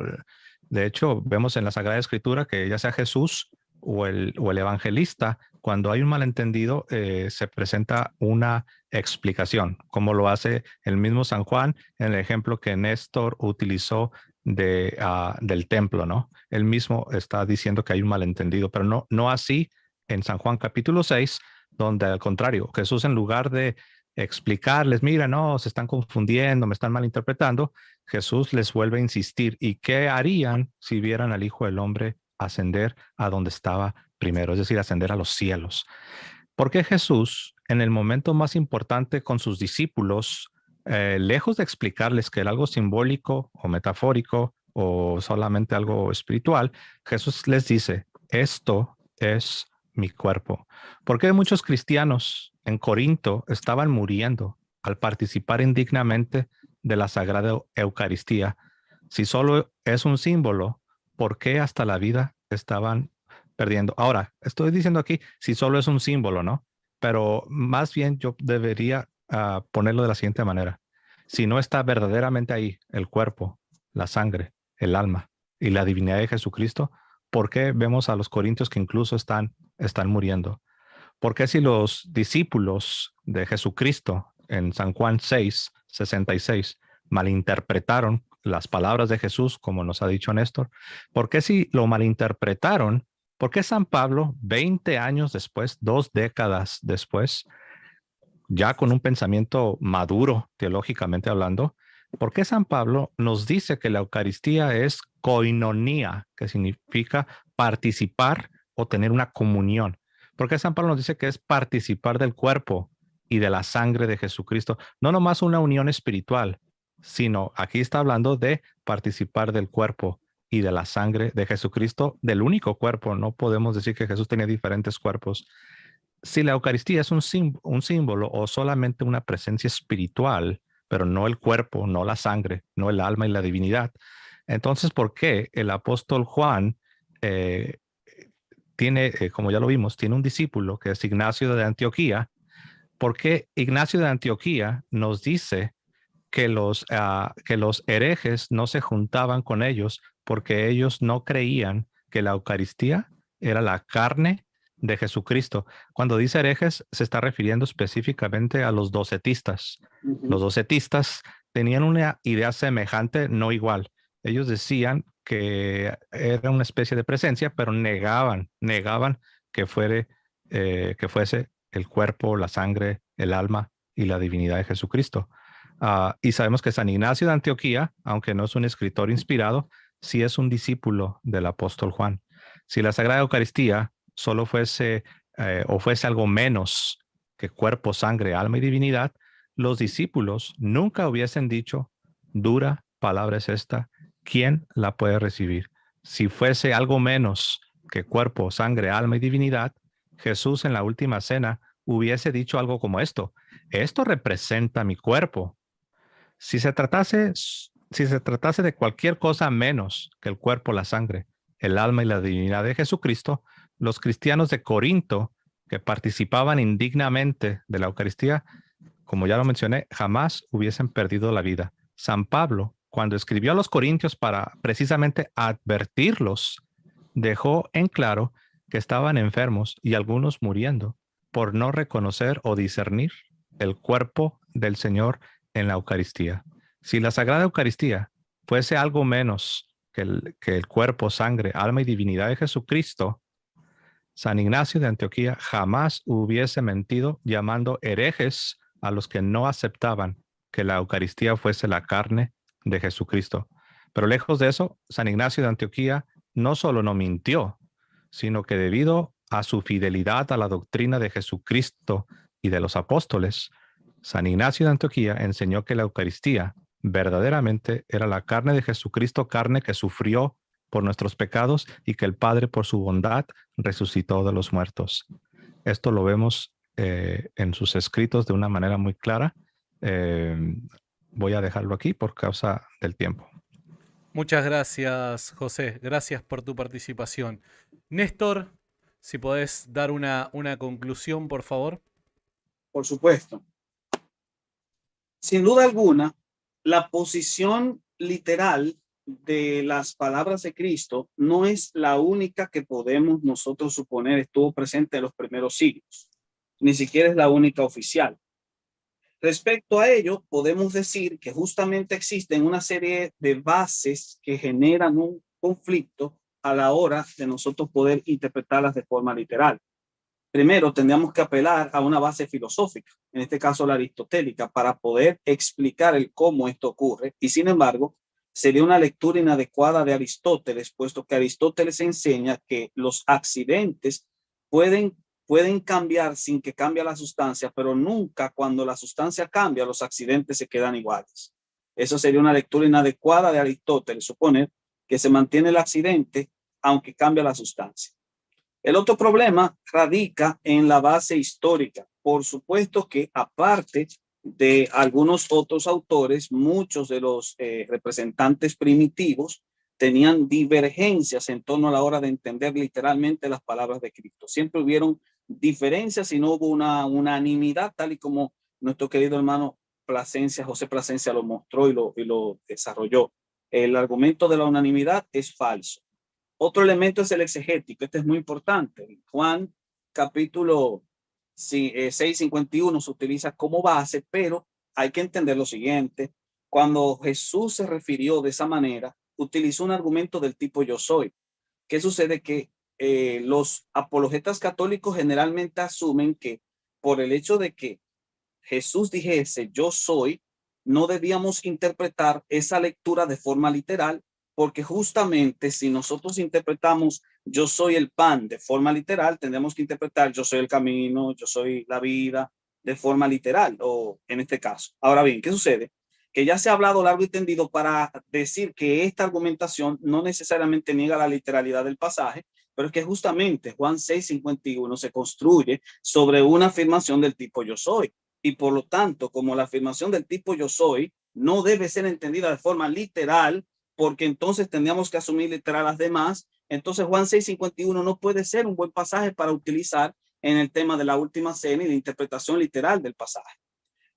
De hecho, vemos en la Sagrada Escritura que ya sea Jesús o el evangelista cuando hay un malentendido, se presenta una explicación, como lo hace el mismo San Juan en el ejemplo que Néstor utilizó del templo, ¿no? Él mismo está diciendo que hay un malentendido, pero no así en San Juan capítulo 6, donde al contrario, Jesús en lugar de explicarles, mira, no, se están confundiendo, me están malinterpretando, Jesús les vuelve a insistir. ¿Y qué harían si vieran al Hijo del Hombre ascender a donde estaba primero? Es decir, ascender a los cielos. ¿Por qué Jesús, en el momento más importante con sus discípulos, lejos de explicarles que era algo simbólico o metafórico o solamente algo espiritual, Jesús les dice, esto es mi cuerpo? ¿Por qué muchos cristianos en Corinto estaban muriendo al participar indignamente de la Sagrada Eucaristía? Si solo es un símbolo, ¿por qué hasta la vida estaban perdiendo? Ahora, estoy diciendo aquí si solo es un símbolo, ¿no? Pero más bien yo debería ponerlo de la siguiente manera. Si no está verdaderamente ahí el cuerpo, la sangre, el alma y la divinidad de Jesucristo, ¿por qué vemos a los corintios que incluso están muriendo? ¿Por qué si los discípulos de Jesucristo en San Juan 6:66 malinterpretaron las palabras de Jesús, como nos ha dicho Néstor? ¿Por qué si lo malinterpretaron? ¿Por qué San Pablo, 20 años después, 2 décadas después, ya con un pensamiento maduro teológicamente hablando, por qué San Pablo nos dice que la Eucaristía es koinonía, que significa participar o tener una comunión? ¿Por qué San Pablo nos dice que es participar del cuerpo y de la sangre de Jesucristo? No nomás una unión espiritual, sino aquí está hablando de participar del cuerpo y de la sangre de Jesucristo, del único cuerpo. No podemos decir que Jesús tenía diferentes cuerpos. Si la Eucaristía es un símbolo o solamente una presencia espiritual, pero no el cuerpo, no la sangre, no el alma y la divinidad, entonces, ¿por qué el apóstol Juan tiene, como ya lo vimos, tiene un discípulo que es Ignacio de Antioquía? ¿Por qué Ignacio de Antioquía nos dice que los herejes no se juntaban con ellos porque ellos no creían que la Eucaristía era la carne de Jesucristo? Cuando dice herejes, se está refiriendo específicamente a los docetistas. Los docetistas tenían una idea semejante, no igual. Ellos decían que era una especie de presencia, pero negaban que fuese el cuerpo, la sangre, el alma y la divinidad de Jesucristo. Y sabemos que San Ignacio de Antioquía, aunque no es un escritor inspirado, sí es un discípulo del apóstol Juan. Si la Sagrada Eucaristía solo fuese algo menos que cuerpo, sangre, alma y divinidad, los discípulos nunca hubiesen dicho, dura palabra es esta, ¿quién la puede recibir? Si fuese algo menos que cuerpo, sangre, alma y divinidad, Jesús en la última cena hubiese dicho algo como esto representa mi cuerpo. Si se tratase de cualquier cosa menos que el cuerpo, la sangre, el alma y la divinidad de Jesucristo, los cristianos de Corinto que participaban indignamente de la Eucaristía, como ya lo mencioné, jamás hubiesen perdido la vida. San Pablo, cuando escribió a los corintios para precisamente advertirlos, dejó en claro que estaban enfermos y algunos muriendo por no reconocer o discernir el cuerpo del Señor en la Eucaristía. Si la Sagrada Eucaristía fuese algo menos que el cuerpo, sangre, alma y divinidad de Jesucristo, San Ignacio de Antioquía jamás hubiese mentido llamando herejes a los que no aceptaban que la Eucaristía fuese la carne de Jesucristo. Pero lejos de eso, San Ignacio de Antioquía no solo no mintió, sino que debido a su fidelidad a la doctrina de Jesucristo y de los apóstoles, San Ignacio de Antioquía enseñó que la Eucaristía verdaderamente era la carne de Jesucristo, carne que sufrió por nuestros pecados y que el Padre por su bondad resucitó de los muertos. Esto lo vemos en sus escritos de una manera muy clara. Voy a dejarlo aquí por causa del tiempo. Muchas gracias, José. Gracias por tu participación. Néstor, si podés dar una conclusión, por favor. Por supuesto. Sin duda alguna, la posición literal de las palabras de Cristo no es la única que podemos nosotros suponer estuvo presente en los primeros siglos, ni siquiera es la única oficial. Respecto a ello, podemos decir que justamente existen una serie de bases que generan un conflicto a la hora de nosotros poder interpretarlas de forma literal. Primero, tendríamos que apelar a una base filosófica, en este caso la aristotélica, para poder explicar el cómo esto ocurre. Y sin embargo, sería una lectura inadecuada de Aristóteles, puesto que Aristóteles enseña que los accidentes pueden cambiar sin que cambie la sustancia, pero nunca cuando la sustancia cambia, los accidentes se quedan iguales. Eso sería una lectura inadecuada de Aristóteles, suponer que se mantiene el accidente aunque cambia la sustancia. El otro problema radica en la base histórica. Por supuesto que aparte de algunos otros autores, muchos de los representantes primitivos tenían divergencias en torno a la hora de entender literalmente las palabras de Cristo. Siempre hubieron diferencias y no hubo una unanimidad, tal y como nuestro querido hermano Plasencia, José Plasencia lo mostró y lo desarrolló. El argumento de la unanimidad es falso. Otro elemento es el exegético. Este es muy importante. Juan capítulo 6:51 se utiliza como base, pero hay que entender lo siguiente. Cuando Jesús se refirió de esa manera, utilizó un argumento del tipo yo soy. ¿Qué sucede? Que los apologetas católicos generalmente asumen que por el hecho de que Jesús dijese yo soy, no debíamos interpretar esa lectura de forma literal, porque justamente si nosotros interpretamos yo soy el pan de forma literal, tendremos que interpretar yo soy el camino, yo soy la vida de forma literal, o en este caso. Ahora bien, ¿qué sucede? Que ya se ha hablado largo y tendido para decir que esta argumentación no necesariamente niega la literalidad del pasaje, pero es que justamente Juan 6:51 se construye sobre una afirmación del tipo yo soy. Y por lo tanto, como la afirmación del tipo yo soy no debe ser entendida de forma literal, porque entonces tendríamos que asumir literal las demás, entonces Juan 6:51 no puede ser un buen pasaje para utilizar en el tema de la última cena y de interpretación literal del pasaje.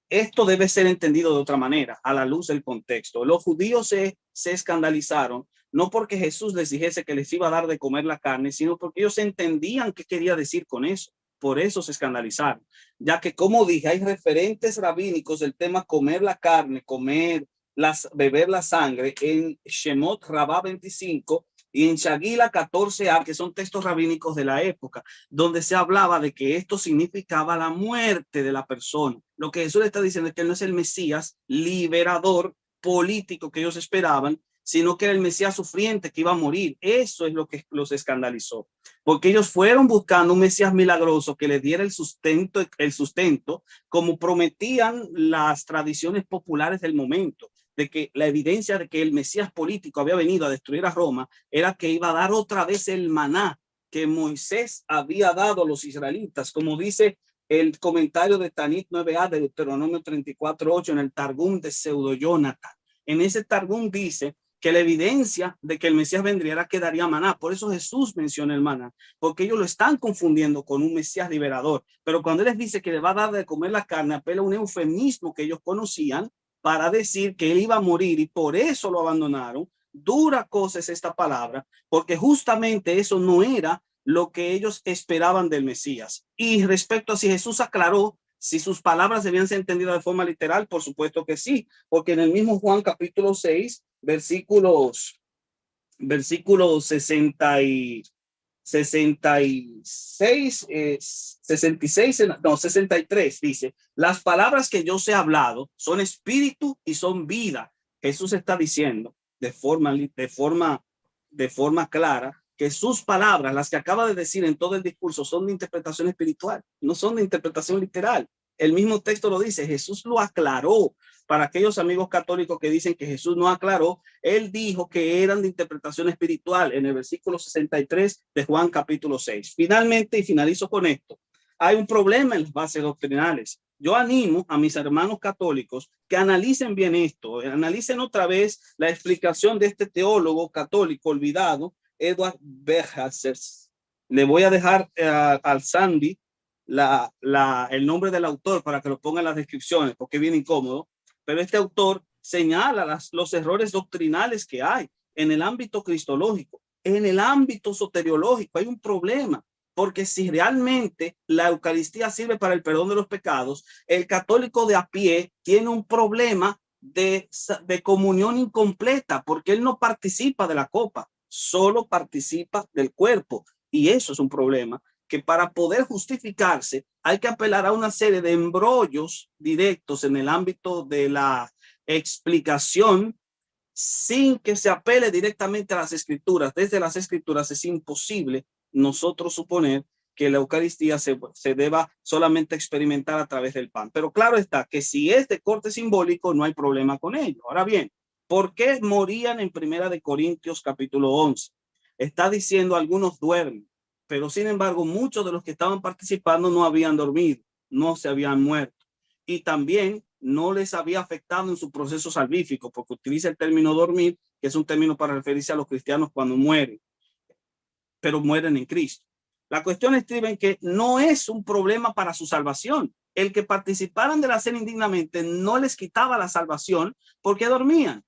Esto debe ser entendido de otra manera, a la luz del contexto. Los judíos se escandalizaron, no porque Jesús les dijese que les iba a dar de comer la carne, sino porque ellos entendían qué quería decir con eso. Por eso se escandalizaron, ya que, como dije, hay referentes rabínicos del tema comer la carne, beber la sangre en Shemot Rabá 25 y en Shagila 14a, que son textos rabínicos de la época, donde se hablaba de que esto significaba la muerte de la persona. Lo que Jesús le está diciendo es que él no es el Mesías liberador político que ellos esperaban, sino que era el Mesías sufriente que iba a morir. Eso es lo que los escandalizó, porque ellos fueron buscando un Mesías milagroso que les diera el sustento, como prometían las tradiciones populares del momento, de que la evidencia de que el Mesías político había venido a destruir a Roma era que iba a dar otra vez el maná que Moisés había dado a los israelitas, como dice el comentario de Tanit 9a de Deuteronomio 34:8 en el Targum de Pseudo Jonathan. En ese Targum dice que la evidencia de que el Mesías vendría era que daría maná. Por eso Jesús menciona el maná, porque ellos lo están confundiendo con un Mesías liberador. Pero cuando él les dice que le va a dar de comer la carne, apela a un eufemismo que ellos conocían para decir que él iba a morir y por eso lo abandonaron. Dura cosa es esta palabra, porque justamente eso no era lo que ellos esperaban del Mesías. Y respecto a si Jesús aclaró si sus palabras debían ser entendidas de forma literal, por supuesto que sí, porque en el mismo Juan capítulo 6, versículos 66, 63 dice, las palabras que yo os he hablado son espíritu y son vida. Jesús está diciendo de forma clara que sus palabras, las que acaba de decir en todo el discurso, son de interpretación espiritual, no son de interpretación literal. El mismo texto lo dice, Jesús lo aclaró. Para aquellos amigos católicos que dicen que Jesús no aclaró, él dijo que eran de interpretación espiritual en el versículo 63 de Juan capítulo 6. Finalmente, y finalizo con esto, hay un problema en las bases doctrinales. Yo animo a mis hermanos católicos que analicen bien esto, analicen otra vez la explicación de este teólogo católico olvidado, Edward Berhazer. Le voy a dejar al Sandy el nombre del autor para que lo ponga en las descripciones, porque es bien incómodo, pero este autor señala los errores doctrinales que hay en el ámbito cristológico. En el ámbito soteriológico hay un problema, porque si realmente la Eucaristía sirve para el perdón de los pecados, el católico de a pie tiene un problema de comunión incompleta, porque él no participa de la copa, solo participa del cuerpo. Y eso es un problema que para poder justificarse hay que apelar a una serie de embrollos directos en el ámbito de la explicación, sin que se apele directamente a las escrituras. Desde las escrituras es imposible nosotros suponer que la Eucaristía se deba solamente experimentar a través del pan. Pero claro está que si es de corte simbólico no hay problema con ello. Ahora bien, ¿por qué morían en 1 Corintios capítulo 11? Está diciendo algunos duermen, pero sin embargo muchos de los que estaban participando no habían dormido, no se habían muerto. Y también no les había afectado en su proceso salvífico, porque utiliza el término dormir, que es un término para referirse a los cristianos cuando mueren, pero mueren en Cristo. La cuestión estriba en que no es un problema para su salvación. El que participaran de la cena indignamente no les quitaba la salvación porque dormían.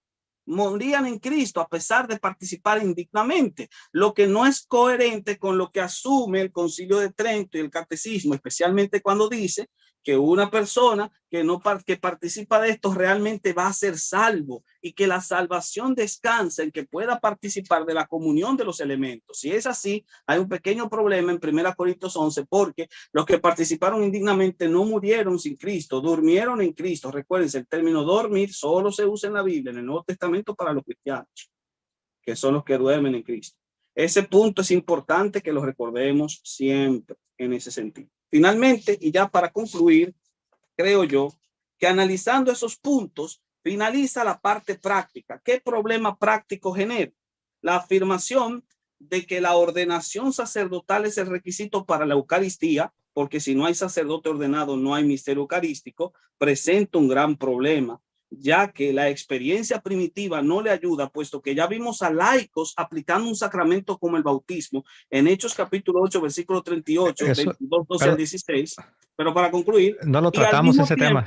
Morían en Cristo a pesar de participar indignamente, lo que no es coherente con lo que asume el Concilio de Trento y el Catecismo, especialmente cuando dice que una persona que participa de esto realmente va a ser salvo y que la salvación descansa en que pueda participar de la comunión de los elementos. Si es así, hay un pequeño problema en 1 Corintios 11, porque los que participaron indignamente no murieron sin Cristo, durmieron en Cristo. Recuérdense, el término dormir solo se usa en la Biblia, en el Nuevo Testamento, para los cristianos, que son los que duermen en Cristo. Ese punto es importante que lo recordemos siempre en ese sentido. Finalmente, y ya para concluir, creo yo que analizando esos puntos, finaliza la parte práctica. ¿Qué problema práctico genera? La afirmación de que la ordenación sacerdotal es el requisito para la Eucaristía, porque si no hay sacerdote ordenado no hay misterio eucarístico, presenta un gran problema, ya que la experiencia primitiva no le ayuda, puesto que ya vimos a laicos aplicando un sacramento como el bautismo en Hechos capítulo 8, versículo 38, 22, 12 al 16. Pero para concluir, no lo tratamos ese tema.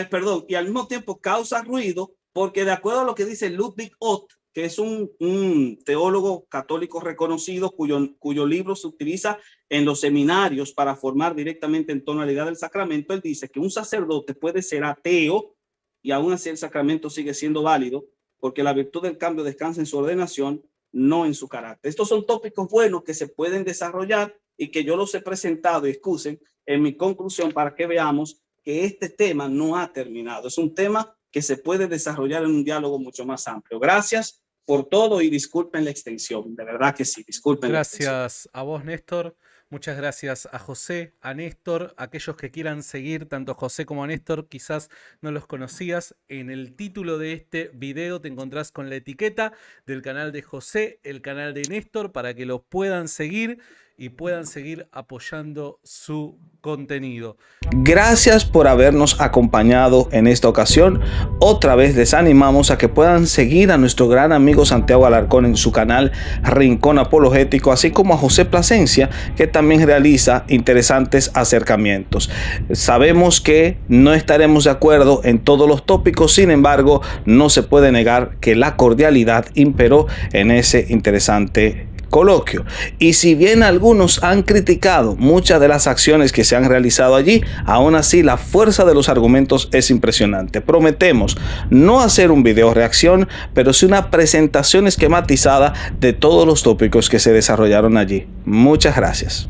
Perdón, y al mismo tiempo causa ruido, porque de acuerdo a lo que dice Ludwig Ott, que es un teólogo católico reconocido cuyo libro se utiliza en los seminarios para formar directamente en torno a la idea del sacramento, él dice que un sacerdote puede ser ateo y aún así el sacramento sigue siendo válido, porque la virtud del cambio descansa en su ordenación, no en su carácter. Estos son tópicos buenos que se pueden desarrollar y que yo los he presentado, y excusen, en mi conclusión para que veamos que este tema no ha terminado. Es un tema que se puede desarrollar en un diálogo mucho más amplio. Gracias por todo y disculpen la extensión. De verdad que sí, disculpen. Gracias a vos, Néstor. Muchas gracias a José, a Néstor, aquellos que quieran seguir tanto a José como a Néstor, quizás no los conocías. En el título de este video te encontrás con la etiqueta del canal de José, el canal de Néstor, para que los puedan seguir y puedan seguir apoyando su contenido. Gracias por habernos acompañado en esta ocasión. Otra vez les animamos a que puedan seguir a nuestro gran amigo Santiago Alarcón en su canal Rincón Apologético, así como a José Plasencia, que también realiza interesantes acercamientos. Sabemos que no estaremos de acuerdo en todos los tópicos, sin embargo, no se puede negar que la cordialidad imperó en ese interesante coloquio. Y si bien algunos han criticado muchas de las acciones que se han realizado allí, aún así la fuerza de los argumentos es impresionante. Prometemos no hacer un video reacción, pero sí una presentación esquematizada de todos los tópicos que se desarrollaron allí. Muchas gracias.